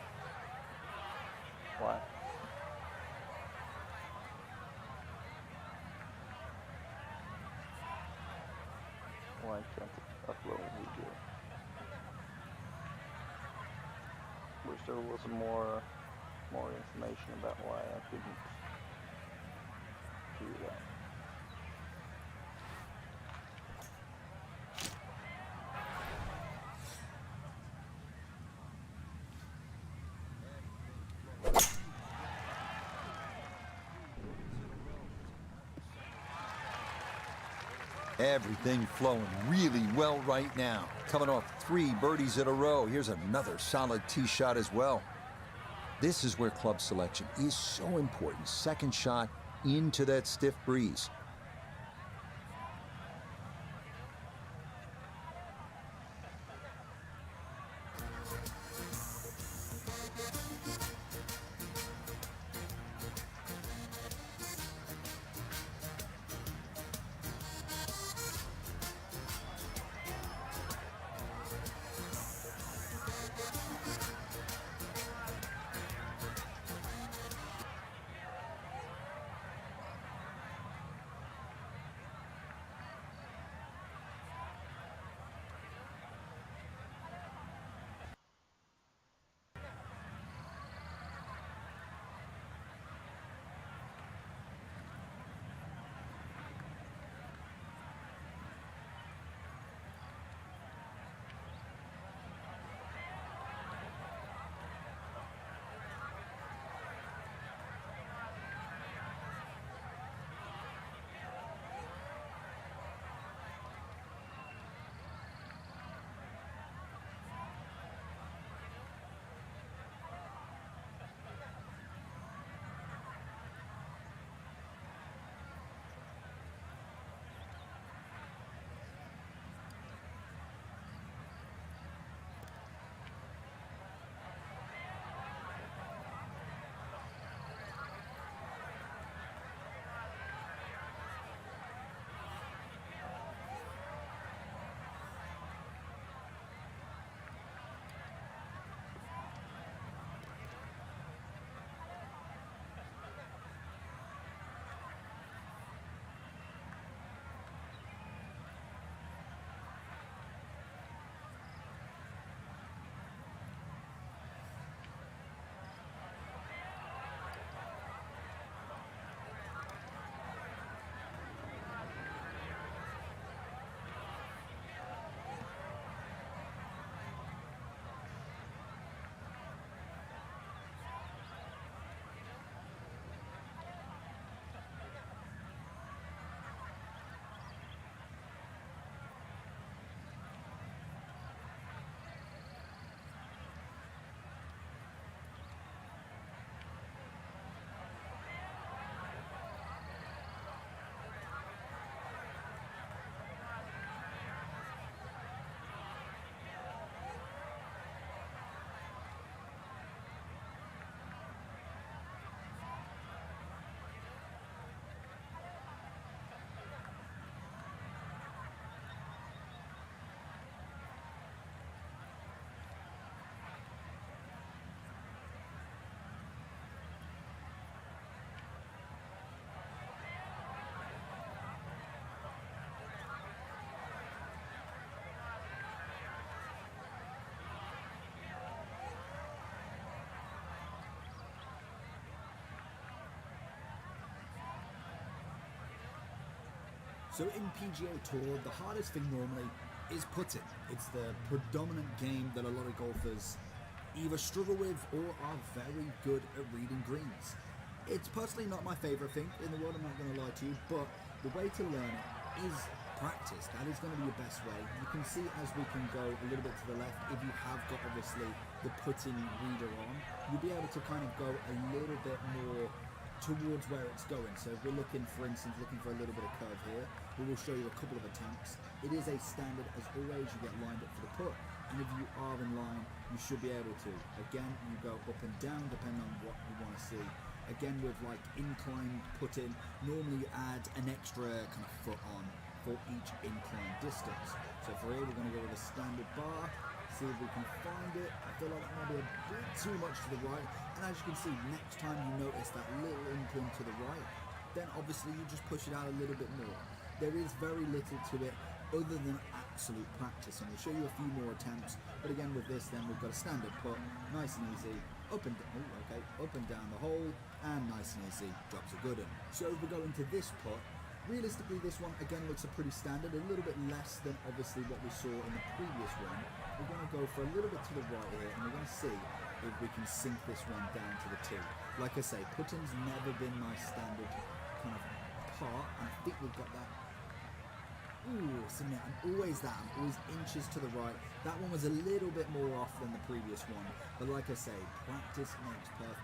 Why? Why can't it upload video? Wish there was more information about why I couldn't do that. Everything flowing really well right now. Coming off 3 birdies in a row. Here's another solid tee shot as well. This is where club selection is so important. Second shot into that stiff breeze. So in PGA Tour, the hardest thing normally is putting. It's the predominant game that a lot of golfers either struggle with or are very good at reading greens. It's personally not my favourite thing in the world, I'm not going to lie to you, but the way to learn it is practice. That is going to be your best way. You can see as we can go a little bit to the left, if you have got obviously the putting reader on, you'll be able to kind of go a little bit more towards where it's going. So if we're looking, for instance, looking for a little bit of curve here, we will show you a couple of attempts. It is a standard, as always, you get lined up for the put, and if you are in line, you should be able to. Again, you go up and down depending on what you want to see. Again, with like inclined putting, normally you add an extra kind of foot on for each incline distance. So for here, we're going to go with a standard bar. See if we can find it. I feel like that might be a bit too much to the right. And as you can see, next time you notice that little incline to the right, then obviously you just push it out a little bit more. There is very little to it other than absolute practice. And we'll show you a few more attempts. But again, with this, then we've got a standard put, nice and easy, up and down, up and down the hole, and nice and easy, drops a good one. So if we go into this put, realistically, this one again looks a pretty standard, a little bit less than obviously what we saw in the previous one. We're going to go for a little bit to the right here, and we're going to see if we can sink this one down to the tee. Like I say, putting's never been my standard kind of part, and I think we've got that. Ooh, so now I'm always inches to the right. That one was a little bit more off than the previous one, but like I say, practice makes perfect.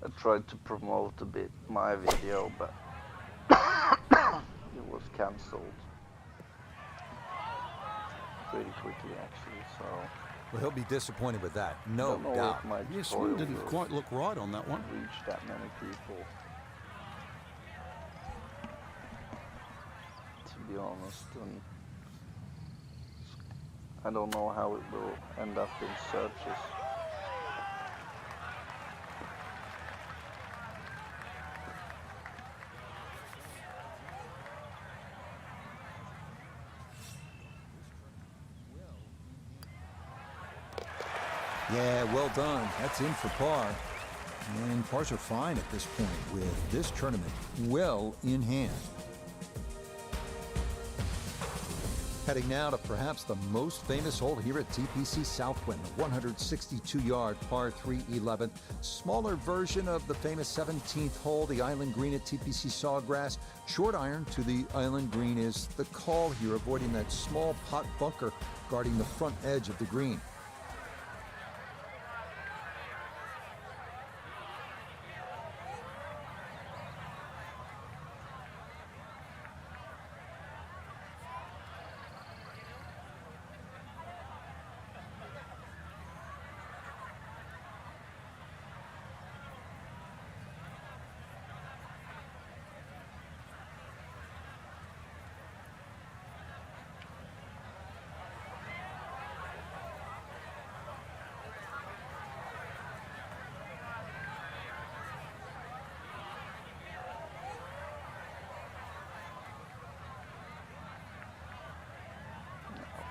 I tried to promote a bit my video, but it was cancelled pretty quickly actually, so Well, he'll be disappointed with that, I no don't know doubt. if my Yeah, swing tutorial didn't will quite look right on that one. reach that many people, to be honest, and I don't know how it will end up in searches. Yeah, well done. That's in for par. And pars are fine at this point with this tournament well in hand. Heading now to perhaps the most famous hole here at TPC Southwind, the 162-yard par 3 11th, smaller version of the famous 17th hole, the Island Green at TPC Sawgrass. Short iron to the Island Green is the call here, avoiding that small pot bunker guarding the front edge of the green.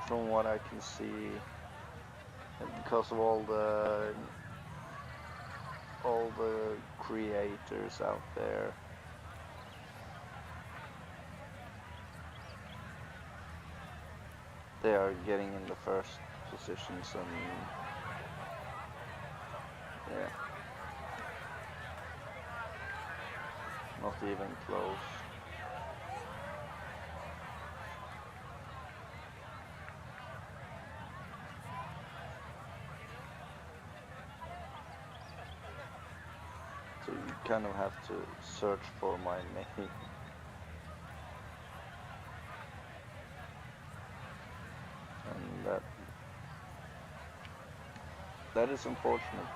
From what I can see, and because of all the creators out there, they are getting in the first positions, and yeah, not even close. So you kind of have to search for my name. And that is unfortunate.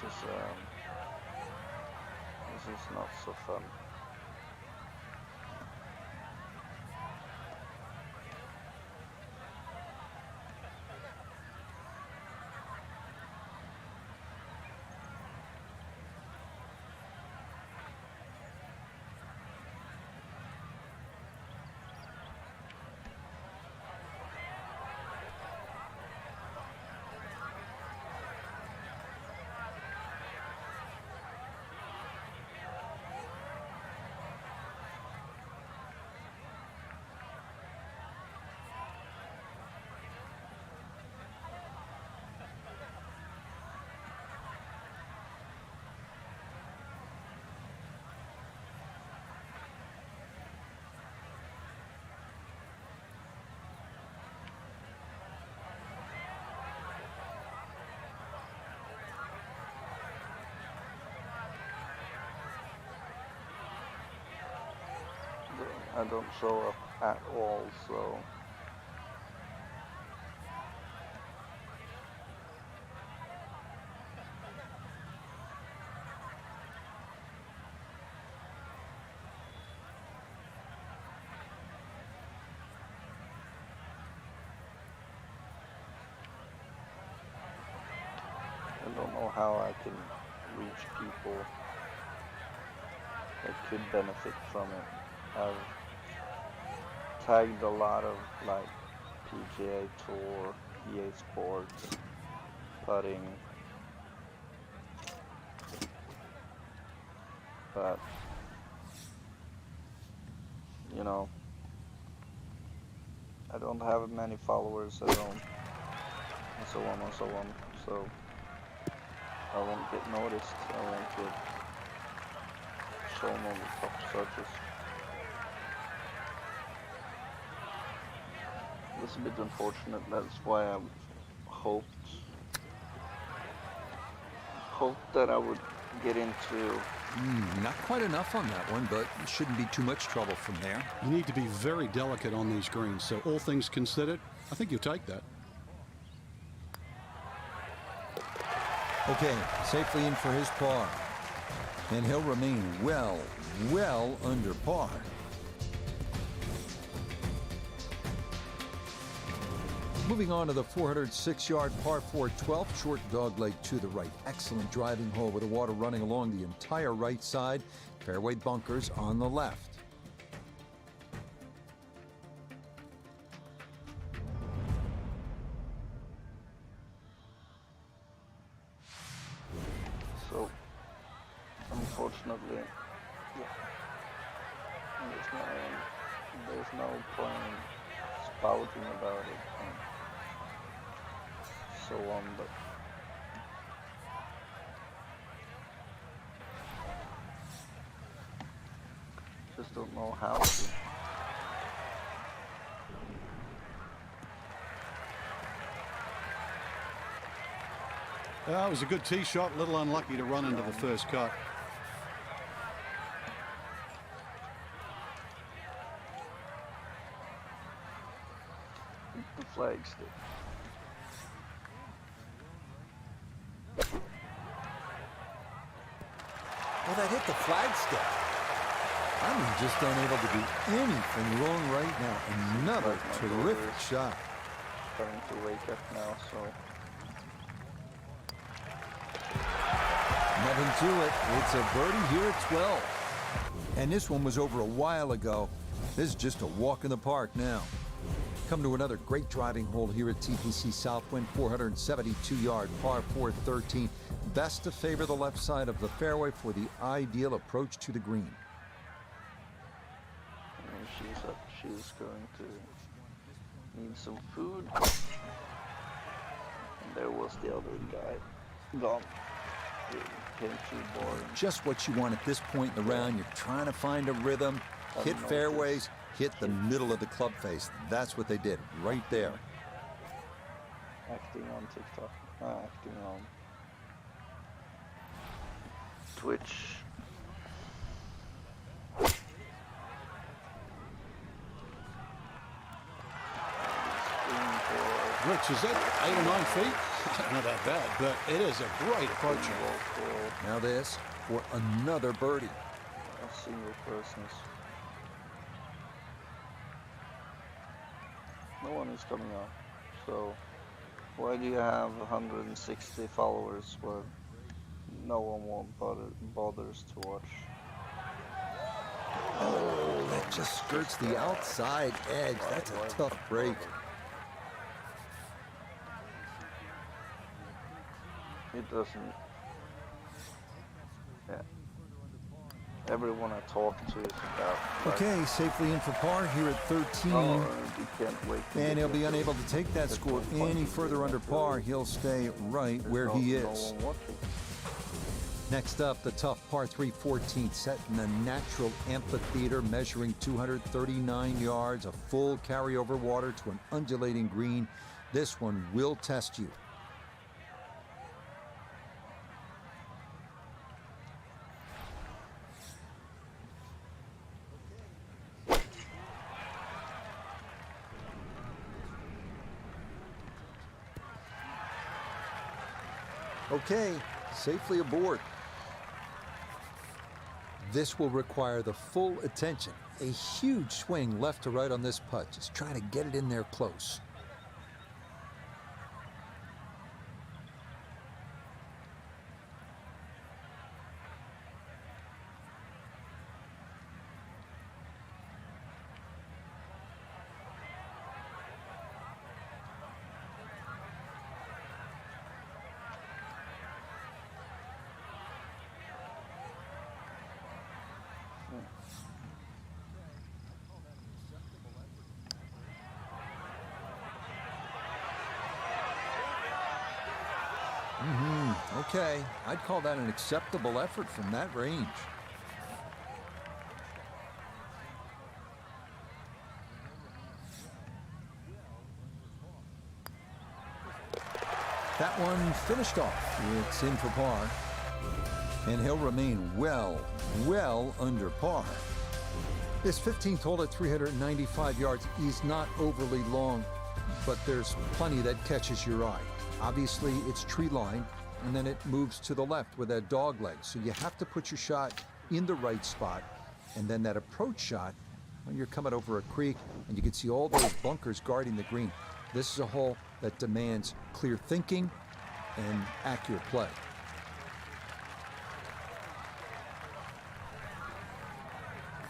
this is not so fun. I don't show up at all, so I don't know how I can reach people that could benefit from it. I've tagged a lot of like PGA Tour, EA Sports, putting, but you know, I don't have many followers at home, and so on and so on, so I won't get noticed, I won't get shown on the top searches. It's a bit unfortunate, that's why I hoped that I would get into... Not quite enough on that one, but it shouldn't be too much trouble from there. You need to be very delicate on these greens, so all things considered, I think you'll take that. Okay, safely in for his par. And he'll remain well under par. Moving on to the 406-yard par 4 12th, short dogleg to the right. Excellent driving hole with the water running along the entire right side. Fairway bunkers on the left. So, unfortunately, there's no point spouting about it and so on, but just don't know how to. It was a good tee shot, a little unlucky to run into the first cut. The flag stick. Well, that hit the flagstick. I'm just unable to do anything wrong right now. Another terrific shot. Starting to wake up now, so nothing to it. It's a birdie here at 12. And this one was over a while ago. This is just a walk in the park now. Come to another great driving hole here at TPC Southwind, 472-yard par 4 13. Best to favor the left side of the fairway for the ideal approach to the green. and she's up. She's going to need some food. And there was the other guy gone. It became too boring. Just what you want at this point in the round. You're trying to find a rhythm, hit fairways, hit the middle of the club face. That's what they did right there. Acting on TikTok, acting on Twitch. Rich, is that 8 or 9 feet? I don't know about that, but it is a great approach. Now this for another birdie. A single person's. No one is coming out. So why do you have 160 followers where no one bothers to watch? Oh, that just skirts the outside edge. That's a tough break. It doesn't. Yeah. Everyone I talk to is about. Okay, safely in for par here at 13. Oh, you can't wait. And he'll be unable to take that score any further under par. He'll stay right where he is. Next up, the tough par 3 14th, set in a natural amphitheater measuring 239 yards, a full carryover water to an undulating green. This one will test you. Okay, safely aboard. This will require the full attention. A huge swing left to right on this putt. Just trying to get it in there close. Okay, I'd call that an acceptable effort from that range. That one finished off. It's in for par. And he'll remain well under par. This 15th hole at 395 yards is not overly long, but there's plenty that catches your eye. Obviously, it's tree line, and then it moves to the left with that dog leg. So you have to put your shot in the right spot. And then that approach shot, when you're coming over a creek and you can see all those bunkers guarding the green. This is a hole that demands clear thinking and accurate play.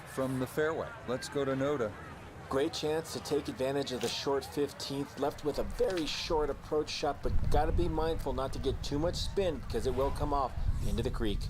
From the fairway, let's go to Noda. Great chance to take advantage of the short 15th, left with a very short approach shot, but got to be mindful not to get too much spin because it will come off into the creek.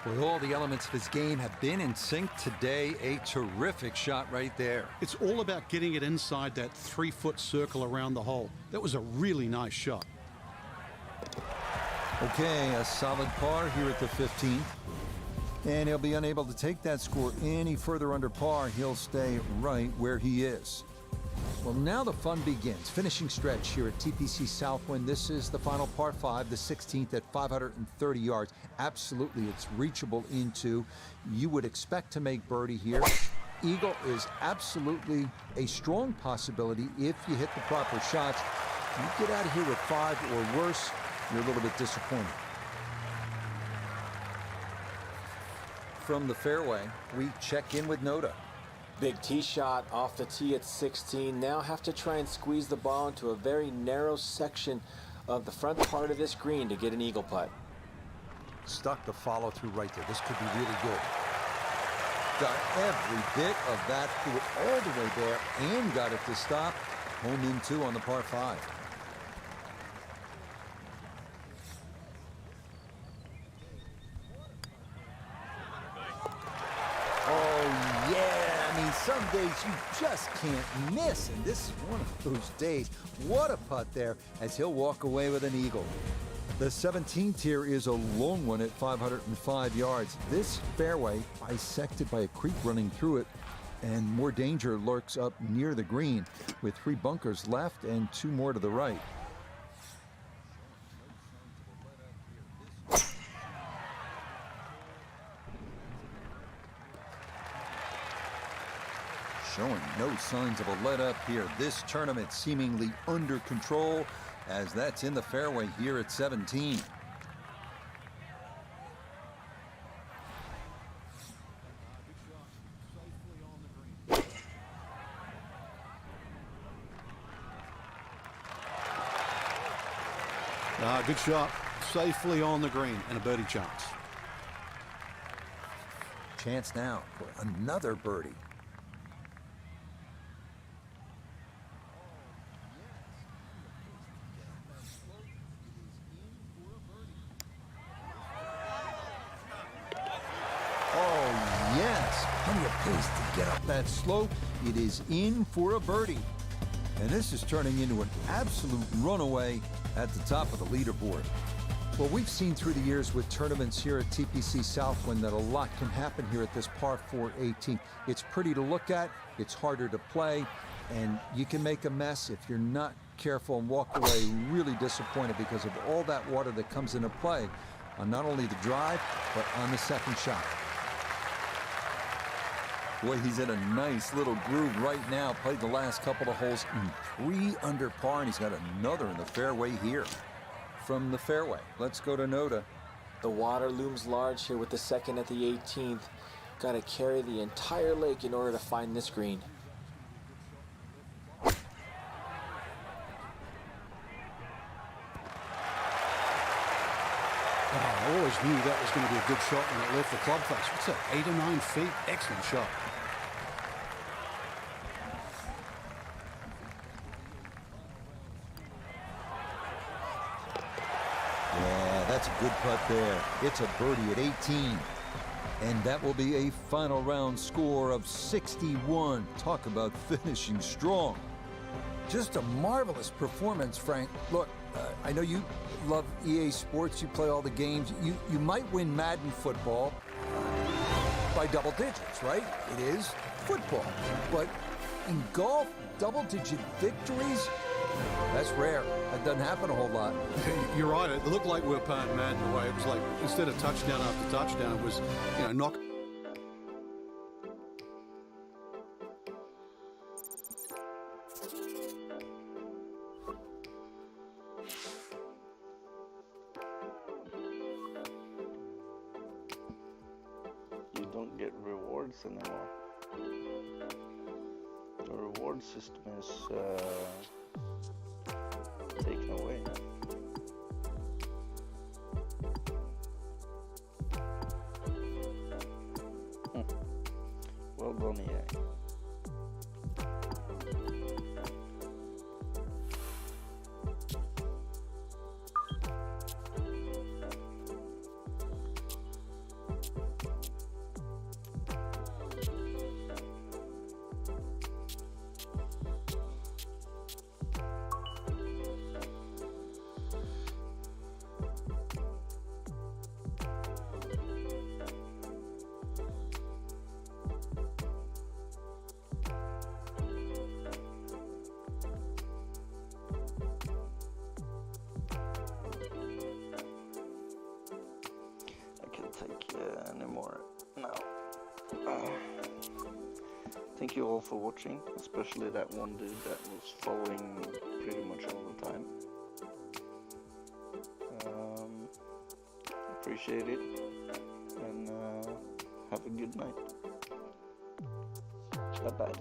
With all the elements of his game have been in sync today, a terrific shot right there. It's all about getting it inside that 3-foot circle around the hole. That was a really nice shot. Okay, a solid par here at the 15th. And he'll be unable to take that score any further under par. He'll stay right where he is. Well, now the fun begins. Finishing stretch here at TPC Southwind. This is the final par 5, the 16th at 530 yards. Absolutely, it's reachable into. You would expect to make birdie here. Eagle is absolutely a strong possibility if you hit the proper shots. You get out of here with 5 or worse, you're a little bit disappointed. From the fairway, we check in with Noda. Big tee shot off the tee at 16. Now have to try and squeeze the ball into a very narrow section of the front part of this green to get an eagle putt. Stuck the follow through right there. This could be really good. Got every bit of that, threw it all the way there and got it to stop. Home in 2 on the par 5. some days you just can't miss, and this is one of those days. What a putt there as he'll walk away with an eagle. The 17th here is a long one at 505 yards. This fairway bisected by a creek running through it, and more danger lurks up near the green with 3 bunkers left and 2 more to the right. Showing no signs of a let-up here. This tournament seemingly under control as that's in the fairway here at 17. Good shot. Safely on the green and a birdie chance. Chance now for another birdie. Oh, yes. Plenty of pace to get up that slope. It is in for a birdie. And this is turning into an absolute runaway at the top of the leaderboard. Well, we've seen through the years with tournaments here at TPC Southwind that a lot can happen here at this par 4 18. It's pretty to look at, it's harder to play, and you can make a mess if you're not careful and walk away really disappointed because of all that water that comes into play on not only the drive, but on the second shot. Boy, he's in a nice little groove right now. Played the last couple of holes in 3 under par, and he's got another in the fairway here. From the fairway, let's go to Noda. The water looms large here with the second at the 18th. Got to carry the entire lake in order to find this green. Oh, I always knew that was going to be a good shot when it left the club face. What's that, 8 or 9 feet? Excellent shot. Yeah, that's a good putt there. It's a birdie at 18. And that will be a final round score of 61. Talk about finishing strong. Just a marvelous performance, Frank. Look, I know you love EA Sports. You play all the games. You might win Madden football by double digits, right? It is football. But in golf, double-digit victories, that's rare. That doesn't happen a whole lot. You're right. It looked like we were playing Madden away. It was like, instead of touchdown after touchdown, it was, knock. You don't get rewards anymore. The reward system is taken away. Well done, EA. Anymore now. Thank you all for watching, especially that one dude that was following pretty much all the time. Appreciate it, and have a good night. Bye bye.